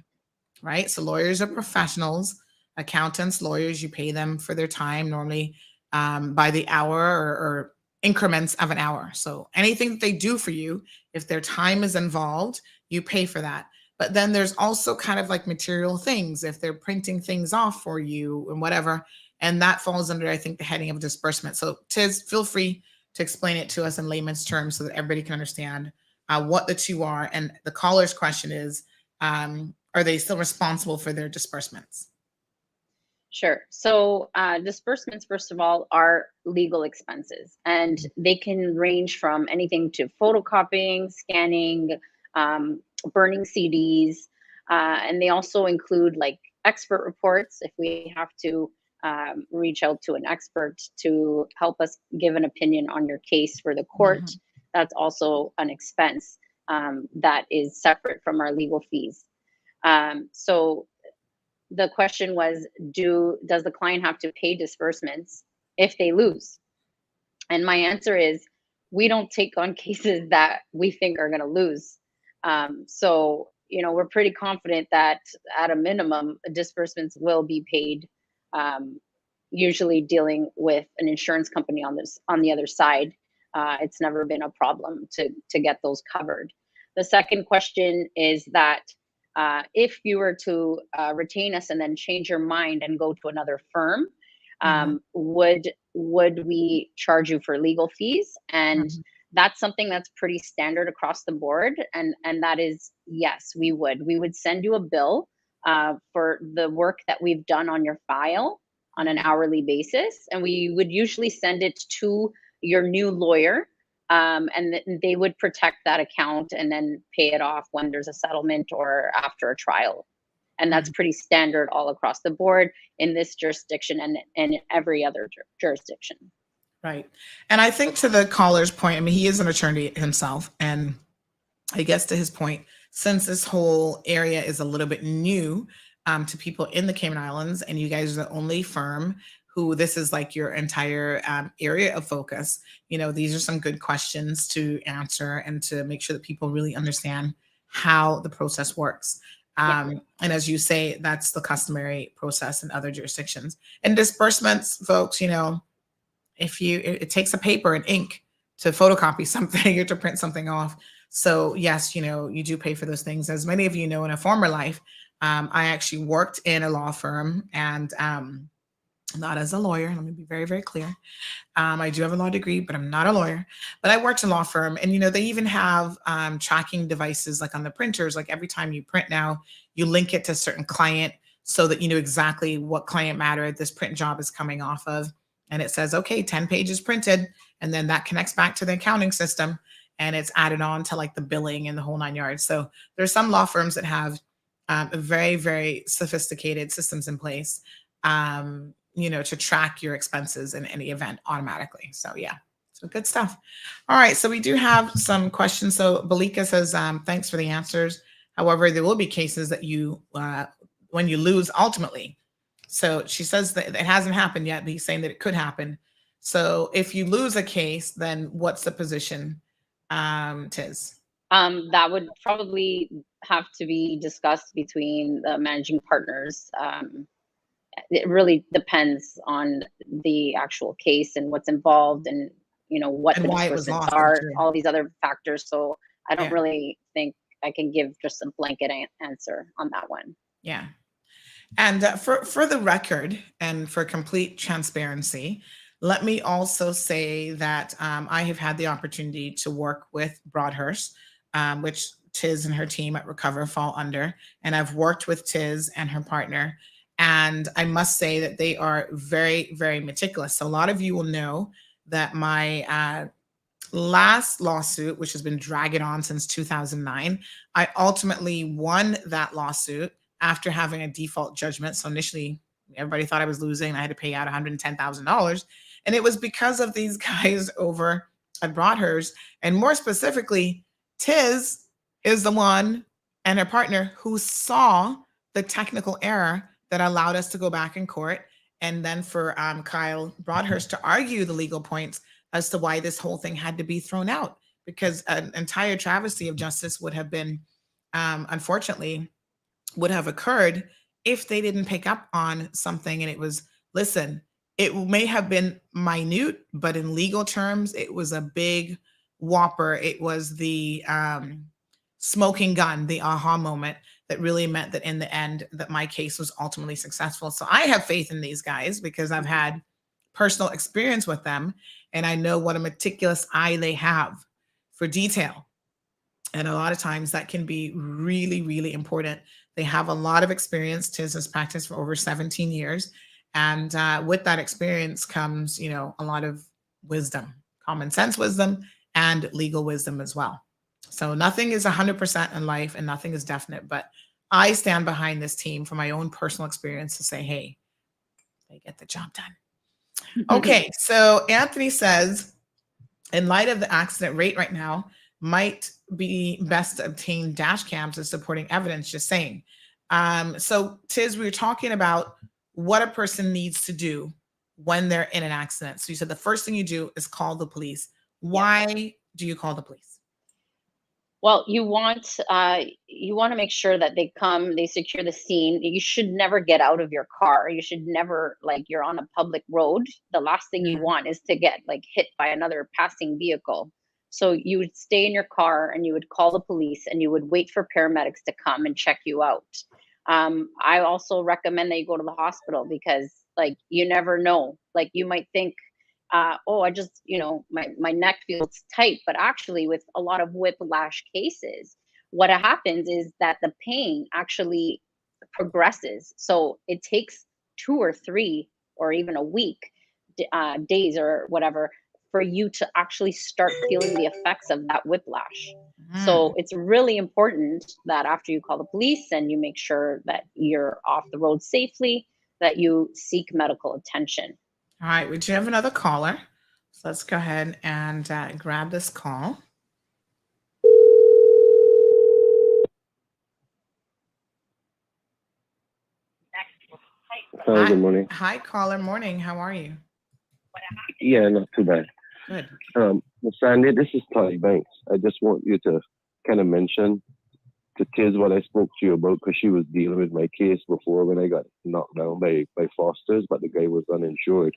right? So lawyers are professionals, accountants, lawyers, you pay them for their time, normally by the hour or increments of an hour. So anything that they do for you, if their time is involved, you pay for that. But then there's also kind of like material things, if they're printing things off for you and whatever, and that falls under, I think, the heading of disbursement. So Tiz, feel free to explain it to us in layman's terms so that everybody can understand what the two are. And the caller's question is, are they still responsible for their disbursements? Sure. So disbursements, first of all, are legal expenses, and they can range from anything to photocopying, scanning, burning CDs, and they also include like expert reports if we have to reach out to an expert to help us give an opinion on your case for the court. That's also an expense that is separate from our legal fees. So the question was, does the client have to pay disbursements if they lose? And my answer is, we don't take on cases that we think are going to lose. So, we're pretty confident that at a minimum, disbursements will be paid. Usually dealing with an insurance company on the other side, it's never been a problem to get those covered. The second question is that if you were to retain us and then change your mind and go to another firm, would we charge you for legal fees? And that's something that's pretty standard across the board. And that is, yes, we would send you a bill for the work that we've done on your file on an hourly basis. And we would usually send it to your new lawyer, and they would protect that account and then pay it off when there's a settlement or after a trial. And that's pretty standard all across the board in this jurisdiction and in every other jurisdiction. Right. And I think to the caller's point, I mean, he is an attorney himself. And I guess to his point, since this whole area is a little bit new to people in the Cayman Islands, and you guys are the only firm who this is like your entire area of focus, these are some good questions to answer and to make sure that people really understand how the process works. And as you say, that's the customary process in other jurisdictions. And disbursements, folks, it takes a paper and ink to photocopy something or to print something off. So yes, you do pay for those things. As many of you know, in a former life, I actually worked in a law firm, and not as a lawyer. Let me be very, very clear. I do have a law degree, but I'm not a lawyer. But I worked in a law firm, and they even have tracking devices like on the printers. Like every time you print now, you link it to a certain client so that you know exactly what client matter this print job is coming off of. And it says, okay, 10 pages printed, and then that connects back to the accounting system, and it's added on to like the billing and the whole 9 yards. So there's some law firms that have very, very sophisticated systems in place, to track your expenses in any event automatically. So yeah, so good stuff. All right, so we do have some questions. So Balika says, thanks for the answers. However, there will be cases that you, when you lose ultimately. So she says that it hasn't happened yet, but he's saying that it could happen. So if you lose a case, then what's the position, Tiz? That would probably have to be discussed between the managing partners. It really depends on the actual case and what's involved and, what And the why it was disbursements lost, are, I'm sure. all these other factors. So I don't Yeah. really think I can give just a blanket answer on that one. Yeah. And for the record and for complete transparency, let me also say that I have had the opportunity to work with Broadhurst, which Tiz and her team at Recover fall under. And I've worked with Tiz and her partner. And I must say that they are very, very meticulous. So a lot of you will know that my last lawsuit, which has been dragging on since 2009, I ultimately won that lawsuit after having a default judgment. So initially, everybody thought I was losing. I had to pay out $110,000. And it was because of these guys over at Broadhurst. And more specifically, Tiz is the one and her partner who saw the technical error that allowed us to go back in court. And then for Kyle Broadhurst to argue the legal points as to why this whole thing had to be thrown out, because an entire travesty of justice would have been, unfortunately, would have occurred if they didn't pick up on something. And it was, listen, it may have been minute, but in legal terms, it was a big whopper. It was the smoking gun, the aha moment that really meant that in the end, that my case was ultimately successful. So I have faith in these guys because I've had personal experience with them. And I know what a meticulous eye they have for detail. And a lot of times that can be really, really important. They have a lot of experience. Tiz has practiced for over 17 years. And with that experience comes, a lot of wisdom, common sense wisdom, and legal wisdom as well. So nothing is 100% in life and nothing is definite. But I stand behind this team from my own personal experience to say, hey, they get the job done. Okay, so Anthony says, in light of the accident rate right now, might be best to obtain dash cams as supporting evidence, just saying. So Tiz, we were talking about what a person needs to do when they're in an accident. So you said the first thing you do is call the police. Why do you call the police? Well, you want to make sure that they come, they secure the scene. You should never get out of your car. You should never, like, you're on a public road. The last thing you want is to get like hit by another passing vehicle. So you would stay in your car and you would call the police and you would wait for paramedics to come and check you out. I also recommend that you go to the hospital because, like, you never know. Like, you might think, oh, I just, my neck feels tight. But actually, with a lot of whiplash cases, what happens is that the pain actually progresses. So it takes 2 or 3 or even a week, days or whatever, for you to actually start feeling the effects of that whiplash. So it's really important that after you call the police and you make sure that you're off the road safely, that you seek medical attention. All right, we do have another caller. So let's go ahead and grab this call. Hi, good morning. Hi, caller. Morning. How are you? Yeah, not too bad. Good. Ms. Sandy, this is Tony Banks. I just want you to kind of mention to Tiz what I spoke to you about, because she was dealing with my case before when I got knocked down by Foster's, but the guy was uninsured.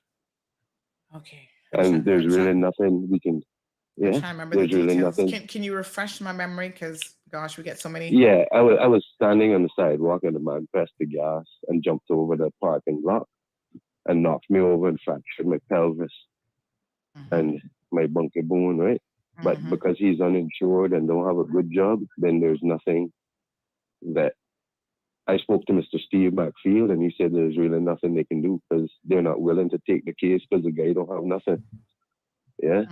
Okay. And there's really nothing we can. I'm Yeah, trying to remember there's the really details. nothing. Can you refresh my memory? Because, gosh, we get so many. Yeah, I was standing on the sidewalk and the man pressed the gas and jumped over the parking lot and knocked me over and fractured my pelvis and my bunker bone, right? But because he's uninsured and don't have a good job, then there's nothing that I spoke to Mr. Steve McField, and he said there's really nothing they can do because they're not willing to take the case because the guy don't have nothing. Yeah.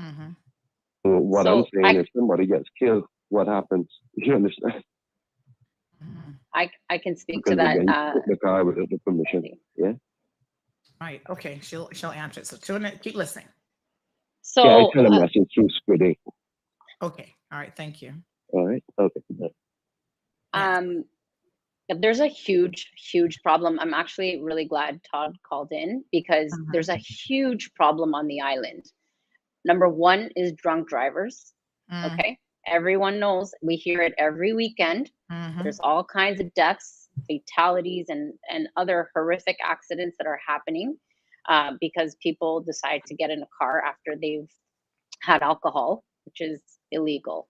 So what I'm saying, if somebody gets killed, what happens? You understand? I can speak Because to that. the guy took the car without the permission. Yeah. Right. Okay. She'll answer it. So keep listening. So yeah, I tell him message through Squiddy. Okay. All right. Thank you. All right. Okay. There's a huge problem. I'm actually really glad Todd called in because there's a huge problem on the island. Number one is drunk drivers. Okay. Everyone knows, we hear it every weekend. There's all kinds of deaths, fatalities, and other horrific accidents that are happening because people decide to get in a car after they've had alcohol, which is illegal.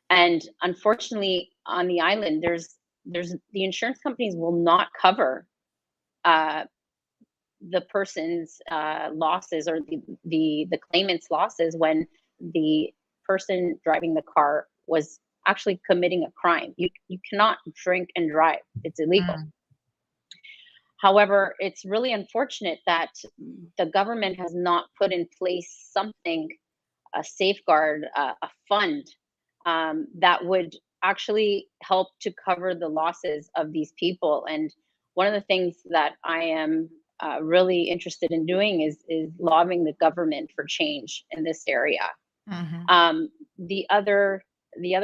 And unfortunately, on the island, there's the insurance companies will not cover the person's losses or the claimant's losses when the person driving the car was actually committing a crime. You cannot drink and drive. It's illegal. However, it's really unfortunate that the government has not put in place something, a safeguard, a fund that would actually help to cover the losses of these people. And one of the things that I am really interested in doing is lobbying the government for change in this area. The other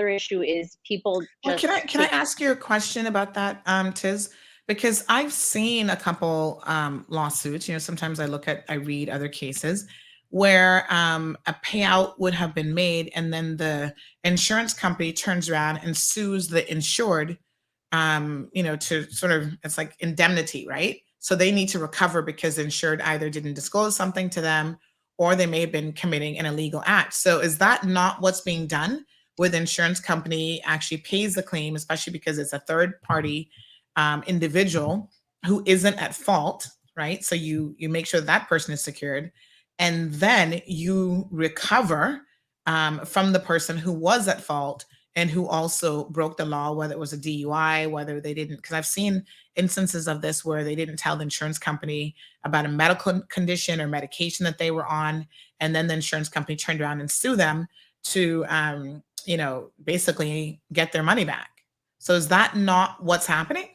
issue is people just. Well, can I ask you a question about that, Tiz? Because I've seen a couple lawsuits. Sometimes I read other cases where a payout would have been made, and then the insurance company turns around and sues the insured, to sort of, it's like indemnity, right? So they need to recover because the insured either didn't disclose something to them or they may have been committing an illegal act. So is that not what's being done? With insurance company actually pays the claim, especially because it's a third party individual who isn't at fault, right? So you make sure that person is secured, and then you recover from the person who was at fault and who also broke the law, whether it was a DUI, whether they didn't, because I've seen instances of this where they didn't tell the insurance company about a medical condition or medication that they were on, and then the insurance company turned around and sued them to, basically get their money back. So is that not what's happening?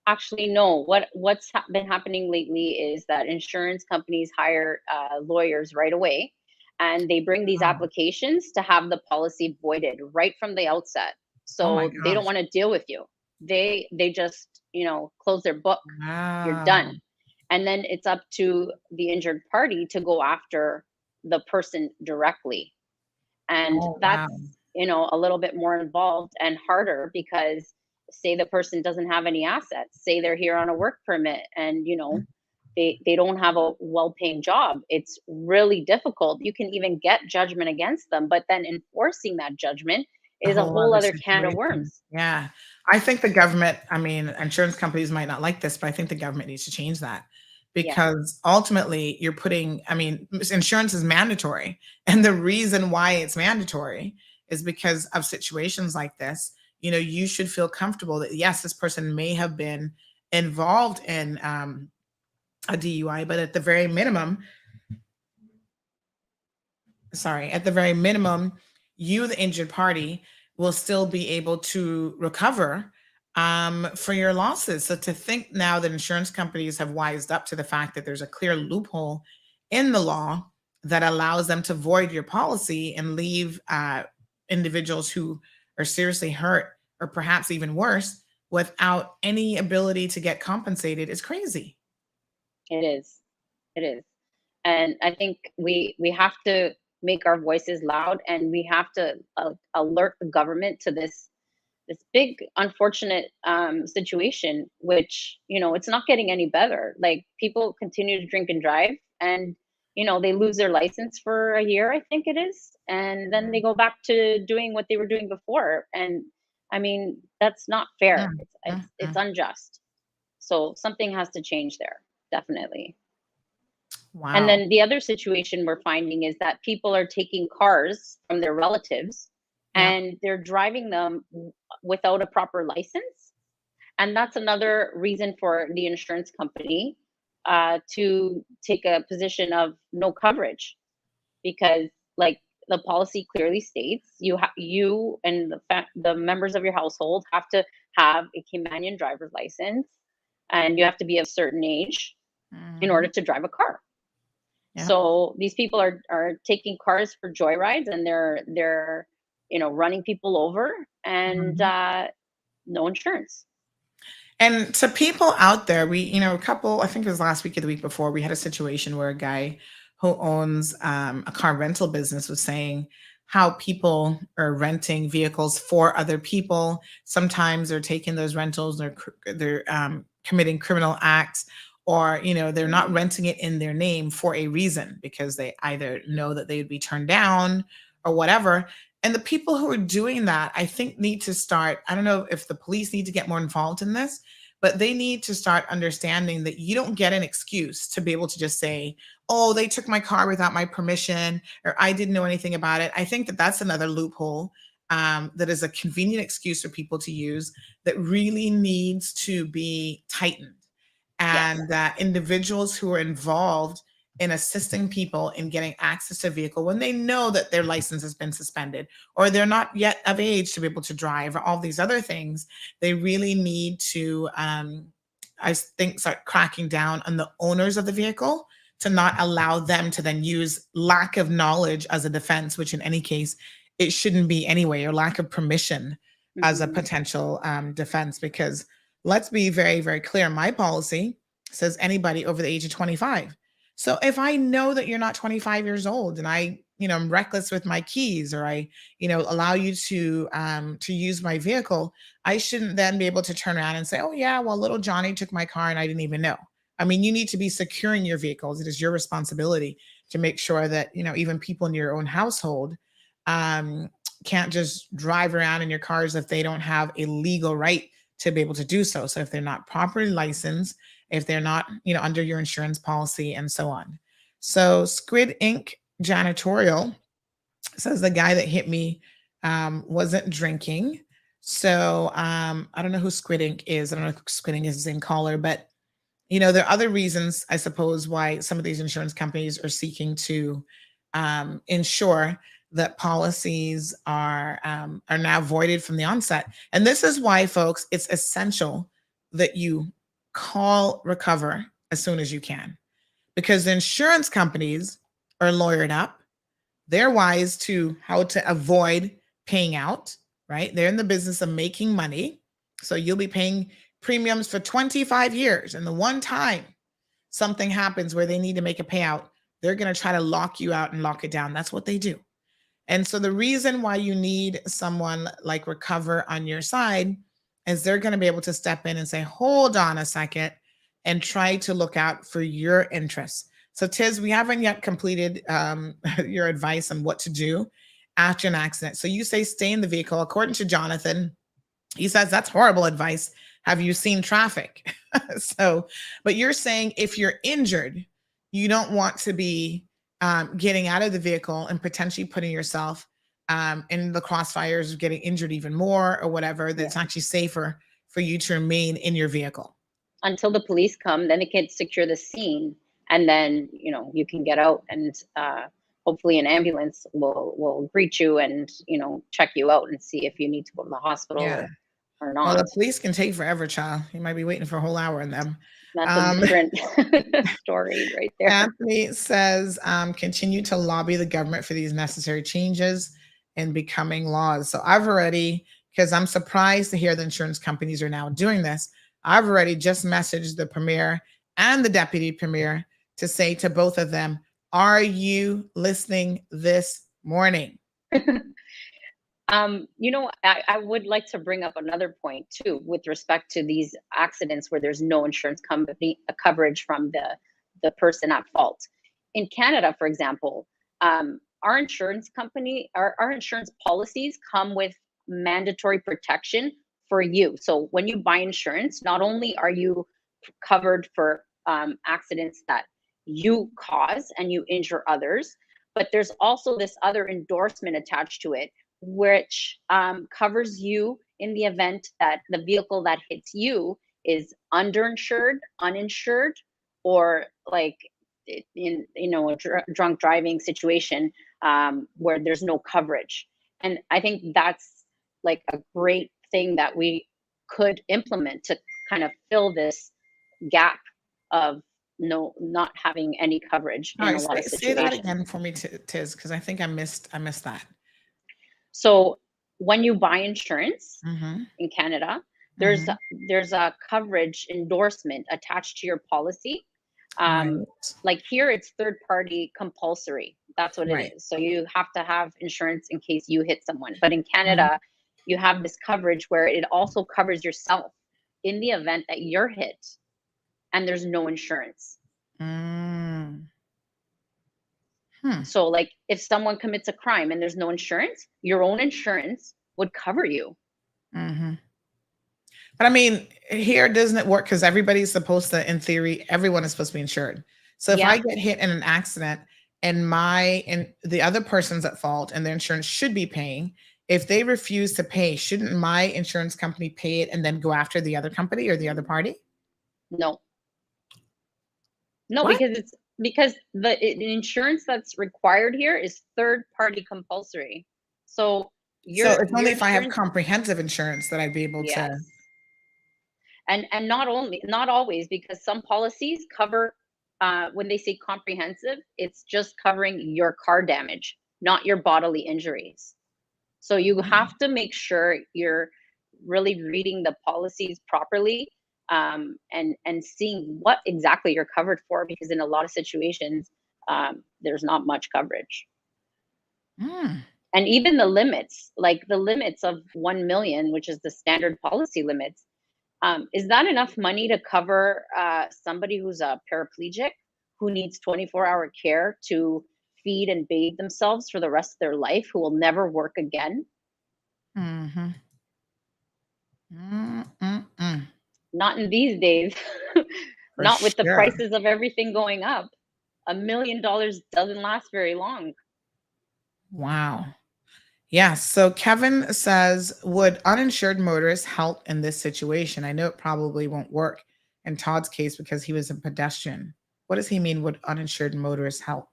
Actually, no. What's been happening lately is that insurance companies hire lawyers right away, and they bring these applications to have the policy voided right from the outset. So they don't want to deal with you. They just close their book. You're done. And then it's up to the injured party to go after the person directly. And a little bit more involved and harder, because say the person doesn't have any assets, say they're here on a work permit, and they don't have a well-paying job. It's really difficult. You can even get judgment against them, but then enforcing that judgment A is a whole whole other other can of situation. worms. Yeah. I think the government, I mean, insurance companies might not like this, but I think the government needs to change that, Yeah. because ultimately you're putting, I mean, insurance is mandatory. And the reason why it's mandatory is because of situations like this. You should feel comfortable that, yes, this person may have been involved in a DUI, but at the very minimum, you, the injured party, will still be able to recover for your losses. So to think now that insurance companies have wised up to the fact that there's a clear loophole in the law that allows them to void your policy and leave individuals who are seriously hurt, or perhaps even worse, without any ability to get compensated is crazy. It is. It is. And I think we have to make our voices loud, and we have to alert the government to this big unfortunate situation, which it's not getting any better. Like, people continue to drink and drive, and they lose their license for a year, I think it is, and then they go back to doing what they were doing before. And I mean, that's not fair. It's unjust. So something has to change there, definitely. Wow. And then the other situation we're finding is that people are taking cars from their relatives, Yeah. and they're driving them without a proper license. And that's another reason for the insurance company to take a position of no coverage, because, like, the policy clearly states, you and the members of your household have to have a Caymanian driver's license, and you have to be of a certain age in order to drive a car. Yeah. So these people are taking cars for joyrides, and they're running people over, and no insurance. And to people out there, a couple, I think it was last week or the week before, we had a situation where a guy who owns a car rental business was saying how people are renting vehicles for other people. Sometimes they're taking those rentals, they're committing criminal acts, or they're not renting it in their name for a reason, because they either know that they would be turned down or whatever. And the people who are doing that, I think, need to start, I don't know if the police need to get more involved in this, but they need to start understanding that you don't get an excuse to be able to just say, oh, they took my car without my permission, or I didn't know anything about it. I think that that's another loophole that is a convenient excuse for people to use that really needs to be tightened. And that individuals who are involved in assisting people in getting access to a vehicle when they know that their license has been suspended, or they're not yet of age to be able to drive, or all these other things, they really need to, I think, start cracking down on the owners of the vehicle to not allow them to then use lack of knowledge as a defense, which in any case, it shouldn't be anyway, or lack of permission as a potential defense. Because let's be very, very clear. My policy says anybody over the age of 25. So if I know that you're not 25 years old, and I'm reckless with my keys, or I, allow you to use my vehicle, I shouldn't then be able to turn around and say, oh yeah, well, little Johnny took my car and I didn't even know. I mean, you need to be securing your vehicles. It is your responsibility to make sure that, even people in your own household can't just drive around in your cars if they don't have a legal right to be able to do so. So if they're not properly licensed, if they're not, under your insurance policy, and so on. So Squid Inc. Janitorial says the guy that hit me wasn't drinking. So I don't know who Squid Inc. is. I don't know if Squid Inc. is in caller, but there are other reasons, I suppose, why some of these insurance companies are seeking to ensure that policies are now voided from the onset. And this is why, folks, it's essential that you call Recover as soon as you can, because the insurance companies are lawyered up. They're wise to how to avoid paying out, right? They're in the business of making money. So you'll be paying premiums for 25 years. And the one time something happens where they need to make a payout, they're going to try to lock you out and lock it down. That's what they do. And so the reason why you need someone like Recover on your side is they're going to be able to step in and say, hold on a second, and try to look out for your interests. So Tiz, we haven't yet completed your advice on what to do after an accident. So you say stay in the vehicle. According to Jonathan, he says that's horrible advice. Have you seen traffic? But you're saying if you're injured, you don't want to be getting out of the vehicle and potentially putting yourself in the crossfires of getting injured even more or whatever, that's actually safer for you to remain in your vehicle. Until the police come, then they can secure the scene, and then you can get out, and hopefully an ambulance will greet you and check you out and see if you need to go to the hospital or not. Well, the police can take forever, child. You might be waiting for a whole hour in them. That's a different story right there. Anthony says, continue to lobby the government for these necessary changes and becoming laws. So I've already, because I'm surprised to hear the insurance companies are now doing this, I've already just messaged the premier and the deputy premier to say to both of them, are you listening this morning? I would like to bring up another point too, with respect to these accidents where there's no insurance company coverage from the person at fault. In Canada, for example, our insurance company, our insurance policies come with mandatory protection for you. So when you buy insurance, not only are you covered for accidents that you cause and you injure others, but there's also this other endorsement attached to it, which covers you in the event that the vehicle that hits you is underinsured, uninsured, or like in a drunk driving situation where there's no coverage. And I think that's like a great thing that we could implement to kind of fill this gap of not having any coverage in a lot of situations. Say that again for me, Tiz, because I think I missed that. So when you buy insurance in Canada, there's a coverage endorsement attached to your policy. Like here, it's third party compulsory. That's what it is. So you have to have insurance in case you hit someone. But in Canada, you have this coverage where it also covers yourself in the event that you're hit and there's no insurance. So like if someone commits a crime and there's no insurance, your own insurance would cover you. But I mean, here, doesn't it work? Because everybody's supposed to, in theory, everyone is supposed to be insured. So if I get hit in an accident and the other person's at fault and their insurance should be paying, if they refuse to pay, shouldn't my insurance company pay it and then go after the other company or the other party? No, because the insurance that's required here is third party compulsory. So it's only if I have comprehensive insurance that I'd be able to. And not always, because some policies cover, when they say comprehensive, it's just covering your car damage, not your bodily injuries. So you have to make sure you're really reading the policies properly, and seeing what exactly you're covered for, because in a lot of situations, there's not much coverage. And even the limits, like the limits of 1 million, which is the standard policy limits, is that enough money to cover somebody who's a paraplegic who needs 24-hour care to feed and bathe themselves for the rest of their life, who will never work again? Not in these days. Not with the prices of everything going up. $1 million doesn't last very long. Wow. Yeah. So Kevin says, would uninsured motorists help in this situation? I know it probably won't work in Todd's case because he was a pedestrian. What does he mean, would uninsured motorists help?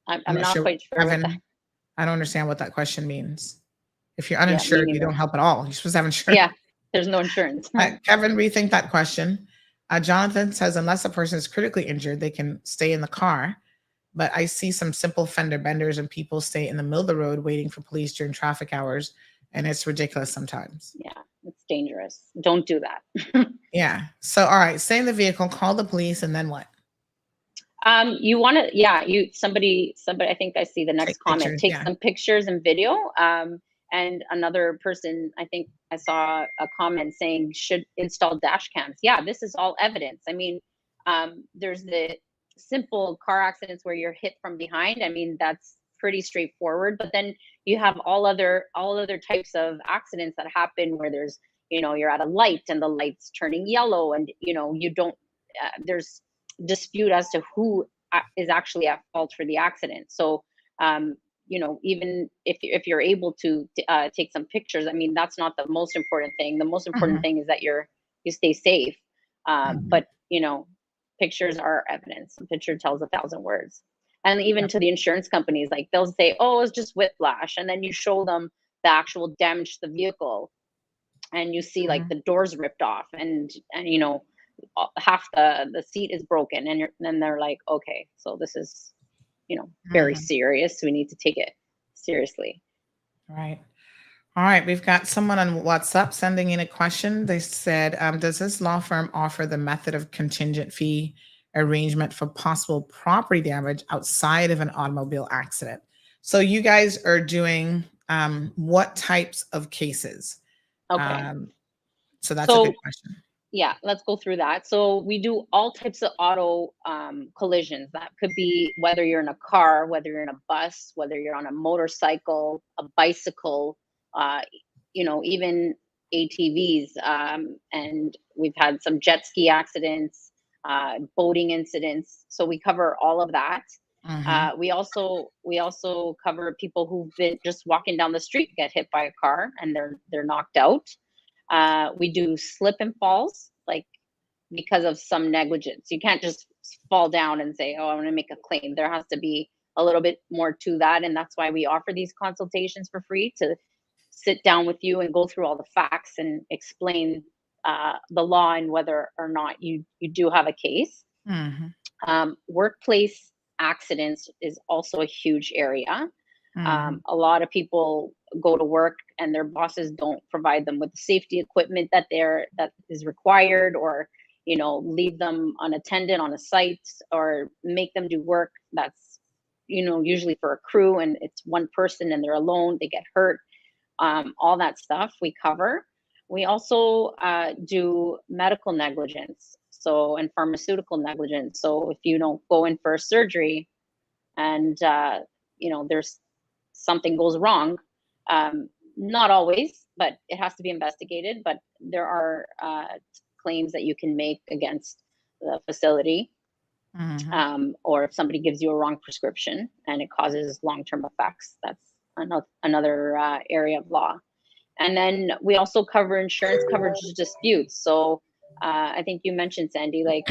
I'm not quite sure. Kevin, I don't understand what that question means. If you're uninsured, you don't help at all. You're supposed to have insurance. Yeah, there's no insurance. Kevin, rethink that question. Jonathan says, unless a person is critically injured, they can stay in the car. But I see some simple fender benders and people stay in the middle of the road waiting for police during traffic hours. And it's ridiculous sometimes. Yeah, it's dangerous. Don't do that. Yeah. So, all right, stay in the vehicle, call the police, and then what? You want to, somebody, I think I see the next comment. Take some pictures and video. And another person, I think I saw a comment saying should install dash cams. Yeah, this is all evidence. I mean, there's the simple car accidents where you're hit from behind. I mean, that's pretty straightforward. But then you have all other types of accidents that happen where there's, you're at a light and the light's turning yellow, and you don't. There's dispute as to who is actually at fault for the accident. So even if you're able to take some pictures, I mean, that's not the most important thing. The most important thing is that you stay safe. But pictures are evidence. A picture tells 1,000 words. And even to the insurance companies, like they'll say, oh, it's just whiplash, and then you show them the actual damage to the vehicle, and you see like the doors ripped off, and half the seat is broken, and then they're like, okay, so this is very serious. We need to take it seriously. Right. All right. We've got someone on WhatsApp sending in a question. They said, does this law firm offer the method of contingent fee arrangement for possible property damage outside of an automobile accident? So you guys are doing what types of cases? Okay. So that's a good question. Yeah, let's go through that. So we do all types of auto collisions. That could be whether you're in a car, whether you're in a bus, whether you're on a motorcycle, a bicycle, even ATVs. And we've had some jet ski accidents, boating incidents. So we cover all of that. We also cover people who've been just walking down the street, get hit by a car, and they're knocked out. We do slip and falls, like because of some negligence. You can't just fall down and say, oh, I want to make a claim. There has to be a little bit more to that. And that's why we offer these consultations for free, to sit down with you and go through all the facts and explain the law and whether or not you do have a case. Workplace accidents is also a huge area. A lot of people go to work and their bosses don't provide them with the safety equipment that is required, or leave them unattended on a site, or make them do work that's usually for a crew, and it's one person and they're alone, they get hurt. All that stuff we cover. We also do medical negligence, and pharmaceutical negligence. So if you don't go in for a surgery and there's something goes wrong, not always, but it has to be investigated. But there are claims that you can make against the facility, or if somebody gives you a wrong prescription and it causes long-term effects, that's another area of law. And then we also cover insurance coverage disputes. So I think you mentioned, Sandy, like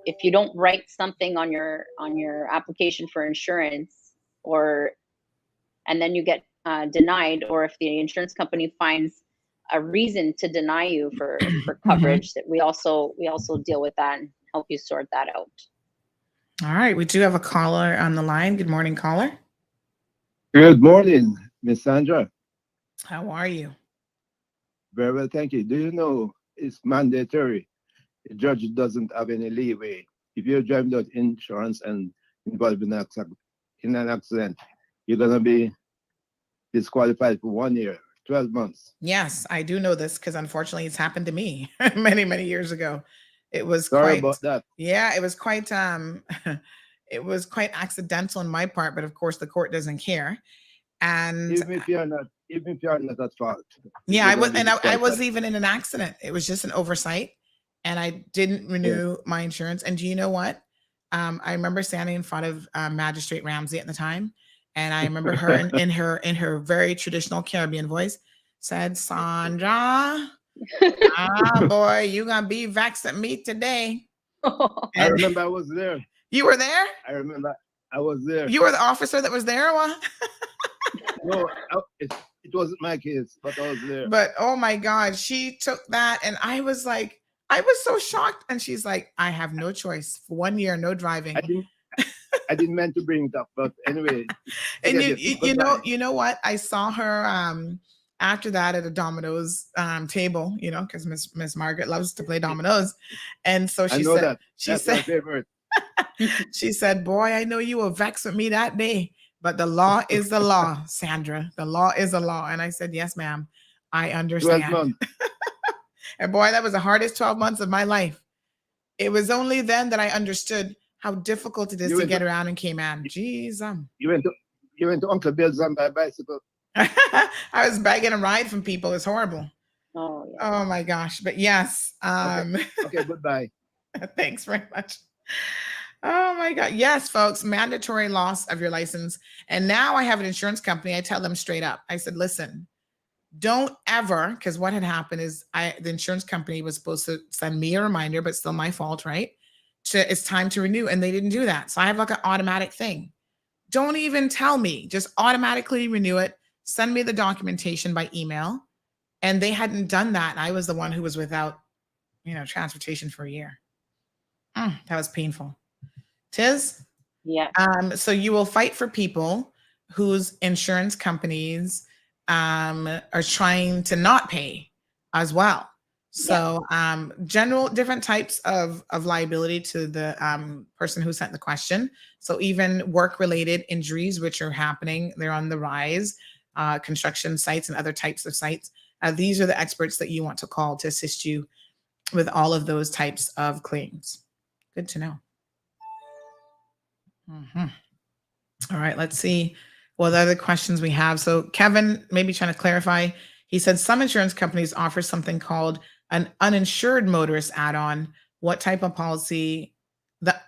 if you don't write something on your application for insurance, and then you get denied, or if the insurance company finds a reason to deny you for coverage, that we also deal with that and help you sort that out. All right, we do have a caller on the line. Good morning, caller. Good morning, Miss Sandra. How are you? Very well, thank you. Do you know it's mandatory? The judge doesn't have any leeway. If you're driving without insurance and involved in an accident, you're going to be disqualified for 1 year, 12 months. Yes, I do know this because unfortunately it's happened to me many, many years ago. It was Sorry about that. Yeah, it was quite it was quite accidental on my part, but of course the court doesn't care. And even if you're not at fault. Yeah, I was even in an accident. It was just an oversight, and I didn't renew my insurance. And do you know what? I remember standing in front of Magistrate Ramsey at the time, and I remember her in her very traditional Caribbean voice said, "Sandra, boy, you gonna be vexed at me today." I remember I was there. You were there? I remember I was there. You were the officer that was there, what? No, it wasn't my case, but I was there. But oh my God, she took that, and I was so shocked. And she's like, "I have no choice. For 1 year, no driving." I didn't meant to bring it up, but anyway. And you know what? I saw her after that at a Domino's table, because Miss Margaret loves to play Domino's, and so she said, my favorite. She said, boy, I know you were vexed with me that day, but the law is the law, Sandra. The law is the law. And I said, yes, ma'am, I 12 understand. months. And boy, that was the hardest 12 months of my life. It was only then that I understood how difficult it is You to went get to- around in Cayman. Jeez. You went to Uncle Bill's on by bicycle. I was begging a ride from people. It's horrible. Oh, yeah. Oh my gosh. But yes. Okay, goodbye. Thanks very much. Oh my God. Yes, folks, mandatory loss of your license. And now I have an insurance company. I tell them straight up. I said, listen, don't ever, because what had happened is the insurance company was supposed to send me a reminder, but still my fault, right? It's time to renew. And they didn't do that. So I have like an automatic thing. Don't even tell me, just automatically renew it. Send me the documentation by email. And they hadn't done that. I was the one who was without, transportation for a year. That was painful. Tiz? Yeah. So you will fight for people whose insurance companies are trying to not pay as well. So general different types of liability to the person who sent the question. So even work-related injuries, which are happening, they're on the rise, construction sites and other types of sites. These are the experts that you want to call to assist you with all of those types of claims. Good to know. All right, let's see what other questions we have. So Kevin, maybe trying to clarify, he said some insurance companies offer something called an uninsured motorist add-on. What type of policy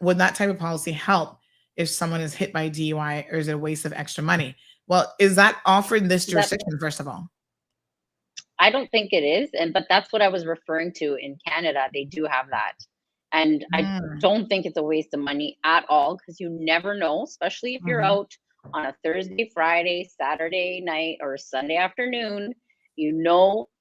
would that type of policy help if someone is hit by DUI, or is it a waste of extra money? Well, is that offered in this jurisdiction, first of all? I don't think it is, but that's what I was referring to in Canada. They do have that. And I don't think it's a waste of money at all, because you never know, especially if you're out on a Thursday, Friday, Saturday night, or Sunday afternoon,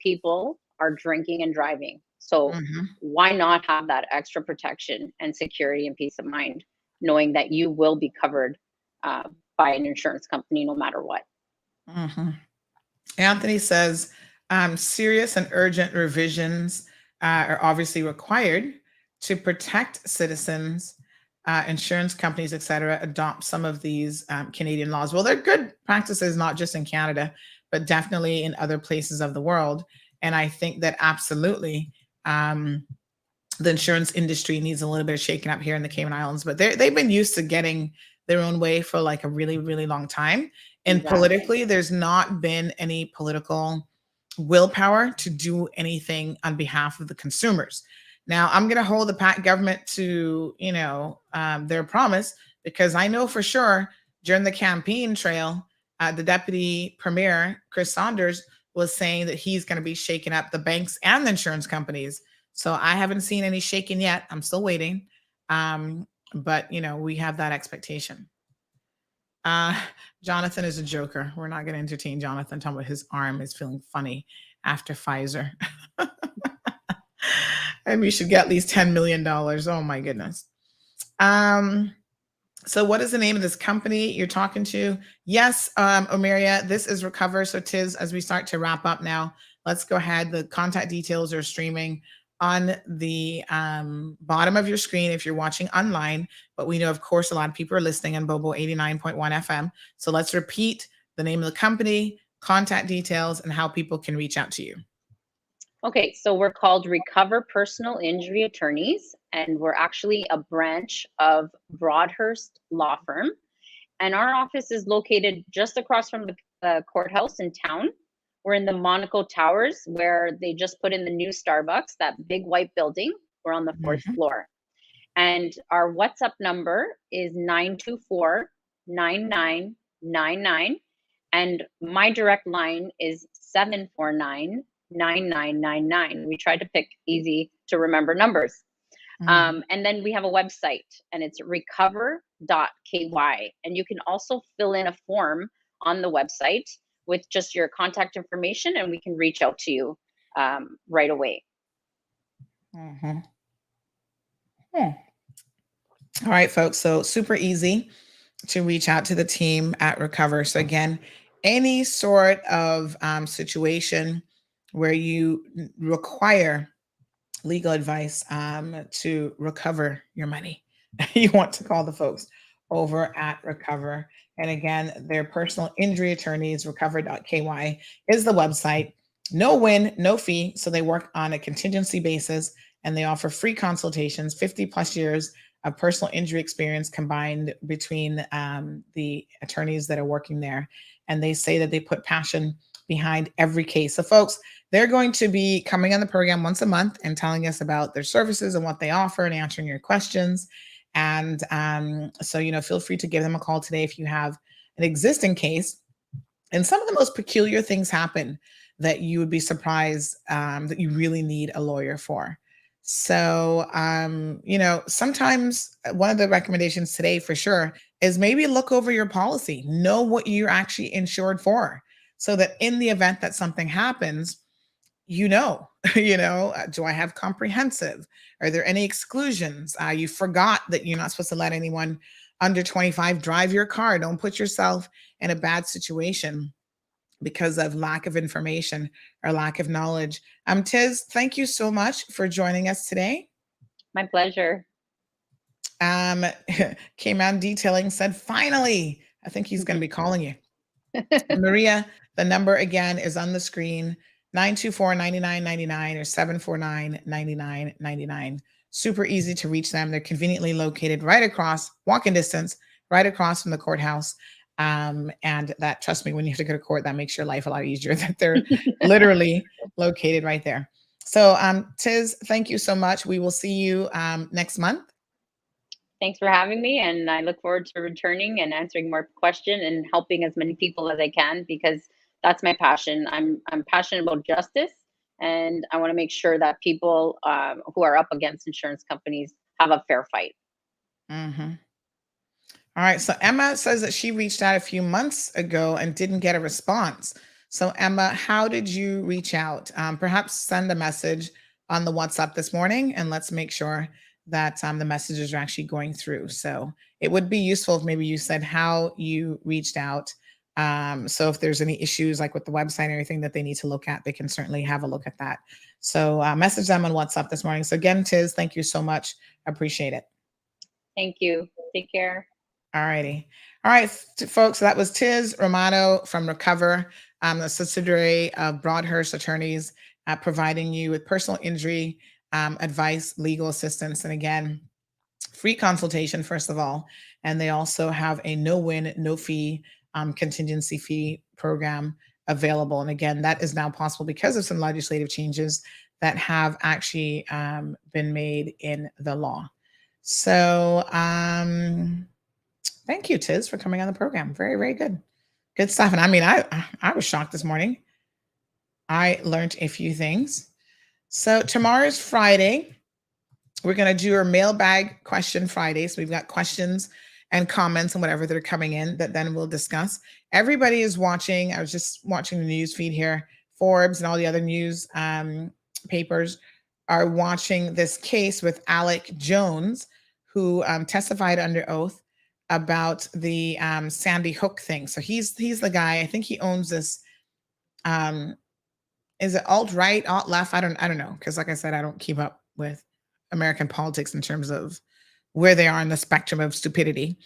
people are drinking and driving. So why not have that extra protection and security and peace of mind, knowing that you will be covered by an insurance company no matter what? Anthony says, serious and urgent revisions are obviously required to protect citizens, insurance companies, etc., adopt some of these Canadian laws. Well, they're good practices, not just in Canada, but definitely in other places of the world. And I think that absolutely the insurance industry needs a little bit of shaking up here in the Cayman Islands, but they've been used to getting their own way for like a really, really long time. And politically, there's not been any political willpower to do anything on behalf of the consumers. Now, I'm going to hold the government to, their promise, because I know for sure during the campaign trail, the Deputy Premier, Chris Saunders, was saying that he's going to be shaking up the banks and the insurance companies. So I haven't seen any shaking yet. I'm still waiting. But, we have that expectation. Jonathan is a joker. We're not going to entertain Jonathan talking about his arm is feeling funny after Pfizer. And we should get at least $10 million. Oh my goodness. So what is the name of this company you're talking to? Yes, Omeria, this is Recover. So Tiz, as we start to wrap up now, let's go ahead. The contact details are streaming on the bottom of your screen if you're watching online. But we know, of course, a lot of people are listening on Bobo 89.1 FM. So let's repeat the name of the company, contact details, and how people can reach out to you. Okay, so we're called Recover Personal Injury Attorneys, and we're actually a branch of Broadhurst Law Firm. And our office is located just across from the courthouse in town. We're in the Monaco Towers, where they just put in the new Starbucks, that big white building. We're on the 4th floor. And our WhatsApp number is 924-9999. And my direct line is 749-9999. We try to pick easy to remember numbers. And then we have a website, and it's recover.ky. And you can also fill in a form on the website with just your contact information, and we can reach out to you right away. All right, folks. So super easy to reach out to the team at Recover. So again, any sort of situation where you require legal advice to recover your money, you want to call the folks over at Recover. And again, their personal injury attorneys, recover.ky is the website. No win, no fee. So they work on a contingency basis and they offer free consultations, 50 plus years of personal injury experience combined between the attorneys that are working there. And they say that they put passion behind every case. So folks, they're going to be coming on the program once a month and telling us about their services and what they offer and answering your questions. And so, feel free to give them a call today if you have an existing case. And some of the most peculiar things happen that you would be surprised that you really need a lawyer for. So, sometimes one of the recommendations today for sure is maybe look over your policy, know what you're actually insured for, so that in the event that something happens, do I have comprehensive? Are there any exclusions? You forgot that you're not supposed to let anyone under 25 drive your car. Don't put yourself in a bad situation because of lack of information or lack of knowledge. Tiz, thank you so much for joining us today. My pleasure. Cayman Detailing said, finally, I think he's going to be calling you. Maria, the number again is on the screen, 924-9999 or 749-9999. Super easy to reach them. They're conveniently located right across, walking distance, right across from the courthouse. And that, trust me, when you have to go to court, that makes your life a lot easier, that they're literally located right there. So Tiz, thank you so much. We will see you next month. Thanks for having me. And I look forward to returning and answering more questions and helping as many people as I can, because that's my passion. I'm passionate about justice, and I want to make sure that people who are up against insurance companies have a fair fight. Mm-hmm. All right. So Emma says that she reached out a few months ago and didn't get a response. So Emma, how did you reach out? Perhaps send a message on the WhatsApp this morning, and let's make sure that the messages are actually going through. So it would be useful if maybe you said how you reached out. So if there's any issues like with the website or anything that they need to look at, they can certainly have a look at that. So message them on WhatsApp this morning. So again, Tiz, thank you so much. Appreciate it. Thank you. Take care. All righty. All right, folks. So that was Tiz Romano from Recover, a subsidiary of Broadhurst Attorneys, providing you with personal injury advice, legal assistance, and again, free consultation, first of all. And they also have a no-win, no-fee contingency fee program available. And again, that is now possible because of some legislative changes that have actually been made in the law. So thank you, Tiz, for coming on the program. Very, very good. Good stuff. And I mean, I was shocked this morning. I learned a few things. So tomorrow's Friday. We're going to do our mailbag question Friday. So we've got questions and comments and whatever that are coming in that then we'll discuss. Everybody is watching. I was just watching the news feed here. Forbes and all the other news papers are watching this case with Alec Jones, who testified under oath about the Sandy Hook thing. So he's the guy. I think he owns this. Is it alt-right, alt-left? I don't know. Because like I said, I don't keep up with American politics in terms of where they are on the spectrum of stupidity.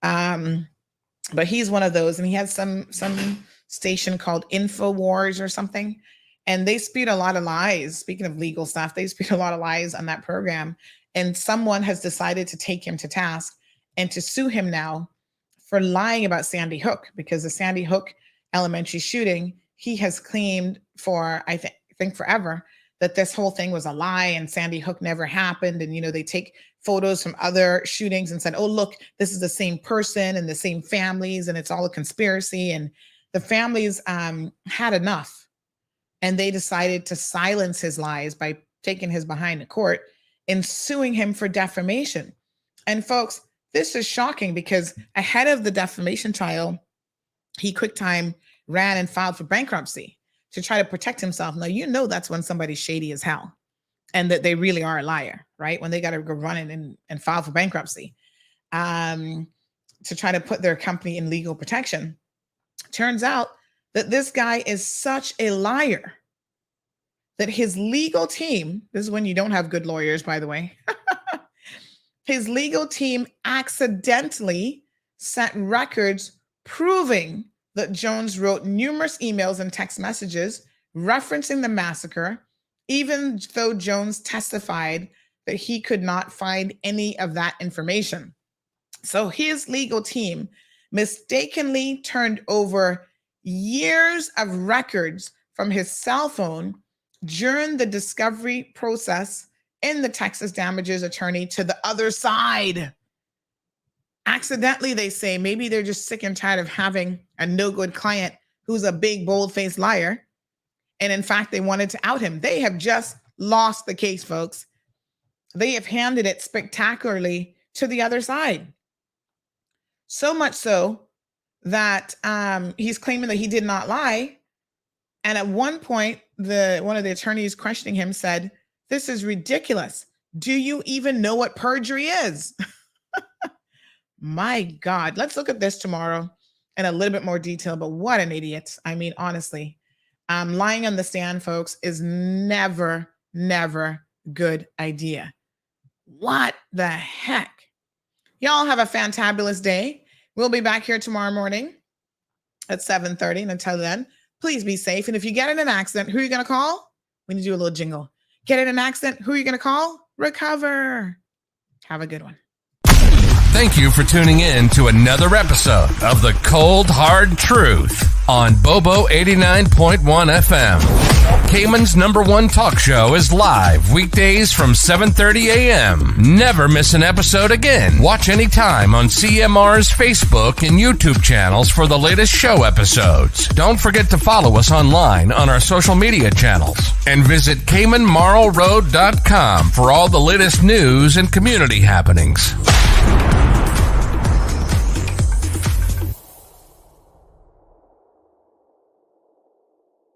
But he's one of those, and he has some station called InfoWars or something. And they spewed a lot of lies. Speaking of legal stuff, they spewed a lot of lies on that program. And someone has decided to take him to task and to sue him now for lying about Sandy Hook, because the Sandy Hook elementary shooting, he has claimed for, I think forever, that this whole thing was a lie and Sandy Hook never happened. And, they take photos from other shootings and said, oh, look, this is the same person and the same families, and it's all a conspiracy. And the families had enough, and they decided to silence his lies by taking his behind the court and suing him for defamation. And folks, this is shocking, because ahead of the defamation trial, he QuickTime ran and filed for bankruptcy to try to protect himself. Now, that's when somebody's shady as hell and that they really are a liar, right? When they got to go run in and file for bankruptcy to try to put their company in legal protection. Turns out that this guy is such a liar that his legal team, this is when you don't have good lawyers, by the way, his legal team accidentally set records proving that Jones wrote numerous emails and text messages referencing the massacre, even though Jones testified that he could not find any of that information. So his legal team mistakenly turned over years of records from his cell phone during the discovery process in the Texas damages attorney to the other side. Accidentally, they say. Maybe they're just sick and tired of having a no-good client who's a big, bold-faced liar. And in fact, they wanted to out him. They have just lost the case, folks. They have handed it spectacularly to the other side. So much so that he's claiming that he did not lie. And at one point, one of the attorneys questioning him said, "This is ridiculous. Do you even know what perjury is?" My God, let's look at this tomorrow in a little bit more detail, but what an idiot. I mean, honestly, lying on the stand, folks, is never good idea. What the heck? Y'all have a fantabulous day. We'll be back here tomorrow morning at 7:30. And until then, please be safe. And if you get in an accident, who are you going to call? We need to do a little jingle. Get in an accident, who are you going to call? Recover. Have a good one. Thank you for tuning in to another episode of The Cold Hard Truth on Bobo 89.1 FM. Cayman's #1 talk show is live weekdays from 7:30 a.m. Never miss an episode again. Watch anytime on CMR's Facebook and YouTube channels for the latest show episodes. Don't forget to follow us online on our social media channels and visit CaymanMarlRoad.com for all the latest news and community happenings.